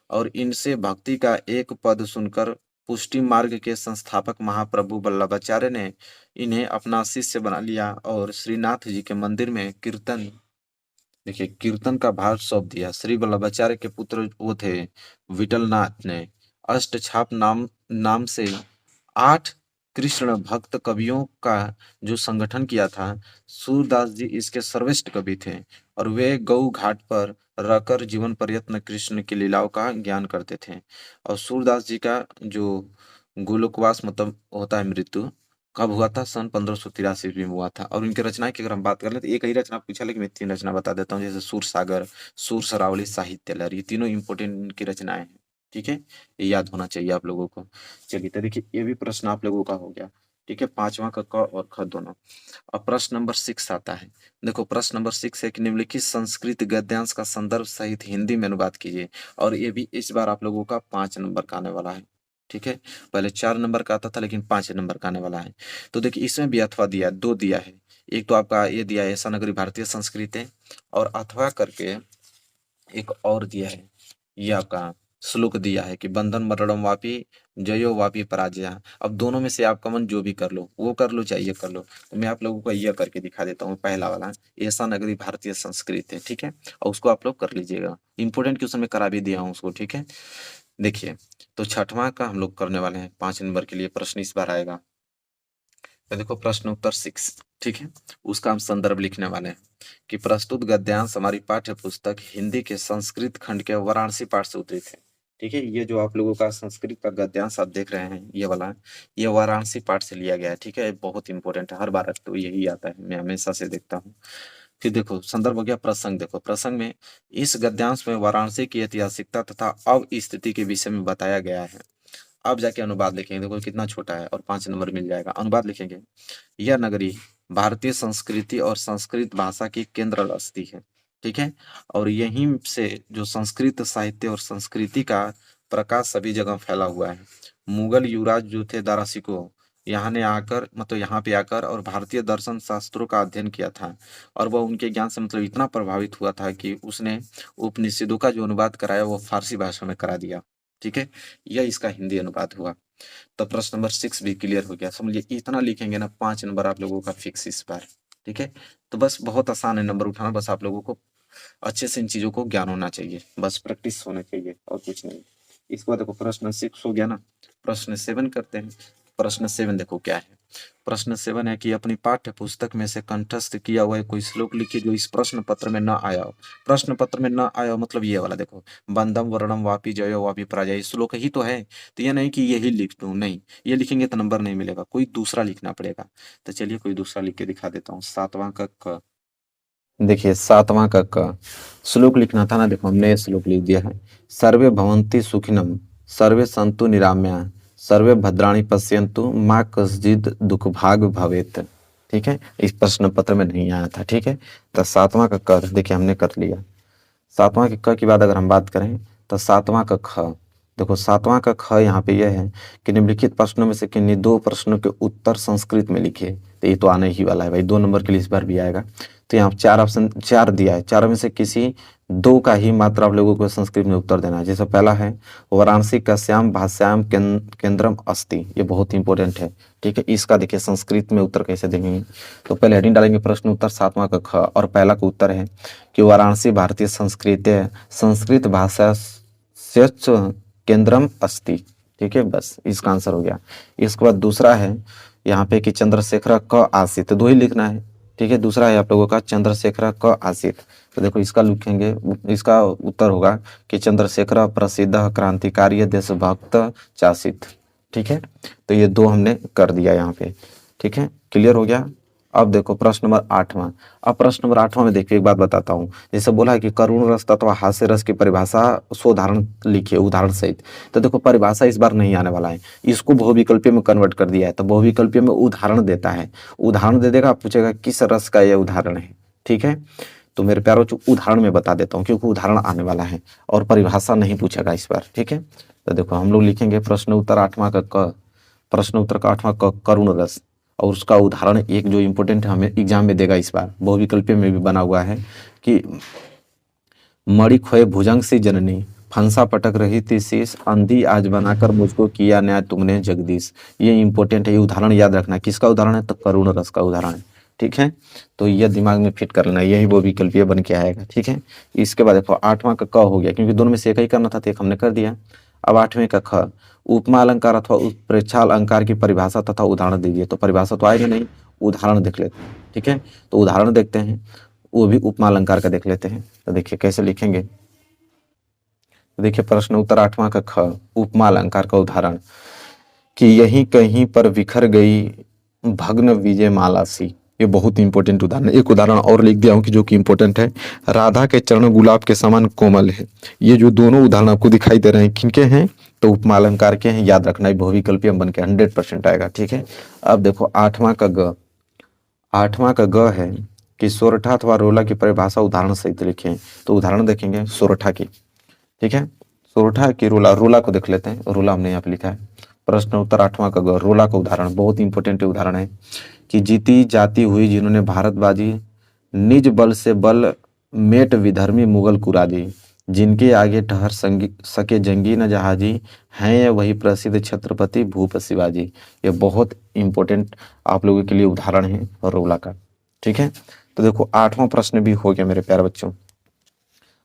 और इनसे भक्ति का एक पद सुनकर पुष्टि मार्ग के संस्थापक महाप्रभु वल्लभाचार्य ने इन्हें अपना शिष्य बना लिया और श्रीनाथ जी के मंदिर में कीर्तन, देखिए कीर्तन का भार सौंप दिया। श्री वल्लभाचार्य के पुत्र वो थे विठलनाथ ने अष्टछाप नाम नाम से 8 कृष्ण भक्त कवियों का जो संगठन किया था। सूरदास जी इसके सर्वश्रेष्ठ कवि थे और वे गौ घाट पर रहकर जीवन प्रयत्न कृष्ण की लीलाओं का ज्ञान करते थे। और सूरदास जी का जो गोलोकवास मतलब होता है मृत्यु कब हुआ था, सन 1583 ईस्वी में हुआ था। और इनकी रचनाएं की अगर हम बात कर ले तो एक ही रचना पूछा, लेकिन मैं 3 रचना बता देता हूँ, जैसे सूर सागर, सूर सरावली, साहित्य लहर, ये तीनों इंपॉर्टेंट इनकी रचनाएं हैं। ठीक है। ये याद होना चाहिए आप लोगों को। चलिए, तो देखिए ये भी प्रश्न आप लोगों का हो गया। ठीक है, पांचवा का क और ख दोनों। अब प्रश्न नंबर 6 आता है। देखो प्रश्न नंबर 6 है कि निम्नलिखित संस्कृत गद्यांश का संदर्भ सहित हिंदी में अनुवाद कीजिए। और ये भी इस बार आप लोगों का 5 नंबर का आने वाला है। ठीक है, पहले 4 नंबर का आता था लेकिन 5 नंबर का आने वाला है। तो देखिए इसमें भी अथवा दिया, 2 दिया है। एक तो आपका ये दिया है ऐसा नगरी भारतीय संस्कृत है, और अथवा करके एक और दिया है, ये आपका श्लोक दिया है कि बंधन मरणम वापी जयो वापी पराजय। अब दोनों में से आप कमन जो भी कर लो, वो कर लो चाहे ये कर लो। तो मैं आप लोगों को यह करके दिखा देता हूँ, पहला वाला ऐसा नगरी भारतीय संस्कृत है। ठीक है, और उसको आप लोग कर लीजिएगा, इंपोर्टेंट क्वेश्चन में करा भी दिया हूँ उसको। ठीक है, देखिए तो छठवां का हम लोग करने वाले हैं, 5 नंबर के लिए प्रश्न इस बार आएगा। तो देखो प्रश्न उत्तर 6, ठीक है, उसका हम संदर्भ लिखने वाले हैं कि प्रस्तुत गद्यांश हमारी पाठ्य पुस्तक हिंदी के संस्कृत खंड के वाराणसी पाठ से उद्धृत है। ठीक है, ये जो आप लोगों का संस्कृत का गद्यांश आप देख रहे हैं ये वाला, ये वाराणसी पाठ से लिया गया है। ठीक है, ये बहुत इंपॉर्टेंट है, हर बार तो यही आता है, मैं हमेशा से देखता हूँ। फिर देखो संदर्भ हो गया प्रसंग। देखो प्रसंग में इस गद्यांश में वाराणसी की ऐतिहासिकता तथा अब स्थिति के विषय में बताया गया है। अब जाके अनुवाद लिखेंगे, देखो कितना छोटा है और 5 नंबर मिल जाएगा। अनुवाद लिखेंगे, यह नगरी भारतीय संस्कृति और संस्कृत भाषा की केंद्र बस्ती है। ठीक है, और यहीं से जो संस्कृत साहित्य और संस्कृति का प्रकाश सभी जगह फैला हुआ है। मुगल युवराज जो थे दारासिको, यहाँ ने आकर मतलब यहाँ पे आकर और भारतीय दर्शन शास्त्रों का अध्ययन किया था, और वह उनके ज्ञान से मतलब इतना प्रभावित हुआ था कि उसने उपनिषदों का जो अनुवाद कराया वो फारसी भाषा में करा दिया। ठीक है, यह इसका हिंदी अनुवाद हुआ। तो प्रश्न नंबर 6 भी क्लियर हो गया। समझिए इतना लिखेंगे ना, 5 नंबर आप लोगों का फिक्स इस बार। ठीक है, तो बस बहुत आसान है नंबर उठाना, बस आप लोगों को अच्छे से इन चीजों को ज्ञान होना चाहिए, बस प्रैक्टिस होना चाहिए और कुछ नहीं। इसके बाद देखो प्रश्न 6 हो गया ना, प्रश्न 7 करते हैं। प्रश्न 7 देखो क्या है। प्रश्न 7 है कि अपनी पाठ्य पुस्तक में से कंठस्थ किया हुआ कोई श्लोक लिखिए जो इस प्रश्न पत्र में न आया हो। प्रश्न पत्र में न आया हो मतलब ये वाला देखो, बंदम वर्णम वापी जयो वापी पराजय, श्लोक ही तो है। तो ये नहीं कि यही लिख दूं, नहीं, ये लिखेंगे तो नंबर नहीं मिलेगा, कोई दूसरा लिखना पड़ेगा। तो चलिए कोई दूसरा लिख के दिखा देता हूँ। 7वां का क, देखिए 7वां का क श्लोक लिखना था ना, देखो हमने ये श्लोक लिख दिया है। सर्वे भवन्ति सुखिनम सर्वे संतु निराम्या सर्वे भद्राणि पश्यन्तु माँ कश्चित् दुख भाग भवेत्। ठीक है, इस प्रश्न पत्र में नहीं आया था। ठीक है, तो 7वां का क देखिए हमने कर लिया। 7वां के क के बाद अगर हम बात करें तो 7वां का ख, देखो 7वां का ख यहाँ पे यह है कि निम्नलिखित प्रश्नों में से किन्हीं 2 प्रश्नों के उत्तर संस्कृत में लिखिए। तो ये तो आने ही वाला है भाई, 2 नंबर के लिए इस बार भी आएगा। तो यहाँ 4 ऑप्शन 4 दिया है, 4 में से किसी 2 का ही मात्र आप लोगों को संस्कृत में उत्तर देना है। जैसे पहला है वाराणसी कस्याम भाष्याम केंद्रम अस्ति, ये बहुत इंपॉर्टेंट है। ठीक है, इसका देखिए संस्कृत में उत्तर कैसे देंगे। तो पहले हेडिंग डालेंगे प्रश्न उत्तर 7वां का ख, और पहला का उत्तर है कि वाराणसी भारतीय संस्कृत भाषा से केंद्रम अस्ति। ठीक है, बस इसका आंसर हो गया। इसके बाद दूसरा है यहाँ पे कि चंद्रशेखर क आसित, 2 ही लिखना है। ठीक है, दूसरा है आप लोगों का चंद्रशेखर क आसित। तो देखो इसका लिखेंगे, इसका उत्तर होगा कि चंद्रशेखर प्रसिद्ध क्रांतिकारी देशभक्त चासित। ठीक है, तो ये 2 हमने कर दिया यहाँ पे। ठीक है, क्लियर हो गया। अब देखो प्रश्न नंबर 8वां। अब प्रश्न नंबर 8वां में देखिए एक बात बताता हूँ, जैसे बोला है कि करुण रस अथवा हास्य रस की परिभाषा सोदाहरण लिखिए उदाहरण सहित। तो देखो परिभाषा इस बार नहीं आने वाला है, इसको बहुविकल्पीय में कन्वर्ट कर दिया है। तो बहुविकल्पीय में उदाहरण देता है, उदाहरण दे देगा, पूछेगा किस रस का यह उदाहरण है। ठीक है, तो मेरे प्यारों उदाहरण में बता देता हूँ क्योंकि उदाहरण आने वाला है और परिभाषा नहीं पूछेगा इस बार। ठीक है, तो देखो हम लोग लिखेंगे प्रश्न उत्तर 8वां का क, प्रश्न उत्तर का 8वां क करुण रस, और उसका उदाहरण एक जो इम्पोर्टेंट है हमें एग्जाम में देगा इस बार, बहुविकल्पीय में भी बना हुआ है कि मणि खोए भुजंग से जननी फंसा पटक रही थी शीश, अंधी आज बनाकर मुझको किया न्याय तुमने जगदीश। ये इंपॉर्टेंट है, ये उदाहरण याद रखना। किसका उदाहरण है? तो करुण रस का उदाहरण है। ठीक है, तो ये दिमाग में फिट कर लेना, यही वो विकल्पीय बन के आएगा। ठीक है, इसके बाद देखो 8वां का क हो गया, क्योंकि दोनों में से एक ही करना था तो एक हमने कर दिया। अब 8वें का ख, उपमा अलंकार अथवा उत्प्रेक्षा अलंकार की परिभाषा तथा उदाहरण दीजिए। तो परिभाषा तो आएगा नहीं, उदाहरण देख लेते हैं। ठीक है, तो उदाहरण देखते हैं, वो भी उपमा अलंकार का देख लेते हैं। तो देखिए कैसे लिखेंगे। देखिए प्रश्न उत्तर 8वां का ख, उपमा अलंकार का उदाहरण कि यहीं कहीं पर बिखर गई भग्न विजय माला सी। ये बहुत इंपॉर्टेंट उदाहरण है। एक उदाहरण और लिख दिया हूँ कि जो कि इंपॉर्टेंट है, राधा के चरण गुलाब के समान कोमल है। ये जो दोनों उदाहरण आपको दिखाई दे रहे हैं किनके हैं, तो उपमा अलंकार के हैं। याद रखना, बहुविकल्पीय बन के 100% आएगा। ठीक है, अब देखो आठवां का ग। आठवां का ग है कि सोरठा अथवा रोला की परिभाषा उदाहरण सहित लिखें। तो उदाहरण देखेंगे सोरठा की। ठीक है, सोरठा की रोला, रोला को देख लेते हैं। रोला हमने यहाँ पे लिखा है। प्रश्न उत्तर आठवां का ग, रोला का उदाहरण बहुत इंपॉर्टेंट उदाहरण है कि जीती जाती हुई जिन्होंने भारत बाजी, निज बल से बल मेट विधर्मी मुगल कुराजी, जिनके आगे ठहर सके जंगी न जहाजी, हैं ये वही प्रसिद्ध छत्रपति भूप शिवाजी। ये बहुत इंपॉर्टेंट आप लोगों के लिए उदाहरण है रोला का। ठीक है, तो देखो आठवां प्रश्न भी हो गया मेरे प्यारे बच्चों।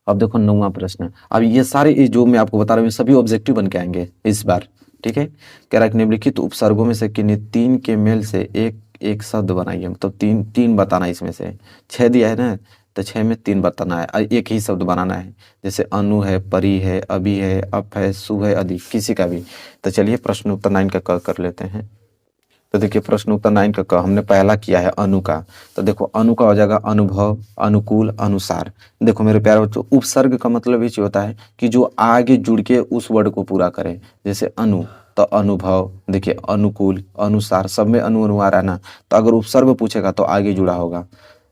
अब देखो नौवां प्रश्न। अब ये सारे जो मैं आपको बता रहा हूँ सभी ऑब्जेक्टिव बन के आएंगे इस बार। ठीक है, कह रहा है निम्नलिखित उपसर्गों में से किन्हीं तीन के मेल से एक एक शब्द बनाइए। मतलब तीन तीन बताना है, इसमें से 6 दिया है ना, तो 6 में 3 बताना है, एक ही शब्द बनाना है। जैसे अनु है, परी है, अभी है, अप है, सु है, अधिक, किसी का भी। तो चलिए प्रश्न उत्तर 9 का कर लेते हैं। तो देखिए प्रश्न उत्तर 9 का हमने पहला किया है अनु का। तो देखो अनु का हो जाएगा अनुभव, अनुकूल, अनुसार। देखो मेरे प्यारे बच्चों, उपसर्ग का मतलब ये होता है कि जो आगे जुड़ के उस वर्ड को पूरा करे। जैसे अनु तो अनुभव, देखिए अनुकूल, अनुसार, सब में अनु अनु आ रहा है ना, तो अगर उपसर्ग पूछेगा तो आगे जुड़ा होगा।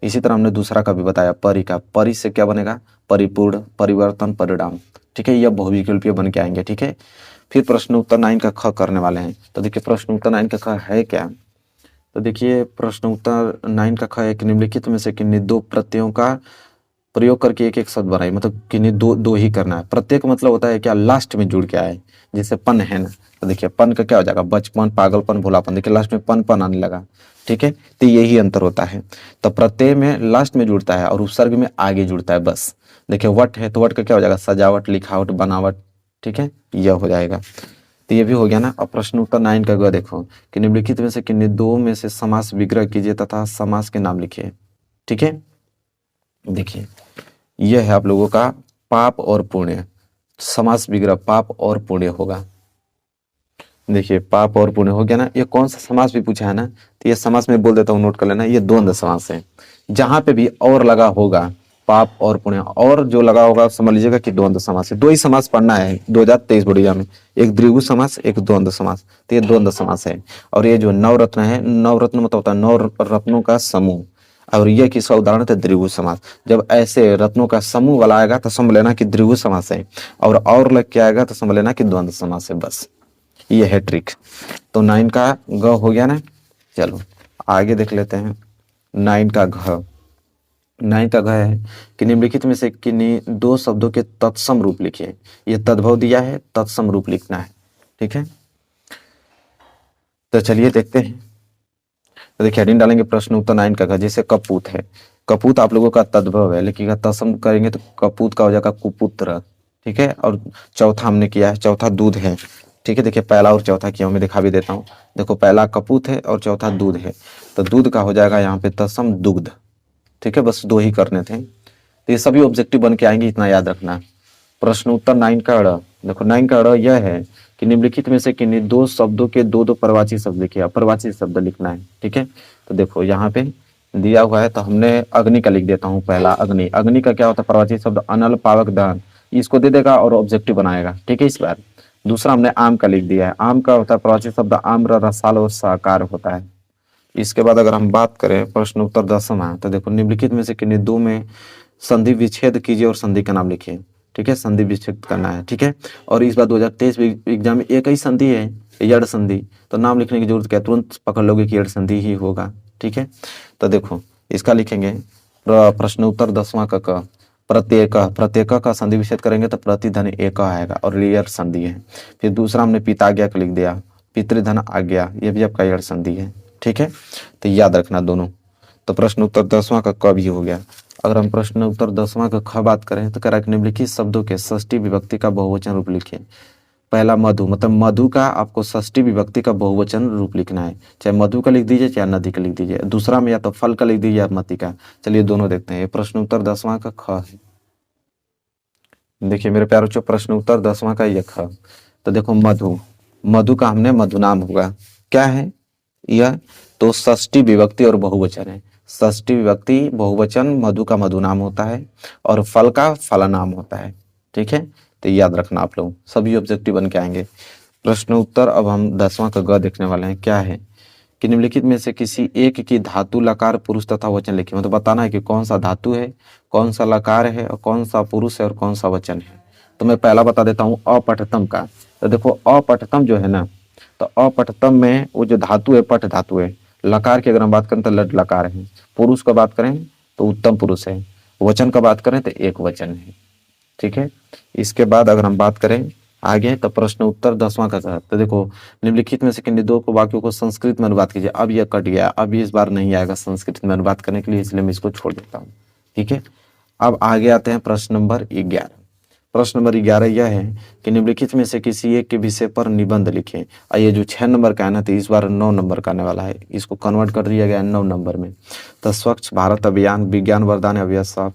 इसी तरह हमने दूसरा का भी बताया परी का। परी से क्या बनेगा, परिपूर्ण, परिवर्तन, परिणाम। ठीक है, यह बहुविकल्पीय बन के आएंगे। ठीक है, फिर प्रश्न उत्तर 9 का ख करने वाले हैं। तो देखिए प्रश्न उत्तर 9 का ख है क्या। तो देखिए प्रश्न उत्तर 9 का ख है कि निम्नलिखित में से किन्हीं दो प्रत्ययों का प्रयोग करके एक एक शब्द बनाए। मतलब किन्हीं दो दो ही करना है। प्रत्यय का मतलब होता है क्या, लास्ट में जुड़ के आए। जैसे पन है ना, तो देखिए पन का क्या हो जाएगा, बचपन, पागलपन, भोलापन। देखिए लास्ट में पन पन आने लगा। ठीक है, तो यही अंतर होता है। तो प्रत्यय में लास्ट में जुड़ता है और उपसर्ग में आगे जुड़ता है बस। देखिए वट है तो वट का क्या हो जाएगा, सजावट, लिखावट, बनावट। ठीक है, यह हो जाएगा। तो ये भी हो गया ना। अब प्रश्न उत्तर 9 का ग देखो कि निम्नलिखित में से किन्हीं दो में से समास विग्रह कीजिए तथा समास के नाम लिखिए। ठीक है, देखिए यह है आप लोगों का पाप और पुण्य। समास विग्रह पाप और पुण्य होगा। देखिए पाप और पुण्य हो गया ना। ये कौन सा समास भी पूछा है ना, तो ये समास में बोल देता हूँ, नोट कर लेना। ये द्वंद्व समास है। जहां पे भी और लगा होगा, पाप और पुण्य, और जो लगा होगा समझ लीजिएगा कि द्वंद्व समास है। दो ही समास पढ़ना है 2023 बढ़िया में, एक द्विगु समास, एक द्वंद्व समास। तो ये द्वंद्व समास है। और ये जो नवरत्न है, नवरत्न मतलब होता है नौ रत्नों का समूह, और यह किसका उदाहरण है, द्विगु समास। जब ऐसे रत्नों का समूह वाला आएगा तो समझ लेना कि द्विगु समास है, और लग के आएगा तो समझ लेना कि द्वंद्व समास है। बस ये है ट्रिक। तो 9 का ग हो गया ना। चलो आगे देख लेते हैं 9 का घ। 9 का घ है कि निम्नलिखित में से किन्हीं दो शब्दों के तत्सम रूप लिखिए। ये तद्भव दिया है, तत्सम रूप लिखना है। ठीक है, तो चलिए देखते हैं। तो देखिए हेडिंग डालेंगे प्रश्न उत्तर 9 का घ। जैसे कपूत है, कपूत आप लोगों का तद्भव है, लेकिन तत्सम करेंगे तो कपूत का हो जाएगा कुपुत्र। ठीक है, और चौथा हमने किया है, चौथा दूध है। ठीक है, देखिए पहला और चौथा किया मैं दिखा भी देता हूँ। देखो पहला कपूत है और चौथा दूध है, तो दूध का हो जाएगा यहाँ पे तत्सम दुग्ध। ठीक है, बस 2 ही करने थे। तो ये सभी ऑब्जेक्टिव बन के आएंगे, इतना याद रखना। प्रश्न उत्तर 9 का अड़। देखो 9 का अड़ यह है कि निम्नलिखित में से किन्हीं दो शब्दों के दो दो प्रवाची शब्द लिखिए। प्रवाची शब्द लिखना है। ठीक है, तो देखो यहाँ पे दिया हुआ है, तो हमने अग्नि का लिख देता हूँ। पहला अग्नि, अग्नि का क्या होता है, प्रवाची शब्द अनल, पावक, दहन। इसको दे देगा और ऑब्जेक्टिव बनाएगा। ठीक है, इस बार दूसरा हमने आम का लिख दिया है। आम का होता है प्रवाची शब्द आम्र, रसाल और साकार होता है। इसके बाद अगर हम बात करें प्रश्न उत्तर 10वां, तो देखो निम्नलिखित में से किन्हीं दो में संधि विच्छेद कीजिए और संधि का नाम लिखिए। ठीक है, संधि विच्छेद करना है। ठीक है, और इस बार 2023 एग्जाम में एक ही संधि है, यड़ संधि, तो नाम लिखने की जरूरत क्या, तुरंत पकड़ लोगे कि यड़ संधि ही होगा। ठीक है, तो देखो इसका लिखेंगे प्रश्न उत्तर 10वां का क। प्रत्येक, प्रत्येक का संधि विच्छेद करेंगे तो प्रतिधन एक आएगा और यड़ संधि है। फिर दूसरा हमने पिताज्ञा का लिख दिया, पितृधन आज्ञा, ये भी आपका यड़ संधि है। ठीक है, तो याद रखना दोनों। तो प्रश्न उत्तर 10वां का क भी हो गया। अगर हम प्रश्न उत्तर 10वां का ख बात करें तो कह रहा है निम्नलिखित शब्दों के षष्ठी विभक्ति का बहुवचन रूप लिखिए। पहला मधु, मतलब मधु का आपको षष्ठी विभक्ति का बहुवचन रूप लिखना है। चाहे मधु का लिख दीजिए चाहे नदी का लिख दीजिए। दूसरा में या तो फल का लिख दीजिए या मति का। चलिए दोनों देखते हैं। प्रश्न उत्तर 10वां का ख है। देखिए मेरे प्यारे बच्चों, प्रश्न उत्तर 10वां का ये ख। तो देखो मधु, मधु का हमने मधु नाम होगा। क्या है यह, तो षष्ठी विभक्ति और बहुवचन है। षष्ठी विभक्ति बहुवचन मधु का मधु नाम होता है और फल का फला नाम होता है। ठीक है, तो याद रखना आप लोग, सभी ऑब्जेक्टिव बन के आएंगे। प्रश्न उत्तर अब हम 10वां का ग देखने वाले हैं। क्या है कि निम्नलिखित में से किसी एक की धातु लकार पुरुष तथा वचन लिखिए। मतलब बताना है कि कौन सा धातु है, कौन सा लकार है और कौन सा पुरुष है और कौन सा वचन है। तो मैं पहला बता देता हूँ अपठतम का। तो देखो अपठतम जो है ना, तो अपठतम में वो जो धातु है पठ धातु है। लकार की अगर हम बात करें तो लट लकार है, पुरुष का बात करें तो उत्तम पुरुष है, वचन का बात करें तो एक वचन है। ठीक है, इसके बाद अगर हम बात करें आगे तो प्रश्न उत्तर 10वां का था। तो देखो निम्नलिखित में से किन दो को वाक्यों को संस्कृत में अनुवाद कीजिए। अब यह कट गया, अब इस बार नहीं आएगा संस्कृत में अनुवाद करने के लिए, इसलिए मैं इसको छोड़ देता हूँ। ठीक है, अब आगे आते हैं प्रश्न नंबर 11। प्रश्न नंबर 11 यह है कि निम्नलिखित में से किसी एक के विषय पर निबंध लिखें। और ये जो 6 नंबर का है ना, तो इस बार 9 नंबर का आने वाला है, इसको कन्वर्ट कर दिया गया है 9 नंबर में। तो स्वच्छ भारत अभियान, विज्ञान वरदान अभियान,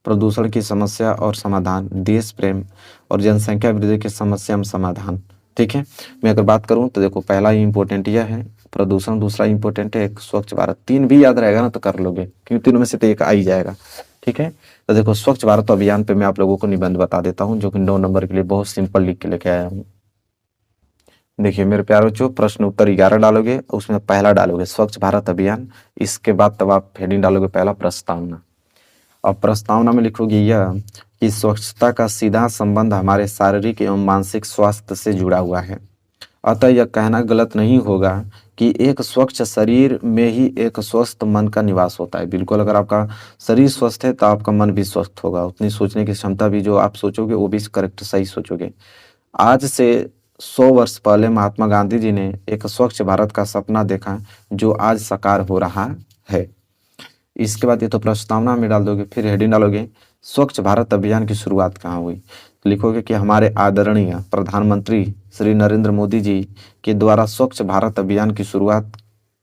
प्रदूषण की समस्या और समाधान, देश प्रेम और जनसंख्या वृद्धि की समस्या में समाधान। ठीक है, मैं अगर बात करूं तो देखो पहला ही इंपॉर्टेंट यह है प्रदूषण, दूसरा इंपॉर्टेंट है एक स्वच्छ भारत। 3 भी याद रहेगा ना तो कर लोगे, क्योंकि तीनों में से तो एक आ ही जाएगा। ठीक है, तो देखो स्वच्छ भारत अभियान पे मैं आप लोगों को निबंध बता देता हूँ, जो कि 9 नंबर के लिए बहुत सिंपल लिख के लेके आया हूँ। देखिए मेरे प्यारे बच्चों, प्रश्न उत्तर 11 डालोगे, उसमें पहला डालोगे स्वच्छ भारत अभियान, इसके बाद तब आप हेडिंग डालोगे पहला प्रस्तावना। और प्रस्तावना में लिखोगे यह कि स्वच्छता का सीधा संबंध हमारे शारीरिक एवं मानसिक स्वास्थ्य से जुड़ा हुआ है। अतः यह कहना गलत नहीं होगा कि एक स्वच्छ शरीर में ही एक स्वस्थ मन का निवास होता है। बिल्कुल, अगर आपका शरीर स्वस्थ है तो आपका मन भी स्वस्थ होगा, उतनी सोचने की क्षमता भी, जो आप सोचोगे वो भी करेक्ट सही सोचोगे। आज से 100 वर्ष पहले महात्मा गांधी जी ने एक स्वच्छ भारत का सपना देखा, जो आज साकार हो रहा है। इसके बाद ये तो प्रस्तावना में डाल दोगे, फिर हेडिंग डालोगे स्वच्छ भारत अभियान की शुरुआत कहाँ हुई। तो लिखोगे कि हमारे आदरणीय प्रधानमंत्री श्री नरेंद्र मोदी जी के द्वारा स्वच्छ भारत अभियान की शुरुआत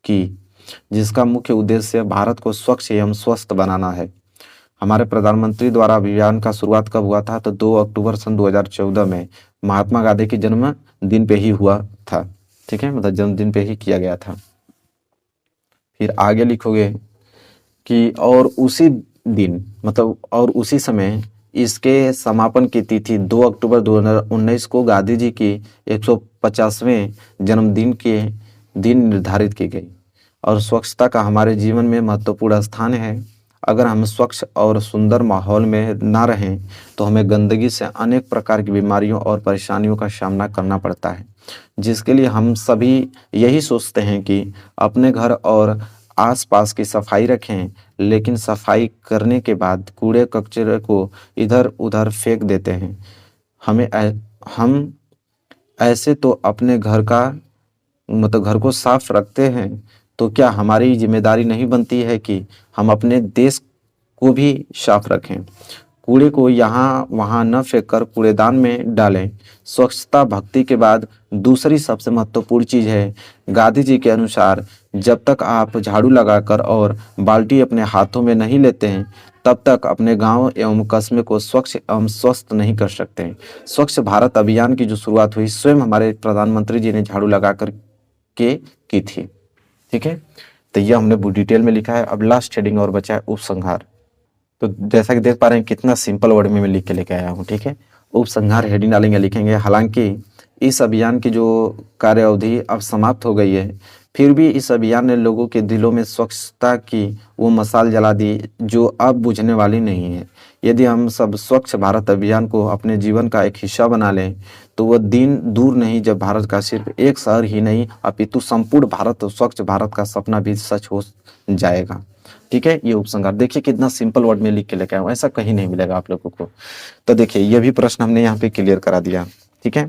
की, जिसका मुख्य उद्देश्य भारत को स्वच्छ एवं स्वस्थ बनाना है। हमारे प्रधानमंत्री द्वारा अभियान का शुरुआत कब हुआ था? तो 2 अक्टूबर सन 2014 में महात्मा गांधी के जन्म दिन पे ही हुआ था। ठीक है, मतलब जन्मदिन पे ही किया गया था। फिर आगे लिखोगे कि और उसी दिन, मतलब और उसी समय इसके समापन की तिथि 2 अक्टूबर 2019 को गांधी जी की 150वें जन्मदिन के दिन निर्धारित की गई। और स्वच्छता का हमारे जीवन में महत्वपूर्ण स्थान है। अगर हम स्वच्छ और सुंदर माहौल में ना रहें तो हमें गंदगी से अनेक प्रकार की बीमारियों और परेशानियों का सामना करना पड़ता है, जिसके लिए हम सभी यही सोचते हैं कि अपने घर और आसपास की सफाई रखें, लेकिन सफाई करने के बाद कूड़े कचरे को इधर उधर फेंक देते हैं। हम ऐसे तो अपने घर का, मतलब घर को साफ रखते हैं, तो क्या हमारी जिम्मेदारी नहीं बनती है कि हम अपने देश को भी साफ रखें? कूड़े को यहाँ वहाँ न फेंककर कूड़ेदान में डालें। स्वच्छता भक्ति के बाद दूसरी सबसे महत्वपूर्ण चीज़ है। गांधी जी के अनुसार जब तक आप झाड़ू लगाकर और बाल्टी अपने हाथों में नहीं लेते हैं, तब तक अपने गांव एवं कस्बे को स्वच्छ एवं स्वस्थ नहीं कर सकते। स्वच्छ भारत अभियान की जो शुरुआत हुई स्वयं हमारे प्रधानमंत्री जी ने झाड़ू लगाकर के की थी। ठीक है, तो यह हमने डिटेल में लिखा है। अब लास्ट हेडिंग और बचा है उपसंहार। तो जैसा कि देख पा रहे हैं कितना सिंपल वर्ड में मैं लिख के लेके आया हूँ। ठीक है, उपसंहार हेडिंग डालेंगे, लिखेंगे हालांकि इस अभियान की जो कार्य अवधि अब समाप्त हो गई है, फिर भी इस अभियान ने लोगों के दिलों में स्वच्छता की वो मशाल जला दी जो अब बुझने वाली नहीं है। यदि हम सब स्वच्छ भारत अभियान को अपने जीवन का एक हिस्सा बना लें तो वह दिन दूर नहीं जब भारत का सिर्फ एक शहर ही नहीं अपितु संपूर्ण भारत स्वच्छ भारत का सपना भी सच हो जाएगा। ठीक है, ये उपसंहार देखिए कितना सिंपल वर्ड में लिख के लेके आया हूं, ऐसा कहीं नहीं मिलेगा आप लोगों को। तो देखिए ये भी प्रश्न हमने यहाँ पे क्लियर करा दिया। ठीक है,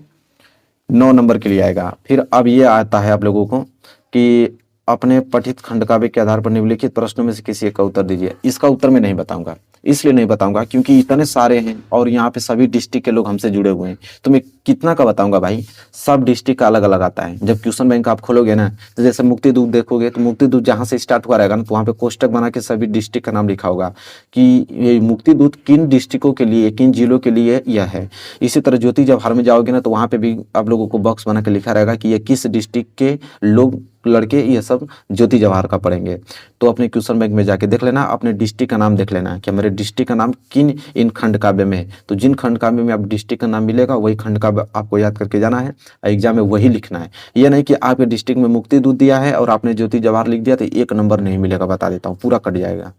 9 नंबर के लिए आएगा। फिर अब ये आता है आप लोगों को कि अपने पठित खंड काव्य के आधार पर निम्नलिखित प्रश्नों में से किसी एक का उत्तर दीजिए। इसका उत्तर मैं नहीं बताऊंगा, इसलिए नहीं बताऊंगा क्योंकि इतने सारे हैं और यहाँ पे सभी डिस्ट्रिक्ट के लोग हमसे जुड़े हुए हैं, तो मैं कितना का बताऊंगा भाई। सब डिस्ट्रिक्ट का अलग अलग आता है। जब क्वेश्चन बैंक आप खोलोगे ना, तो जैसे मुक्ति दूत देखोगे तो मुक्ति दूत जहाँ से स्टार्ट हुआ रहेगा ना, तो वहाँ पे कोष्टक बना के सभी डिस्ट्रिक्ट का नाम लिखा होगा कि ये मुक्ति दूत किन डिस्ट्रिक्टों के लिए, किन जिलों के लिए यह है। इसी तरह ज्योति जवाहर में जाओगे ना, तो वहाँ पे भी आप लोगों को बॉक्स बना के लिखा रहेगा कि ये किस डिस्ट्रिक्ट के लोग लड़के ये सब ज्योति जवाहर का पढ़ेंगे। तो अपने क्वेश्चन बैंक में जाके देख लेना, अपने डिस्ट्रिक्ट का नाम देख लेना है कि हमारे डिस्ट्रिक्ट का नाम किन इन खंड काव्य में है। तो जिन खंड काव्य में आप डिस्ट्रिक्ट का नाम मिलेगा वही खंड काव्य आपको याद करके जाना है, एग्जाम में वही लिखना है। ये नहीं कि आपके डिस्ट्रिक्ट में मुक्ति दूध दिया है और आपने ज्योति जवाहर लिख दिया तो 1 नंबर नहीं मिलेगा, बता देता हूँ, पूरा कट जाएगा।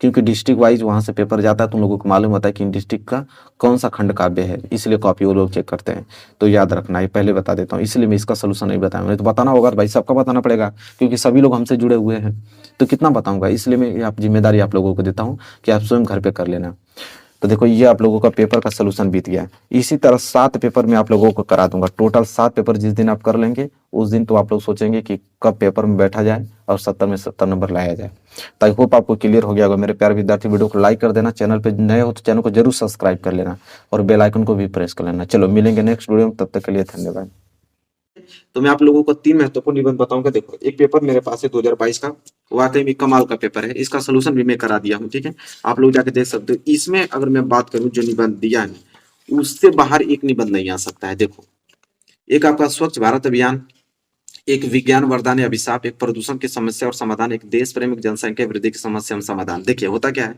क्योंकि डिस्ट्रिक्ट वाइज वहाँ से पेपर जाता है, तुम लोगों को मालूम होता है कि इन डिस्ट्रिक्ट का कौन सा खंड काव्य है, इसलिए कॉपी वो लोग चेक करते हैं। तो याद रखना, ये पहले बता देता हूँ, इसलिए मैं इसका सोल्यूशन नहीं बताया। मैंने तो बताना होगा भाई, सबका बताना पड़ेगा क्योंकि सभी लोग हमसे जुड़े हुए हैं, तो कितना बताऊंगा। इसलिए मैं आप जिम्मेदारी आप लोगों को देता हूँ कि आप स्वयं घर पे कर लेना। तो देखो ये आप लोगों का पेपर का सोल्यूशन बीत गया है। इसी तरह 7 पेपर में आप लोगों को करा दूंगा। टोटल 7 पेपर जिस दिन आप कर लेंगे उस दिन तो आप लोग सोचेंगे कि कब पेपर में बैठा जाए और 70 में 70 नंबर लाया जाए। तो आई होप आपको क्लियर हो गया होगा मेरे प्यारे विद्यार्थी। वीडियो को लाइक कर देना, चैनल पे नए हो तो चैनल को जरूर सब्सक्राइब कर लेना और बेल आइकन को भी प्रेस कर लेना। चलो मिलेंगे नेक्स्ट वीडियो में, तब तक के लिए धन्यवाद। तो मैं आप लोगों को 3 महत्वपूर्ण निबंध बताऊंगा। देखो एक पेपर मेरे पास है 2022 का, वाकई में कमाल का पेपर है, इसका सोल्यूशन भी मैं करा दिया हूँ, ठीक है, आप लोग जाके देख सकते हो। इसमें अगर मैं बात करूं जो निबंध दिया है उससे बाहर एक निबंध नहीं आ सकता है। देखो एक आपका स्वच्छ भारत अभियान, एक विज्ञान वरदान या अभिशाप, एक प्रदूषण की समस्या और समाधान, एक देश प्रेम, एक जनसंख्या वृद्धि की समस्या और समाधान। देखिए होता क्या है,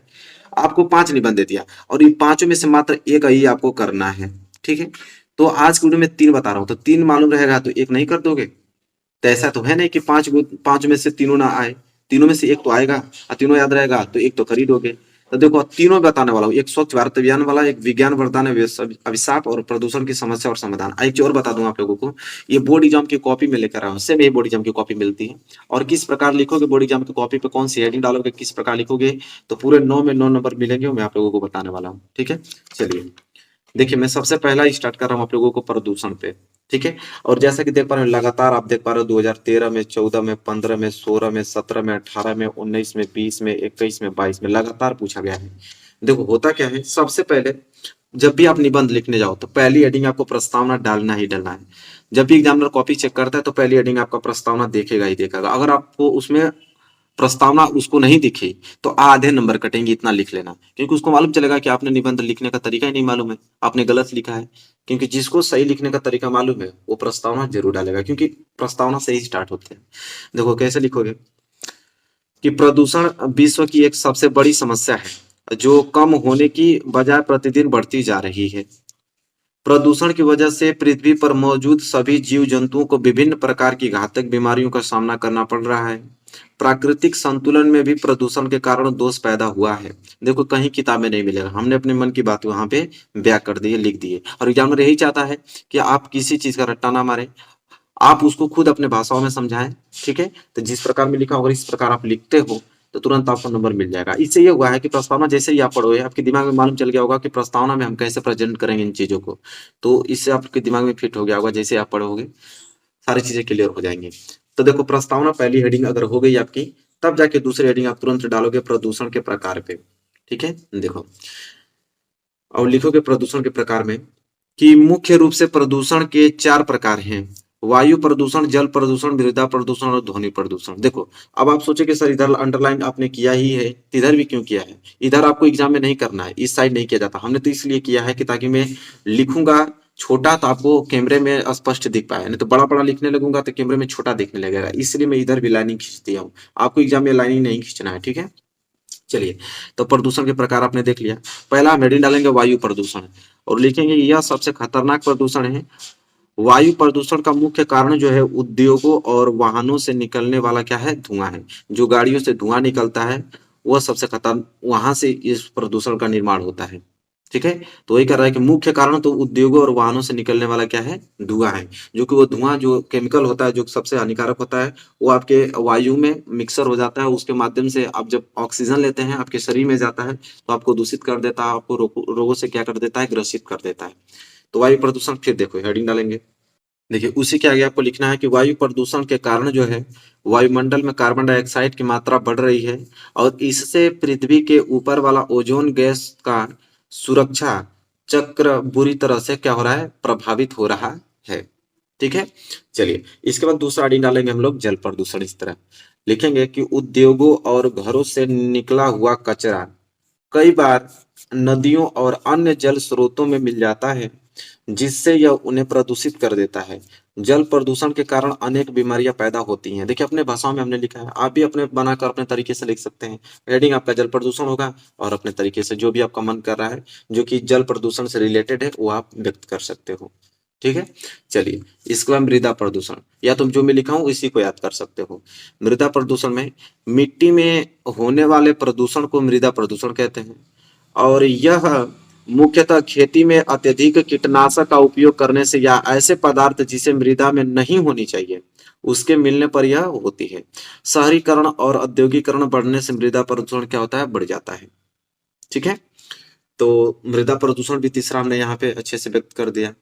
आपको 5 निबंध दे दिया और इन पांचों में से मात्र एक ही आपको करना है, ठीक है। तो आज की वीडियो में 3 बता रहा हूं, तो 3 मालूम रहेगा तो एक नहीं कर दोगे। तो ऐसा तो है नहीं कि 5 में से तीनों ना आए, तीनों में से एक तो आएगा और तीनों याद रहेगा तो एक तो कर ही दोगे। तो देखो तीनों बताने वाला हूँ, एक स्वच्छ भारत अभियान वाला, एक विज्ञान वरदान अभिशाप और प्रदूषण की समस्या और समाधान। एक चीज और बता दूं आप लोगों को, ये बोर्ड एग्जाम की कॉपी में लेकर आया हूं, सेम ये बोर्ड एग्जाम की कॉपी मिलती है। और किस प्रकार लिखोगे बोर्ड एग्जाम की कॉपी पे, कौन सी हेडिंग डालोगे, किस प्रकार लिखोगे, तो पूरे 9 में 9 नंबर मिलेंगे, मैं आप लोगों को बताने वाला हूँ, ठीक है। चलिए देखिए मैं सबसे पहला स्टार्ट कर रहा हूँ आप लोगों को प्रदूषण पे, ठीक है। और जैसा कि देख पा रहे हो लगातार आप देख पा रहे हो 2013 में, 14 में, 15 में, 16 में, 17 में, 18 में, 19 में, 20 में, 21 में, 22 में लगातार पूछा गया है। देखो होता क्या है, सबसे पहले जब भी आप निबंध लिखने जाओ तो पहली हेडिंग आपको प्रस्तावना डालना ही डालना है। जब भी एग्जामिनर कॉपी चेक करता है तो पहली हेडिंग आपका प्रस्तावना देखेगा ही देखेगा। अगर आपको उसमें प्रस्तावना उसको नहीं दिखी तो आधे नंबर कटेंगे, इतना लिख लेना, क्योंकि उसको मालूम चलेगा कि आपने निबंध लिखने का तरीका ही नहीं मालूम है, आपने गलत लिखा है। क्योंकि जिसको सही लिखने का तरीका मालूम है वो प्रस्तावना जरूर डालेगा, क्योंकि प्रस्तावना से ही स्टार्ट होते हैं। देखो कैसे लिखोगे कि प्रदूषण विश्व की एक सबसे बड़ी समस्या है जो कम होने की बजाय प्रतिदिन बढ़ती जा रही है। प्रदूषण की वजह से पृथ्वी पर मौजूद सभी जीव जंतुओं को विभिन्न प्रकार की घातक बीमारियों का सामना करना पड़ रहा है। प्राकृतिक संतुलन में भी प्रदूषण के कारण दोष पैदा हुआ है। देखो कहीं किताबें नहीं मिलेगा, हमने अपने मन की बात वहां पे बयां कर दी है, लिख दी है। और एग्जामिनर यही चाहता है कि आप किसी चीज का रट्टा ना मारे, आप उसको खुद अपने भाषाओं में समझाएं, ठीक है। तो जिस प्रकार में लिखा होगा इस प्रकार आप लिखते हो तो तुरंत आपको नंबर मिल जाएगा। इससे ये हुआ है कि प्रस्तावना जैसे ही आप पढ़ोगे आपके दिमाग में मालूम चल गया होगा कि प्रस्तावना में हम कैसे प्रेजेंट करेंगे इन चीजों को, तो इससे आपके दिमाग में फिट हो गया होगा। जैसे आप पढ़ोगे सारी चीजें क्लियर हो जाएंगी। तो देखो प्रस्तावना पहली हेडिंग अगर हो गई आपकी, तब जाके दूसरी हेडिंग आप तुरंत डालोगे प्रदूषण के प्रकार पे, ठीक है। देखो और लिखोगे प्रदूषण के प्रकार में कि मुख्य रूप से प्रदूषण के 4 प्रकार हैं: वायु प्रदूषण, जल प्रदूषण, मृदा प्रदूषण और ध्वनि प्रदूषण। देखो अब आप सोचे कि सर इधर अंडरलाइन आपने किया ही है, इधर भी क्यों किया है? इधर आपको एग्जाम में नहीं करना है, इस साइड नहीं किया जाता। हमने तो इसलिए किया है कि ताकि मैं लिखूंगा छोटा तो आपको कैमरे में स्पष्ट दिख पाए, नहीं तो बड़ा बड़ा लिखने लगूंगा तो कैमरे में छोटा दिखने लगेगा। इसलिए मैं इधर भी लाइनिंग खींच दिया हूँ, आपको एग्जाम में लाइनिंग नहीं खींचना है, ठीक है। चलिए तो प्रदूषण के प्रकार आपने देख लिया। पहला हम हेडिंग डालेंगे वायु प्रदूषण और लिखेंगे यह सबसे खतरनाक प्रदूषण है। वायु प्रदूषण का मुख्य कारण जो है उद्योगों और वाहनों से निकलने वाला क्या है, धुआं है। जो गाड़ियों से धुआं निकलता है वह सबसे खतरनाक, वहां से इस प्रदूषण का निर्माण होता है, ठीक है। तो वही कर रहा है कि मुख्य कारण तो उद्योगों और वाहनों से निकलने वाला क्या है, धुआं है। जो कि वो धुआं जो केमिकल होता है जो सबसे हानिकारक होता है, वो आपके वायु में मिक्सर हो जाता है, उसके माध्यम से आप जब ऑक्सीजन लेते हैं आपके शरीर में जाता है तो आपको दूषित कर देता है, आपको रोगों से क्या कर देता है, ग्रसित कर देता है। तो वायु प्रदूषण फिर देखो हेडिंग डालेंगे। देखिए उसी के आगे आपको लिखना है कि वायु प्रदूषण के कारण जो है वायुमंडल में कार्बन डाइऑक्साइड की मात्रा बढ़ रही है और इससे पृथ्वी के ऊपर वाला ओजोन गैस का सुरक्षा चक्र बुरी तरह से क्या हो रहा है, प्रभावित हो रहा है, ठीक है। चलिए इसके बाद दूसरा हेडिंग डालेंगे हम लोग जल प्रदूषण। इस तरह लिखेंगे कि उद्योगों और घरों से निकला हुआ कचरा कई बार नदियों और अन्य जल स्रोतों में मिल जाता है जिससे यह उन्हें प्रदूषित कर देता है। जल प्रदूषण के कारण अनेक बीमारियां पैदा होती हैं। देखिए अपने भाषाओं में हमने लिखा है, आप भी अपने बनाकर अपने तरीके से लिख सकते हैं। हेडिंग आपका जल प्रदूषण होगा और अपने तरीके से जो भी आपका मन कर रहा है जो कि जल प्रदूषण से रिलेटेड है वो आप व्यक्त कर सकते हो। ठीक है, चलिए इसके बाद मृदा प्रदूषण, या तुम जो मैं लिखा हूं इसी को याद कर सकते हो। मृदा प्रदूषण में मिट्टी में होने वाले प्रदूषण को मृदा प्रदूषण कहते हैं, और यह मुख्यतः खेती में अत्यधिक कीटनाशक का उपयोग करने से या ऐसे पदार्थ जिसे मृदा में नहीं होनी चाहिए उसके मिलने पर यह होती है। शहरीकरण और औद्योगिकरण बढ़ने से मृदा प्रदूषण क्या होता है, बढ़ जाता है। ठीक है, तो मृदा प्रदूषण भी तीसरा हमने यहाँ पे अच्छे से व्यक्त कर दिया।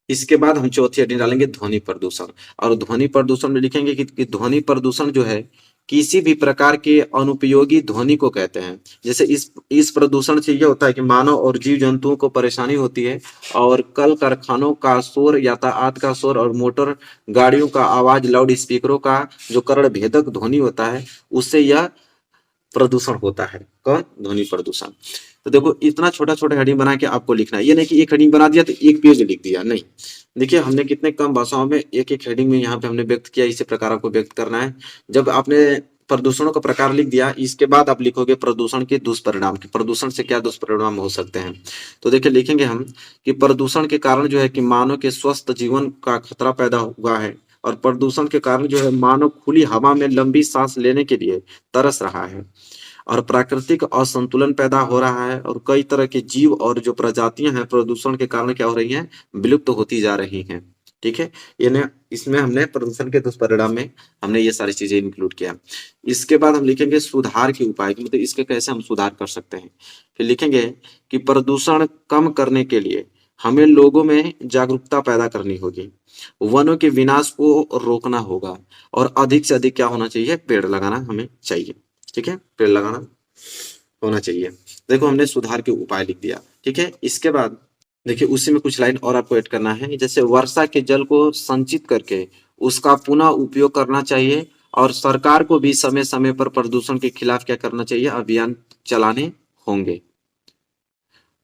इसके बाद हम चौथी हेडिंग डालेंगे ध्वनि प्रदूषण, और ध्वनि प्रदूषण में लिखेंगे कि ध्वनि प्रदूषण जो है किसी भी प्रकार के अनुपयोगी ध्वनि को कहते हैं। जैसे इस प्रदूषण से यह होता है कि मानव और जीव जंतुओं को परेशानी होती है, और कल कारखानों का शोर, यातायात का शोर और मोटर गाड़ियों का आवाज, लाउड स्पीकरों का जो कर्ण भेदक ध्वनि होता है उससे यह प्रदूषण होता है। कौन, ध्वनि प्रदूषण। तो देखो इतना छोटा छोटा हेडिंग बना के आपको लिखना है, ये नहीं कि एक हेडिंग बना दिया तो एक पेज लिख दिया, नहीं। देखिए हमने कितने कम भाषाओं में एक एक हेडिंग में यहाँ पे हमने व्यक्त किया, इसी प्रकार आपको व्यक्त करना है। जब आपने प्रदूषणों का प्रकार लिख दिया, इसके बाद आप लिखोगे प्रदूषण के दुष्परिणाम, कि प्रदूषण से क्या दुष्परिणाम हो सकते हैं। तो देखिए लिखेंगे हम कि प्रदूषण के कारण जो है कि मानव के स्वस्थ जीवन का खतरा पैदा हुआ है, और प्रदूषण के कारण जो है मानव खुली हवा में लंबी सांस लेने के लिए तरस रहा है, और प्राकृतिक असंतुलन पैदा हो रहा है, और कई तरह के जीव और जो प्रजातियां हैं प्रदूषण के कारण क्या हो रही हैं, विलुप्त होती जा रही हैं। ठीक है, ये इसमें हमने प्रदूषण के दुष्परिणाम में हमने ये सारी चीजें इंक्लूड किया। इसके बाद हम लिखेंगे सुधार के उपाय, मतलब इसके कैसे हम सुधार कर सकते हैं। फिर लिखेंगे कि प्रदूषण कम करने के लिए हमें लोगों में जागरूकता पैदा करनी होगी, वनों के विनाश को रोकना होगा, और अधिक से अधिक क्या होना चाहिए, पेड़ लगाना हमें चाहिए। ठीक है, पेड़ लगाना होना चाहिए। देखो हमने सुधार के उपाय लिख दिया। ठीक है, इसके बाद देखिए उसी में कुछ लाइन और आपको ऐड करना है, जैसे वर्षा के जल को संचित करके उसका पुनः उपयोग करना चाहिए, और सरकार को भी समय समय पर प्रदूषण के खिलाफ क्या करना चाहिए, अभियान चलाने होंगे।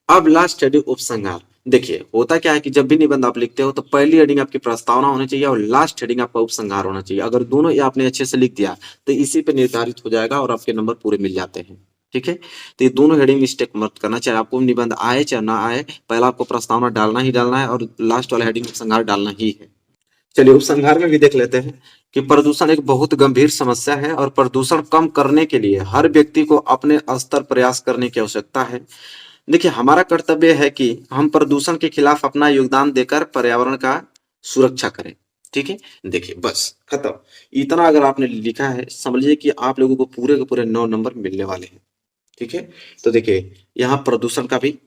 अब लास्ट हेडिंग उपसंहार। देखिए होता क्या है कि जब भी निबंध आप लिखते हो तो पहली हेडिंग आपकी प्रस्तावना होनी चाहिए और लास्ट हेडिंग आपका उपसंहार होना चाहिए। अगर दोनों ये आपने अच्छे से लिख दिया तो इसी पे निर्धारित हो जाएगा और आपके नंबर पूरे मिल जाते हैं। ठीक है, तो ये दोनों हेडिंग मिस्टेक मत करना, चाहे आपको निबंध आए चाहे ना आए, पहला आपको प्रस्तावना डालना ही डालना है और लास्ट वाला हेडिंग उपसंहार डालना ही है। चलिए उपसंहार में भी देख लेते हैं कि प्रदूषण एक बहुत गंभीर समस्या है, और प्रदूषण कम करने के लिए हर व्यक्ति को अपने स्तर प्रयास करने की आवश्यकता है। देखिए हमारा कर्तव्य है कि हम प्रदूषण के खिलाफ अपना योगदान देकर पर्यावरण का सुरक्षा करें। ठीक है, देखिए बस खत्म, इतना अगर आपने लिखा है समझ लीजिए कि आप लोगों को पूरे के पूरे 9 नंबर मिलने वाले हैं। ठीक है, तो देखिए यहाँ प्रदूषण का भी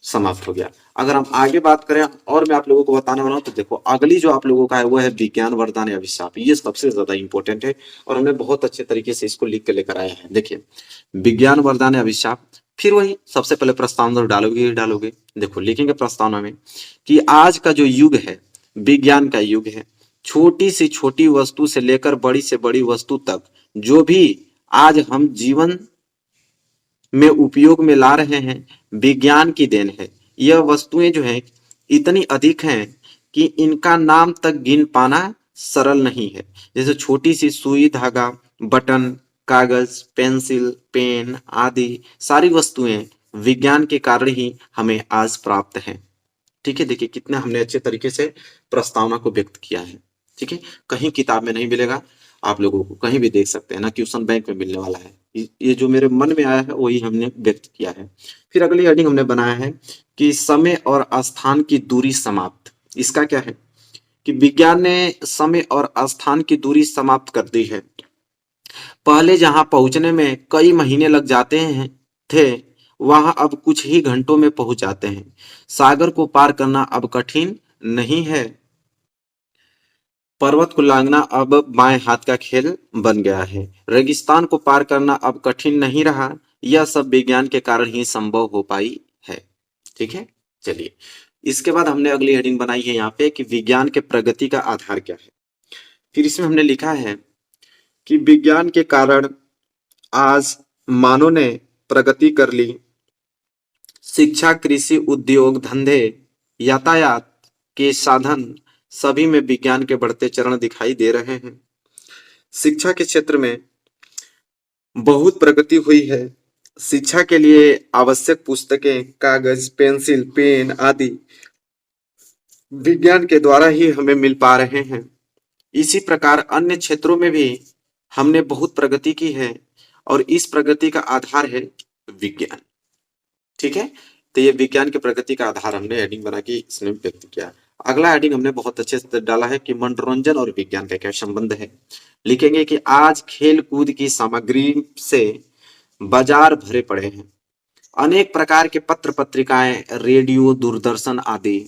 समाप्त हो गया। अगर हम आगे बात करें और मैं आप लोगों को बताने वाला हूँ, तो देखो अगली जो आप लोगों का है वो है विज्ञान वरदान या अभिशाप। ये सबसे ज्यादा इंपॉर्टेंट है और हमने बहुत अच्छे तरीके से इसको लिख के लेकर आया है। देखिए विज्ञान वरदान या अभिशाप, फिर वही सबसे पहले प्रस्तावना तो डालोगे ही डालोगे। देखो लिखेंगे प्रस्तावना में कि आज का जो युग है विज्ञान का युग है, छोटी से छोटी वस्तु से लेकर बड़ी से बड़ी वस्तु तक जो भी आज हम जीवन में उपयोग में ला रहे हैं विज्ञान की देन है। यह वस्तुएं जो हैं इतनी अधिक हैं कि इनका नाम तक गिन पाना सरल नहीं है। जैसे छोटी सी सुई धागा, बटन, कागज, पेंसिल, पेन आदि सारी वस्तुएं विज्ञान के कारण ही हमें आज प्राप्त हैं। ठीक है, देखिए कितना हमने अच्छे तरीके से प्रस्तावना को व्यक्त किया है। ठीक है, कहीं किताब में नहीं मिलेगा, आप लोगों को कहीं भी देख सकते हैं ना, ट्यूशन बैंक में मिलने वाला है। ये जो मेरे मन में आया है वही हमने व्यक्त किया है। फिर अगली हेडिंग हमने बनाया है कि समय और स्थान की दूरी समाप्त। इसका क्या है कि विज्ञान ने समय और स्थान की दूरी समाप्त कर दी है। पहले जहां पहुंचने में कई महीने लग जाते हैं थे, वहां अब कुछ ही घंटों में पहुंच जाते हैं। सागर को पार करना अब कठिन नहीं है, पर्वत को लांघना अब बाएं हाथ का खेल बन गया है, रेगिस्तान को पार करना अब कठिन नहीं रहा। यह सब विज्ञान के कारण ही संभव हो पाई है। ठीक है, चलिए इसके बाद हमने अगली हेडिंग बनाई है यहाँ पे कि विज्ञान के प्रगति का आधार क्या है। फिर इसमें हमने लिखा है कि विज्ञान के कारण आज मानव ने प्रगति कर ली। शिक्षा, कृषि, उद्योग, धंधे यातायात के साधन सभी में विज्ञान के बढ़ते चरण दिखाई दे रहे हैं। शिक्षा के क्षेत्र में बहुत प्रगति हुई है। शिक्षा के लिए आवश्यक पुस्तकें, कागज, पेंसिल, पेन आदि विज्ञान के द्वारा ही हमें मिल पा रहे हैं। इसी प्रकार अन्य क्षेत्रों में भी हमने बहुत प्रगति की है और इस प्रगति का आधार है विज्ञान। ठीक है, तो ये विज्ञान की प्रगति का आधार हमने हेडिंग बना के इसमें व्यक्त किया। अगला हेडिंग हमने बहुत अच्छे से डाला है कि मनोरंजन और विज्ञान का क्या संबंध है। लिखेंगे कि आज खेल कूद की सामग्री से बाजार भरे पड़े हैं। अनेक प्रकार के पत्र पत्रिकाएं, रेडियो, दूरदर्शन आदि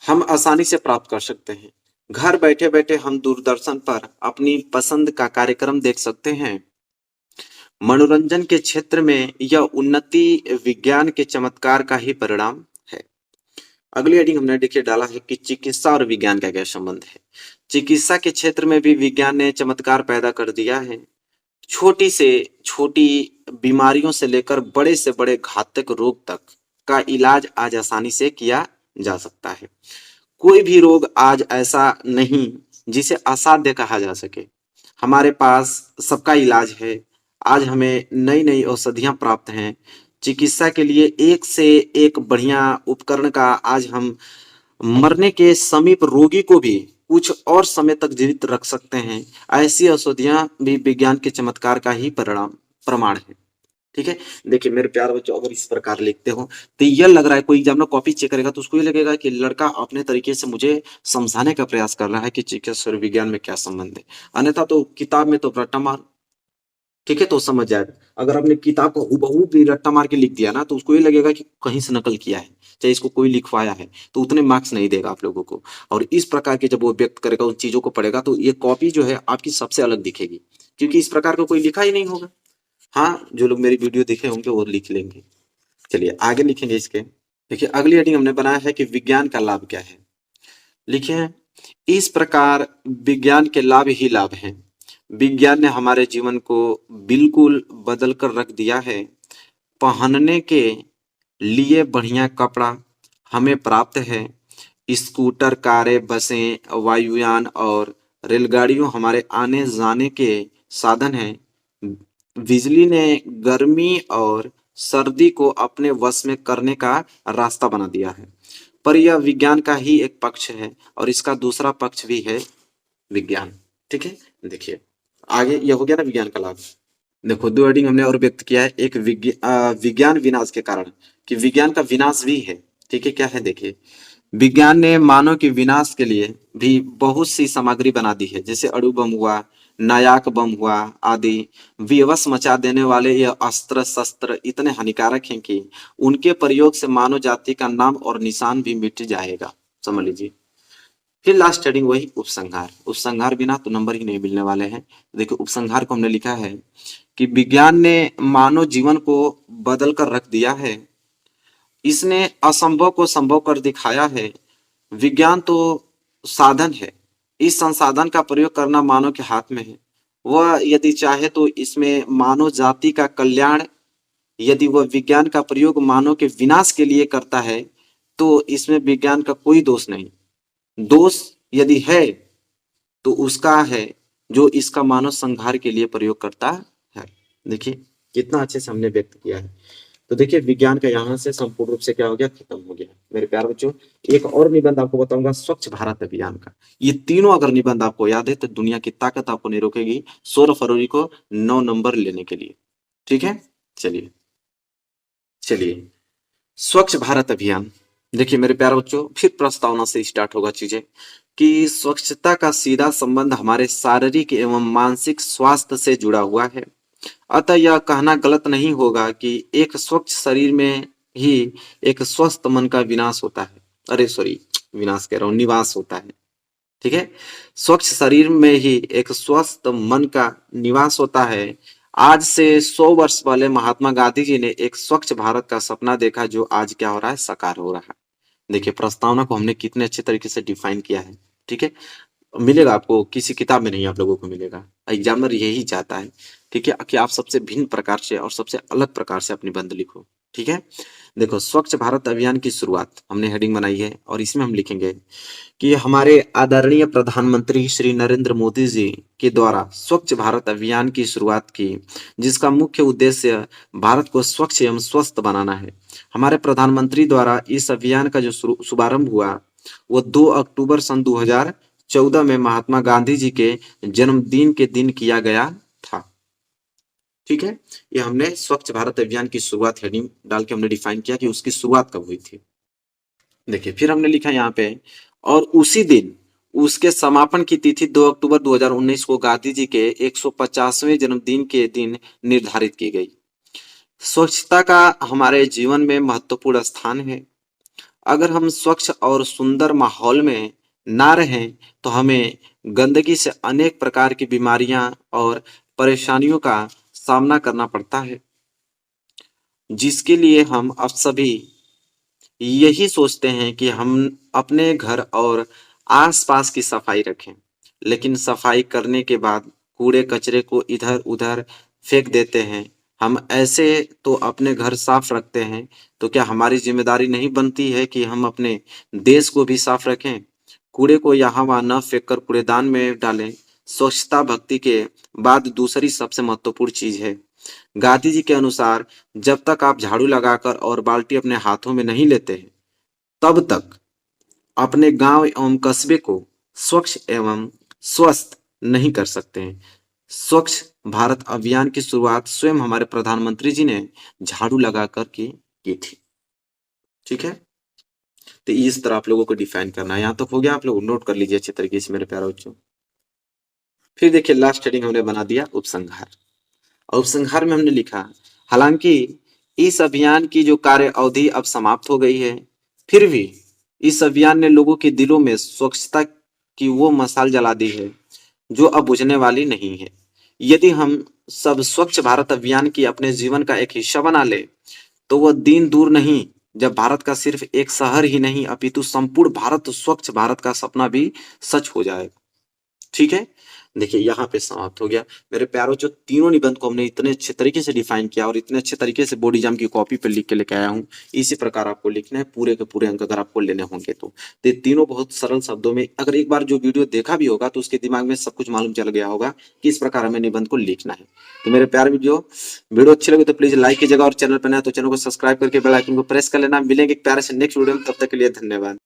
हम आसानी से प्राप्त कर सकते हैं। घर बैठे बैठे हम दूरदर्शन पर अपनी पसंद का कार्यक्रम देख सकते हैं। मनोरंजन के क्षेत्र में यह उन्नति विज्ञान के चमत्कार का ही परिणाम है। अगली हेडिंग हमने देखिए डाला है कि चिकित्सा और विज्ञान का क्या संबंध है। चिकित्सा के क्षेत्र में भी विज्ञान ने चमत्कार पैदा कर दिया है। छोटी से छोटी बीमारियों से लेकर बड़े से बड़े घातक रोग तक का इलाज आज आसानी से किया जा सकता है। कोई भी रोग आज ऐसा नहीं जिसे असाध्य कहा जा सके। हमारे पास सबका इलाज है। आज हमें नई नई औषधियां प्राप्त हैं। चिकित्सा के लिए एक से एक बढ़िया उपकरण का आज हम मरने के समीप रोगी को भी कुछ और समय तक जीवित रख सकते हैं। ऐसी औषधियां भी विज्ञान के चमत्कार का ही प्रमाण है। ठीक है, देखिए मेरे प्यार बच्चों, अगर इस प्रकार लिखते हो तो यह लग रहा है, कोई एग्जामिनर कॉपी चेक करेगा तो उसको ये लगेगा कि लड़का अपने तरीके से मुझे समझाने का प्रयास कर रहा है कि चिकित्सा और विज्ञान में क्या संबंध है। अन्यथा तो किताब में तो रट्टा मार, ठीक है, तो समझ जाएगा। अगर आपने किताब को हूबहू भी रट्टा मार के लिख दिया ना तो उसको ये लगेगा कि कहीं से नकल किया है, चाहे इसको कोई लिखवाया है, तो उतने मार्क्स नहीं देगा आप लोगों को। और इस प्रकार के जब वो व्यक्त करेगा, उन चीजों को पढ़ेगा, तो ये कॉपी जो है आपकी सबसे अलग दिखेगी, क्योंकि इस प्रकार का कोई लिखा ही नहीं होगा। हाँ, जो लोग मेरी वीडियो देखे होंगे वो लिख लेंगे। चलिए आगे लिखेंगे इसके। देखिए अगली हेडिंग हमने बनाया है कि विज्ञान का लाभ क्या है। लिखे, इस प्रकार विज्ञान के लाभ ही लाभ हैं। विज्ञान ने हमारे जीवन को बिल्कुल बदल कर रख दिया है। पहनने के लिए बढ़िया कपड़ा हमें प्राप्त है। स्कूटर, कारें, बसें, वायुयान और रेलगाड़ियों हमारे आने जाने के साधन हैं। बिजली ने गर्मी और सर्दी को अपने वश में करने का रास्ता बना दिया है। पर यह विज्ञान का ही एक पक्ष है और इसका दूसरा पक्ष भी है विज्ञान। ठीक है, देखिए आगे यह हो गया ना विज्ञान का लाभ। देखो दो हेडिंग हमने और व्यक्त किया है। एक विज्ञान विनाश के कारण, कि विज्ञान का विनाश भी है। ठीक है, क्या है देखिए, विज्ञान ने मानव के विनाश के लिए भी बहुत सी सामग्री बना दी है, जैसे अणु बम हुआ, नायाक बम हुआ आदि। विवश मचा देने वाले ये अस्त्र शस्त्र इतने हानिकारक हैं कि उनके प्रयोग से मानव जाति का नाम और निशान भी मिट जाएगा, समझ लीजिए। फिर लास्ट हेडिंग वही उपसंहार। उपसंहार बिना तो नंबर ही नहीं मिलने वाले हैं। देखो उपसंहार को हमने लिखा है कि विज्ञान ने मानव जीवन को बदल कर रख दिया है। इसने असंभव को संभव कर दिखाया है। विज्ञान तो साधन है, इस संसाधन का प्रयोग करना मानव के हाथ में है। वह यदि चाहे तो इसमें मानव जाति का कल्याण, यदि वह विज्ञान का प्रयोग मानव के विनाश के लिए करता है तो इसमें विज्ञान का कोई दोष नहीं। दोष यदि है तो उसका है जो इसका मानव संहार के लिए प्रयोग करता है। देखिए कितना अच्छे से हमने व्यक्त किया है। तो देखिए विज्ञान का यहाँ से संपूर्ण रूप से क्या हो गया, खत्म हो गया। मेरे प्यारे बच्चों, एक और निबंध आपको बताऊंगा स्वच्छ भारत अभियान का। ये तीनों अगर निबंध आपको याद है तो दुनिया की ताकत आपको नहीं रोकेगी 16 फरवरी को 9 नंबर लेने के लिए। ठीक है, चलिए चलिए स्वच्छ भारत अभियान। देखिए मेरे प्यारे बच्चों, फिर प्रस्तावना से स्टार्ट होगा चीजें कि स्वच्छता का सीधा संबंध हमारे शारीरिक एवं मानसिक स्वास्थ्य से जुड़ा हुआ है। अतः यह कहना गलत नहीं होगा कि एक स्वच्छ शरीर में ही एक स्वस्थ मन का विनाश होता है। अरे सॉरी, विनाश कह रहा हूं, निवास होता है। ठीक है, स्वच्छ शरीर में ही एक स्वस्थ मन का निवास होता है। आज से 100 वर्ष पहले महात्मा गांधी जी ने एक स्वच्छ भारत का सपना देखा जो आज क्या हो रहा है, साकार हो रहा है। देखिए प्रस्तावना को हमने कितने अच्छे तरीके से डिफाइन किया है। ठीक है, मिलेगा आपको, किसी किताब में नहीं आप लोगों को मिलेगा। एग्जामिनर यही चाहता है, ठीक है, कि आप सबसे भिन्न प्रकार से और सबसे अलग प्रकार से अपनी निबंध लिखो। ठीक है। देखो, स्वच्छ भारत अभियान की शुरुआत हमने हेडिंग बनाई है और इसमें हम लिखेंगे कि हमारे आदरणीय प्रधानमंत्री श्री नरेंद्र मोदी जी के द्वारा स्वच्छ भारत अभियान की शुरुआत की, जिसका मुख्य उद्देश्य भारत को स्वच्छ एवं स्वस्थ बनाना है। हमारे प्रधानमंत्री द्वारा इस अभियान का जो शुभारंभ हुआ वो 2 अक्टूबर सन 2014 में महात्मा गांधी जी के जन्मदिन के दिन किया गया था। ठीक है, ये हमने स्वच्छ भारत अभियान की शुरुआत हेडिंग डाल के हमने डिफाइन किया कि उसकी शुरुआत कब हुई थी। देखिए, फिर हमने लिखा यहाँ पे, और उसी दिन उसके समापन की तिथि 2 अक्टूबर 2019 को गांधी जी के 150वें जन्मदिन के दिन निर्धारित की गई। स्वच्छता का हमारे जीवन में महत्वपूर्ण स्थान है। अगर हम स्वच्छ और सुंदर माहौल में ना रहें तो हमें गंदगी से अनेक प्रकार की बीमारियां और परेशानियों का सामना करना पड़ता है, जिसके लिए हम अब सभी यही सोचते हैं कि हम अपने घर और आसपास की सफाई रखें, लेकिन सफाई करने के बाद कूड़े कचरे को इधर उधर फेंक देते हैं। हम ऐसे तो अपने घर साफ रखते हैं, तो क्या हमारी जिम्मेदारी नहीं बनती है कि हम अपने देश को भी साफ रखें? कूड़े को यहाँ वहाँ न फेंक कर कूड़ेदान में डालें। स्वच्छता भक्ति के बाद दूसरी सबसे महत्वपूर्ण चीज है। गांधी जी के अनुसार जब तक आप झाड़ू लगाकर और बाल्टी अपने हाथों में नहीं लेते हैं, तब तक अपने गांव एवं कस्बे को स्वच्छ एवं स्वस्थ नहीं कर सकते हैं। स्वच्छ भारत अभियान की शुरुआत स्वयं हमारे प्रधानमंत्री जी ने झाड़ू लगाकर की थी। ठीक है, तो इस तरह आप लोगों को डिफाइन करना है। यहां तक हो गया, आप लोग नोट कर लीजिए अच्छे तरीके से मेरे प्यारे बच्चों। फिर देखिए, लास्ट हेडिंग हमने बना दिया उपसंहार। और उपसंहार में हमने लिखा, हालांकि इस अभियान की जो कार्य अवधि अब समाप्त हो गई है, फिर भी इस अभियान ने लोगों के दिलों में स्वच्छता की वो मशाल जला दी है जो अब बुझने वाली नहीं है। यदि हम सब स्वच्छ भारत अभियान की अपने जीवन का एक हिस्सा बना ले, तो वह दिन दूर नहीं जब भारत का सिर्फ एक शहर ही नहीं अपितु संपूर्ण भारत स्वच्छ भारत का सपना भी सच हो जाएगा। ठीक है, देखिए यहाँ पे समाप्त हो गया मेरे प्यारों। जो तीनों निबंध को हमने इतने अच्छे तरीके से डिफाइन किया और इतने अच्छे तरीके से बोर्ड एग्जाम की कॉपी पे लिख के लेके आया हूँ, इसी प्रकार आपको लिखना है। पूरे के पूरे अंक अगर आपको लेने होंगे तो ये तीनों बहुत सरल शब्दों में, अगर एक बार जो वीडियो देखा भी होगा तो उसके दिमाग में सब कुछ मालूम चल गया होगा कि इस प्रकार हमें निबंध को लिखना है। तो मेरे प्यारे वीडियो अच्छी लगे तो प्लीज लाइक कीजिएगा और चैनल पर नया तो चैनल को सब्सक्राइब करके बेल आइकन को प्रेस कर लेना। मिलेंगे एक प्यारे से नेक्स्ट वीडियो में, तब तक के लिए धन्यवाद।